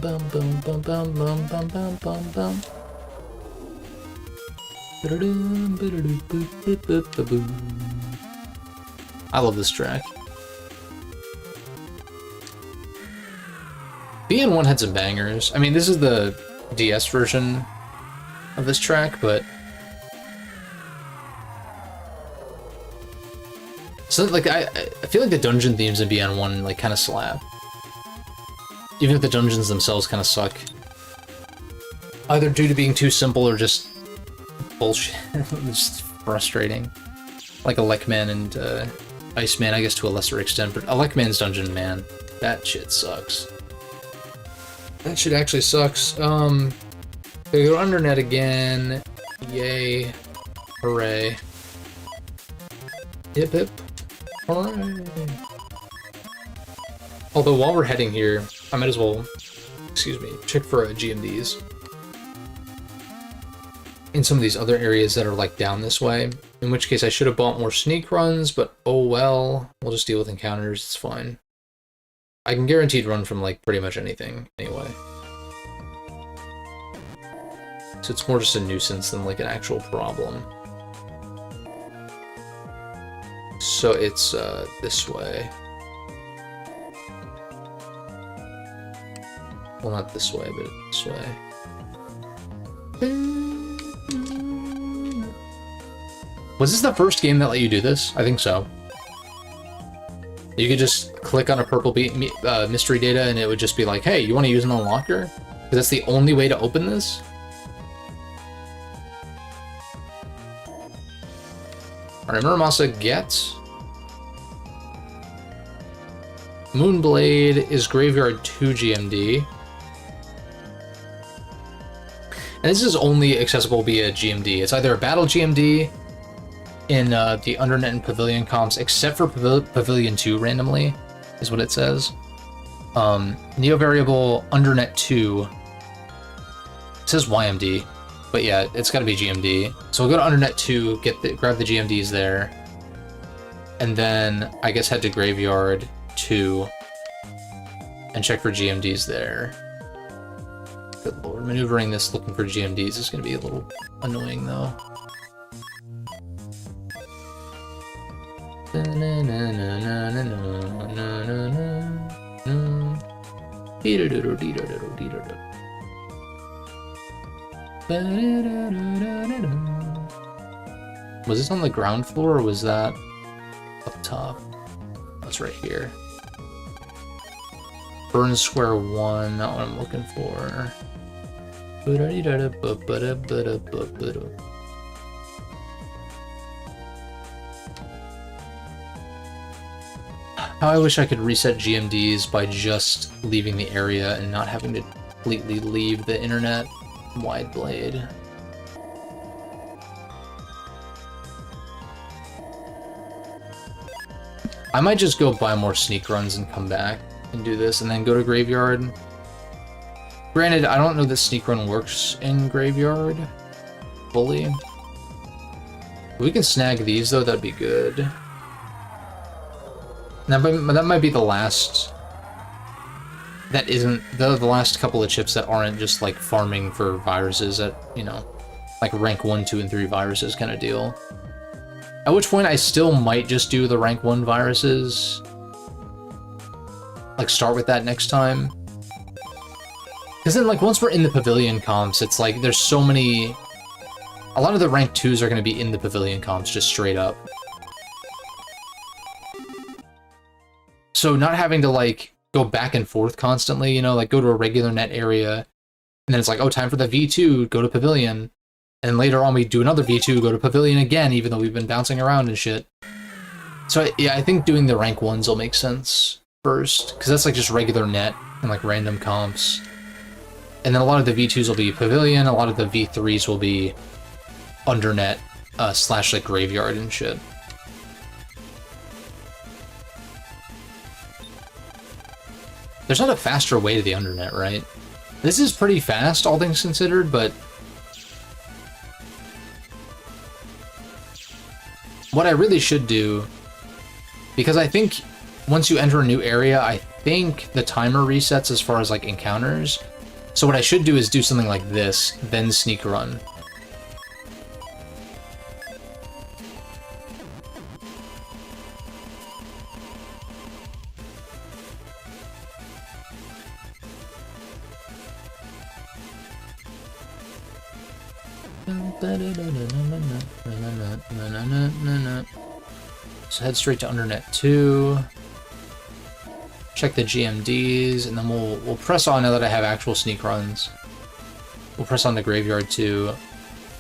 Bum bum bum bum bum bum bum bum bum. I love this track. BN1 had some bangers. I mean, this is the DS version of this track, but so like I feel like the dungeon themes in BN1 like kind of slap. Even if the dungeons themselves kind of suck. Either due to being too simple or just bullshit. Just frustrating. Like Elecman and Iceman, I guess to a lesser extent, but Elecman's dungeon, man, that shit sucks. That shit actually sucks. Gonna go Undernet again. Yay. Hooray. Hip hip. Hooray. Although while we're heading here, I might as well, excuse me, check for GMDs in some of these other areas that are like down this way. In which case I should have bought more sneak runs, but oh well. We'll just deal with encounters, it's fine. I can guaranteed run from like pretty much anything anyway. So it's more just a nuisance than like an actual problem. So it's this way. Well, not this way, but this way. Was this the first game that let you do this? I think so. You could just click on a purple mystery data and it would just be like, hey, you want to use an unlocker? Because that's the only way to open this? Alright, Muramasa gets. Moonblade is Graveyard 2 GMD. And this is only accessible via GMD. It's either a battle GMD in the Undernet and Pavilion comps, except for Pavilion 2 randomly, is what it says. Neo variable Undernet 2. It says YMD, but yeah, it's gotta be GMD. So we'll go to Undernet 2, grab the GMDs there, and then I guess head to Graveyard 2 and check for GMDs there. Good lord, maneuvering this looking for GMDs is going to be a little annoying though. Was this on the ground floor or was that up top? That's right here. Burn Square 1, not what I'm looking for. How I wish I could reset GMDs by just leaving the area and not having to completely leave the internet. Wide blade. I might just go buy more sneak runs and come back and do this, and then go to Graveyard. Granted, I don't know that sneak run works in Graveyard fully. we can snag these though, that'd be good. That might be the last. That isn't the last couple of chips that aren't just like farming for viruses at, you know, like rank 1, 2, and 3 viruses kind of deal. At which point I still might just do the rank 1 viruses. Like start with that next time. Because then like once we're in the pavilion comps, it's like there's so many. A lot of the rank 2s are going to be in the pavilion comps just straight up. So not having to like go back and forth constantly, you know, like go to a regular net area, and then it's like, oh, time for the V2, go to pavilion. And later on we do another V2, go to pavilion again, even though we've been bouncing around and shit. So yeah, I think doing the rank 1s will make sense first, because that's like just regular net and like random comps. And then a lot of the V2s will be pavilion, a lot of the V3s will be undernet slash like graveyard and shit. There's not a faster way to the undernet, right? This is pretty fast, all things considered, but what I really should do, because I think once you enter a new area, I think the timer resets as far as like encounters. So what I should do is do something like this, then sneak run. So head straight to undernet 2. Check the GMDs, and then we'll press on now that I have actual sneak runs. We'll press on the graveyard 2.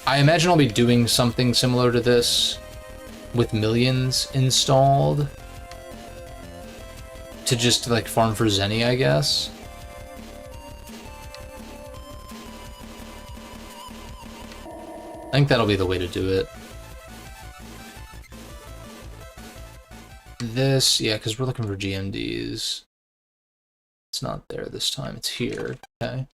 I imagine I'll be doing something similar to this with millions installed to just like farm for Zenny, I guess. I think that'll be the way to do it. This, yeah, because we're looking for GMDs. It's not there this time, it's here, okay.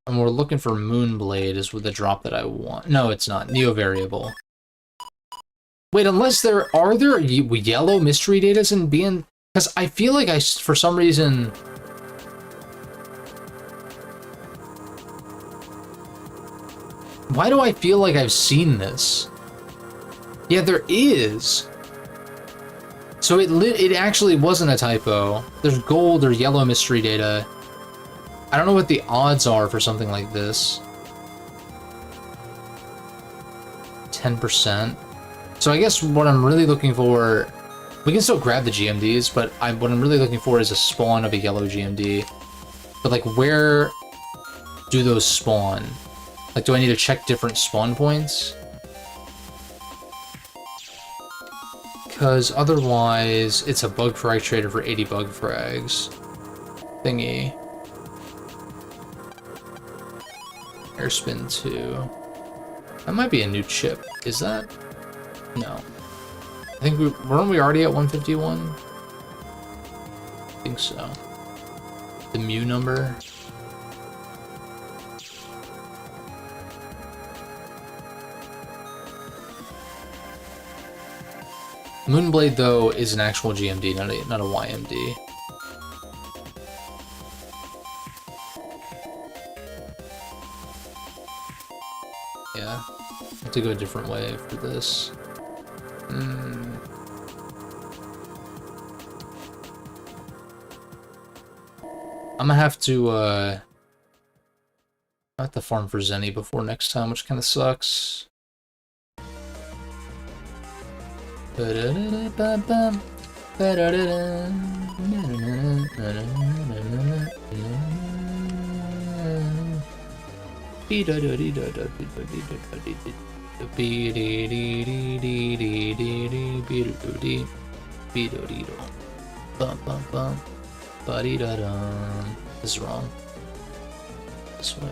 And we're looking for Moonblade is with the drop that I want. No, it's not, Neo Variable. Wait, unless are there yellow mystery datas in BN? Because I feel like for some reason... Why do I feel like I've seen this? Yeah, there is. So it actually wasn't a typo. There's gold or yellow mystery data. I don't know what the odds are for something like this. 10%. So I guess what I'm really looking for... We can still grab the GMDs, but what I'm really looking for is a spawn of a yellow GMD. But like, where do those spawn? Like, do I need to check different spawn points? Because otherwise, it's a bug frag trader for 80 bug frags. Thingy. Airspin 2. That might be a new chip. Is that? No. I think weren't we already at 151? I think so. The Mew number. Moonblade, though, is an actual GMD, not a YMD. Yeah, I have to go a different way for this. I'm gonna have to, I have to farm for Zenny before next time, which kind of sucks. This is wrong. This way.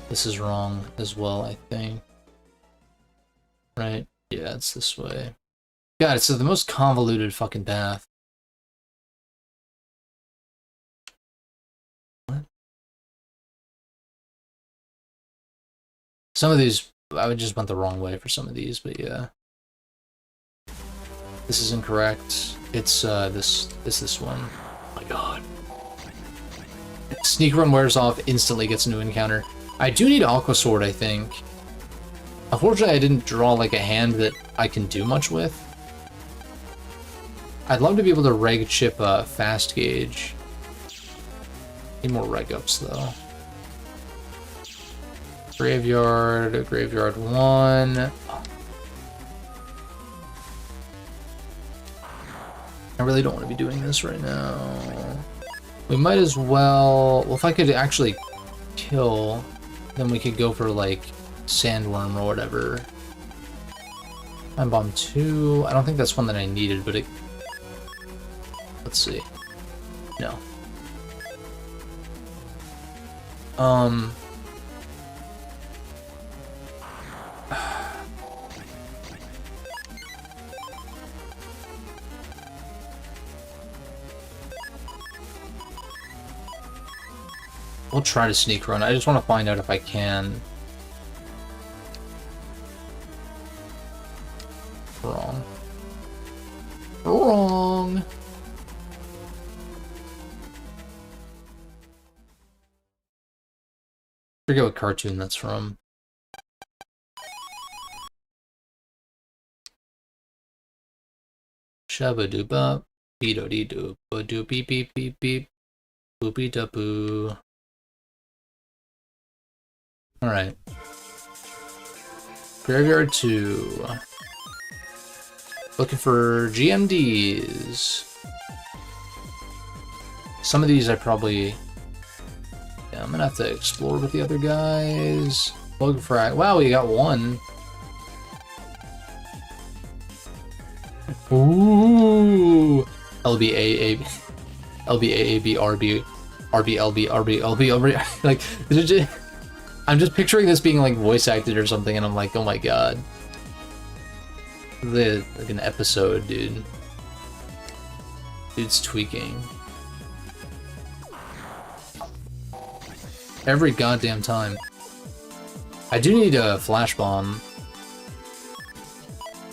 This is wrong as well, I think. Right? Yeah, it's this way. God, it's the most convoluted fucking path. What? Some of these, I would just went the wrong way for some of these, but yeah. This is incorrect. It's this one. Oh my god. Sneak Run wears off, instantly gets a new encounter. I do need Aqua Sword, I think. Unfortunately, I didn't draw like a hand that I can do much with. I'd love to be able to reg chip Fast Gauge. Need more reg ups though. Graveyard, Graveyard 1. I really don't want to be doing this right now. We might as well if I could actually kill, then we could go for like Sandworm or whatever. Time Bomb 2. I don't think that's one that I needed, but it... Let's see. No. We'll try to Sneak Run. I just want to find out if I can. Wrong. Wrong. Forget what cartoon that's from. Shabba doo bop, beedo dee doo, ba doo beep beep beep beep, boopy da boo. Alright. Graveyard 2. Looking for GMDs. Some of these I probably... Yeah, I'm gonna have to explore with the other guys. Bug Frag. Wow, we got one. Ooh! LBAA, LBAAB, RB, RB, LB, LB. Like, I'm just picturing this being like voice acted or something, and I'm like, oh my god. Like an episode, dude. Dude's tweaking. Every goddamn time. I do need a Flash Bomb.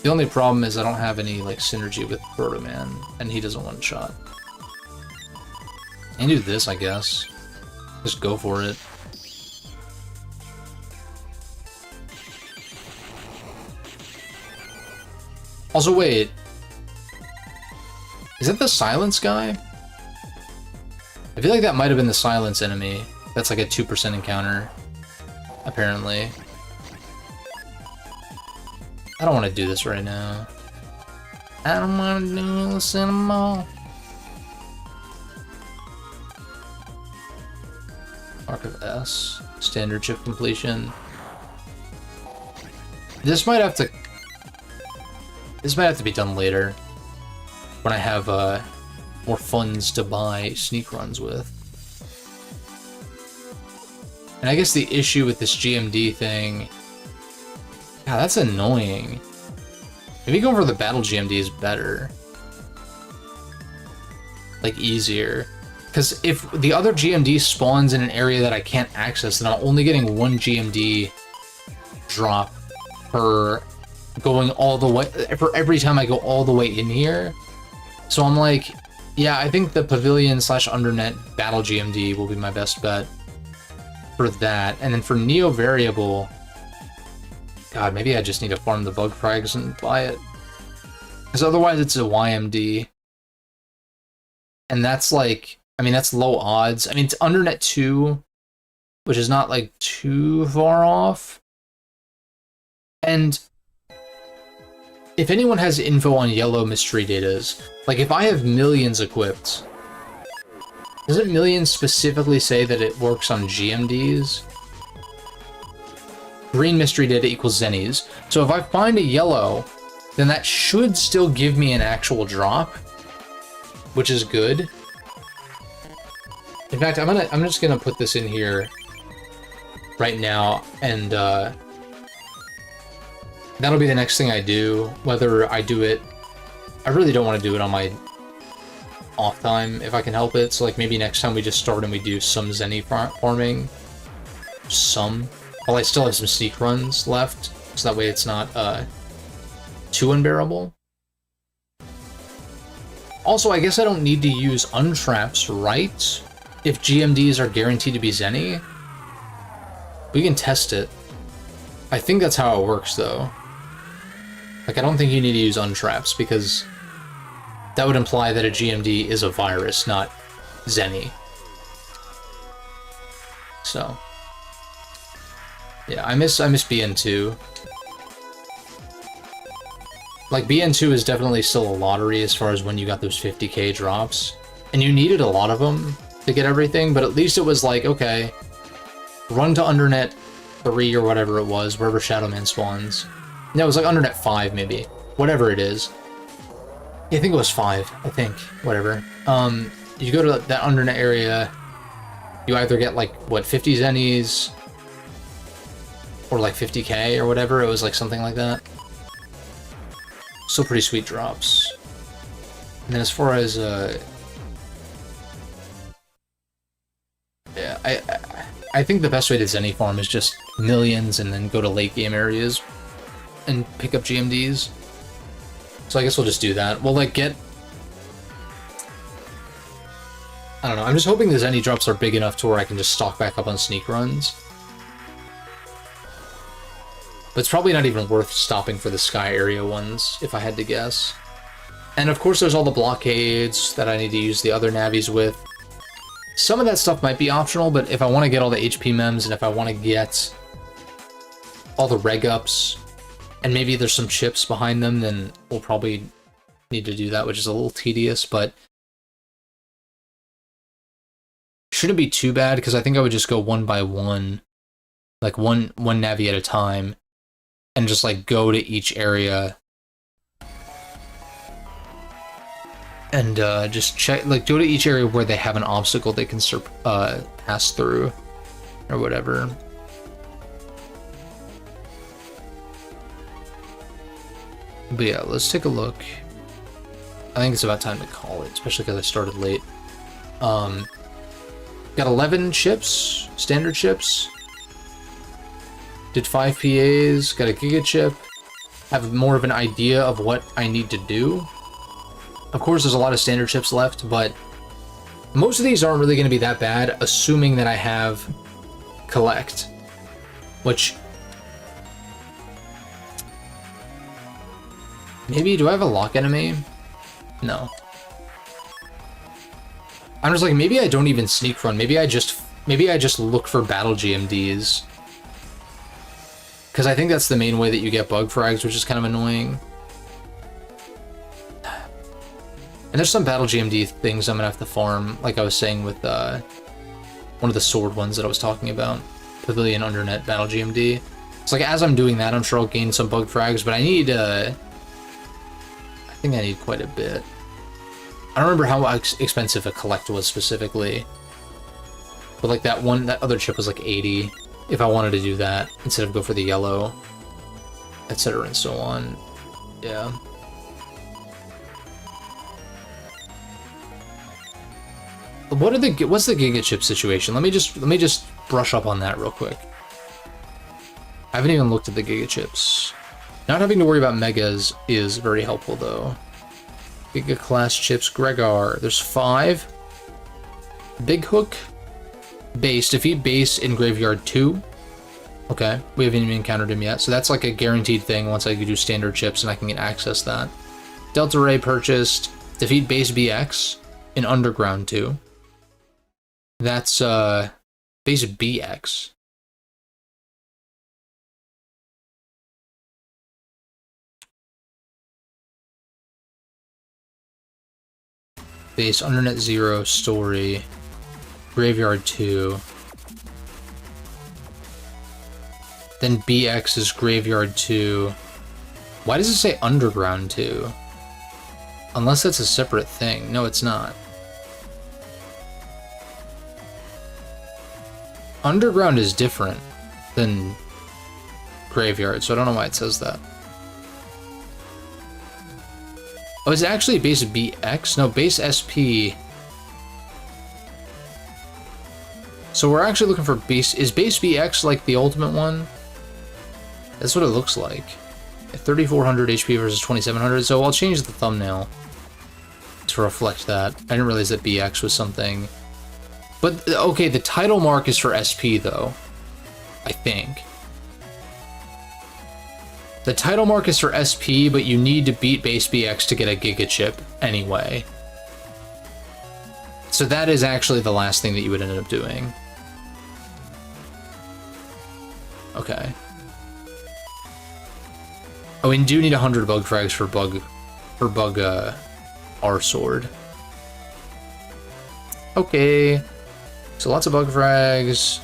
The only problem is I don't have any like synergy with Proto Man, and he doesn't one shot. I can do this, I guess. Just go for it. Also, wait. Is that the Silence guy? I feel like that might have been the Silence enemy. That's like a 2% encounter, apparently. I don't want to do this right now. I don't want to do this anymore. Mark of S. Standard chip completion. This might have to be done later, when I have more funds to buy sneak runs with. And I guess the issue with this GMD thing... God, that's annoying. Maybe going for the battle GMD is better. Like, easier. Because if the other GMD spawns in an area that I can't access, then I'm only getting one GMD drop per... going all the way for every time I go all the way in here. So I'm like, yeah, I think the Pavilion / Undernet Battle GMD will be my best bet for that. And then for Neo Variable, God, maybe I just need to farm the Bug Frags and buy it. Because otherwise it's a YMD. And that's like, I mean, that's low odds. I mean, it's Undernet 2, which is not like too far off. And if anyone has info on yellow mystery datas, like if I have Millions equipped, doesn't Millions specifically say that it works on GMDs? Green mystery data equals Zennies. So if I find a yellow, then that should still give me an actual drop, which is good. In fact, I'm just gonna put this in here right now and That'll be the next thing I do. Whether I do it... I really don't want to do it on my off time, if I can help it. So, like, maybe next time we just start and we do some Zenny farming. Some. While I still have some sneak runs left, so that way it's not, too unbearable. Also, I guess I don't need to use untraps, right? If GMDs are guaranteed to be Zenny. We can test it. I think that's how it works, though. Like, I don't think you need to use untraps, because that would imply that a GMD is a virus, not Zenny. So, yeah, I miss BN2. Like, BN2 is definitely still a lottery as far as when you got those 50k drops. And you needed a lot of them to get everything, but at least it was like, okay, run to Undernet 3 or whatever it was, wherever Shadowman spawns. No, it was like Undernet 5, maybe. Whatever it is. Yeah, I think it was 5, I think. Whatever. You go to that Undernet area, you either get, like, what, 50 Zennies, or like 50k or whatever. It was like something like that. Still pretty sweet drops. And then as far as, yeah, I think the best way to Zenny farm is just millions and then go to late game areas and pick up GMDs. So I guess we'll just do that. We'll, like, get... I don't know, I'm just hoping the Zenny drops are big enough to where I can just stock back up on sneak runs. But it's probably not even worth stopping for the Sky area ones, if I had to guess. And of course there's all the blockades that I need to use the other navies with. Some of that stuff might be optional, but if I want to get all the HP mems, and if I want to get all the reg ups, and maybe there's some chips behind them, then we'll probably need to do that, which is a little tedious, but shouldn't be too bad, because I think I would just go one by one, like one navi at a time, and just like go to each area and just check, like go to each area where they have an obstacle they can pass through or whatever. But yeah, let's take a look. I think it's about time to call it, especially because I started late. Got 11 chips, standard chips. Did 5 PAs, got a Giga chip. Have more of an idea of what I need to do. Of course, there's a lot of standard chips left, but most of these aren't really going to be that bad, assuming that I have collect, which maybe, do I have a lock enemy? No. I'm just like, maybe I don't even sneak run. Maybe I just look for battle GMDs. Because I think that's the main way that you get bug frags, which is kind of annoying. And there's some battle GMD things I'm gonna have to farm, like I was saying with one of the sword ones that I was talking about. Pavilion Undernet battle GMD. It's like, as I'm doing that, I'm sure I'll gain some bug frags, but I need, I think I need quite a bit. I don't remember how expensive a collect was specifically. But like that other chip was like 80. If I wanted to do that, instead of go for the yellow, etc. and so on. Yeah. What's the Giga chip situation? Let me just brush up on that real quick. I haven't even looked at the Giga chips. Not having to worry about megas is very helpful though. Giga class chips, Gregar. There's 5. Big Hook. Base. Defeat base in Graveyard 2. Okay, we haven't even encountered him yet, so that's like a guaranteed thing once I do standard chips and I can get access that. Delta Ray purchased. Defeat base BX in Underground 2. That's base BX. Base Undernet 0 story. Graveyard 2. Then BX is Graveyard 2. Why does it say Underground 2? Unless that's a separate thing. No, it's not. Underground is different than Graveyard, so I don't know why it says that. Oh, is it actually base BX? No, base SP. So we're actually looking for base... Is base BX like the ultimate one? That's what it looks like. 3,400 HP versus 2,700, so I'll change the thumbnail to reflect that. I didn't realize that BX was something. But, okay, the title mark is for SP, though. I think. The title mark is for SP, but you need to beat base BX to get a Giga Chip anyway. So that is actually the last thing that you would end up doing. Okay. Oh, we do need 100 bug frags for bug R sword. Okay. So lots of bug frags.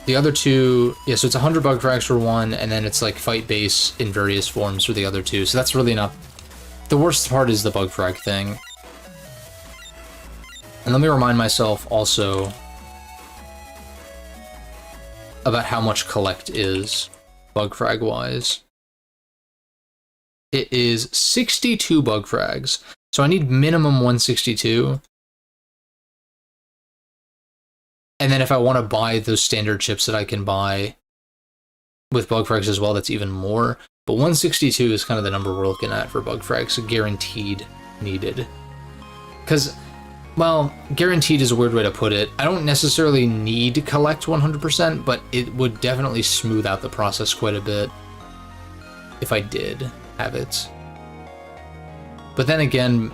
The other two, yeah, so it's 100 bug frags for one, and then it's like fight base in various forms for the other two. So that's really not... The worst part is the bug frag thing. And let me remind myself also about how much collect is, bug frag wise. It is 62 bug frags. So I need minimum 162. And then if I want to buy those standard chips that I can buy with bug frags as well, that's even more. But 162 is kind of the number we're looking at for bug frags, so guaranteed needed. Because, well, guaranteed is a weird way to put it. I don't necessarily need to collect 100%, but it would definitely smooth out the process quite a bit if I did have it. But then again,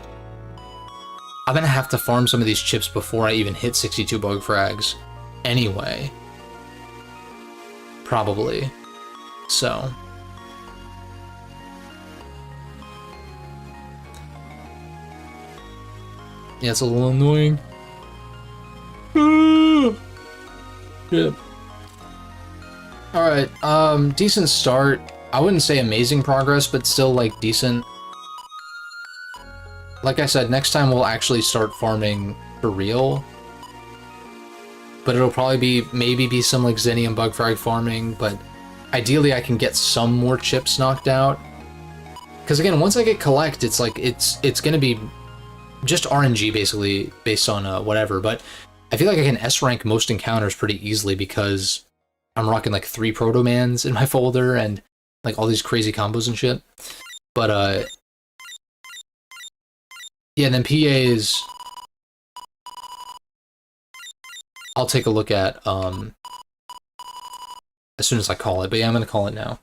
I'm gonna have to farm some of these chips before I even hit 62 bug frags anyway. Probably. So. Yeah, it's a little annoying. Yeah. Alright, decent start. I wouldn't say amazing progress, but still, like, decent. Like I said, next time we'll actually start farming for real. But it'll probably be, maybe be some like Xenium bug frag farming, but ideally I can get some more chips knocked out. Because again, once I get collect, it's like, it's gonna be just RNG basically, based on whatever, but I feel like I can S-rank most encounters pretty easily because I'm rocking like 3 Proto-Mans in my folder and like all these crazy combos and shit. But yeah, and then PAs, I'll take a look at as soon as I call it, but yeah, I'm gonna call it now.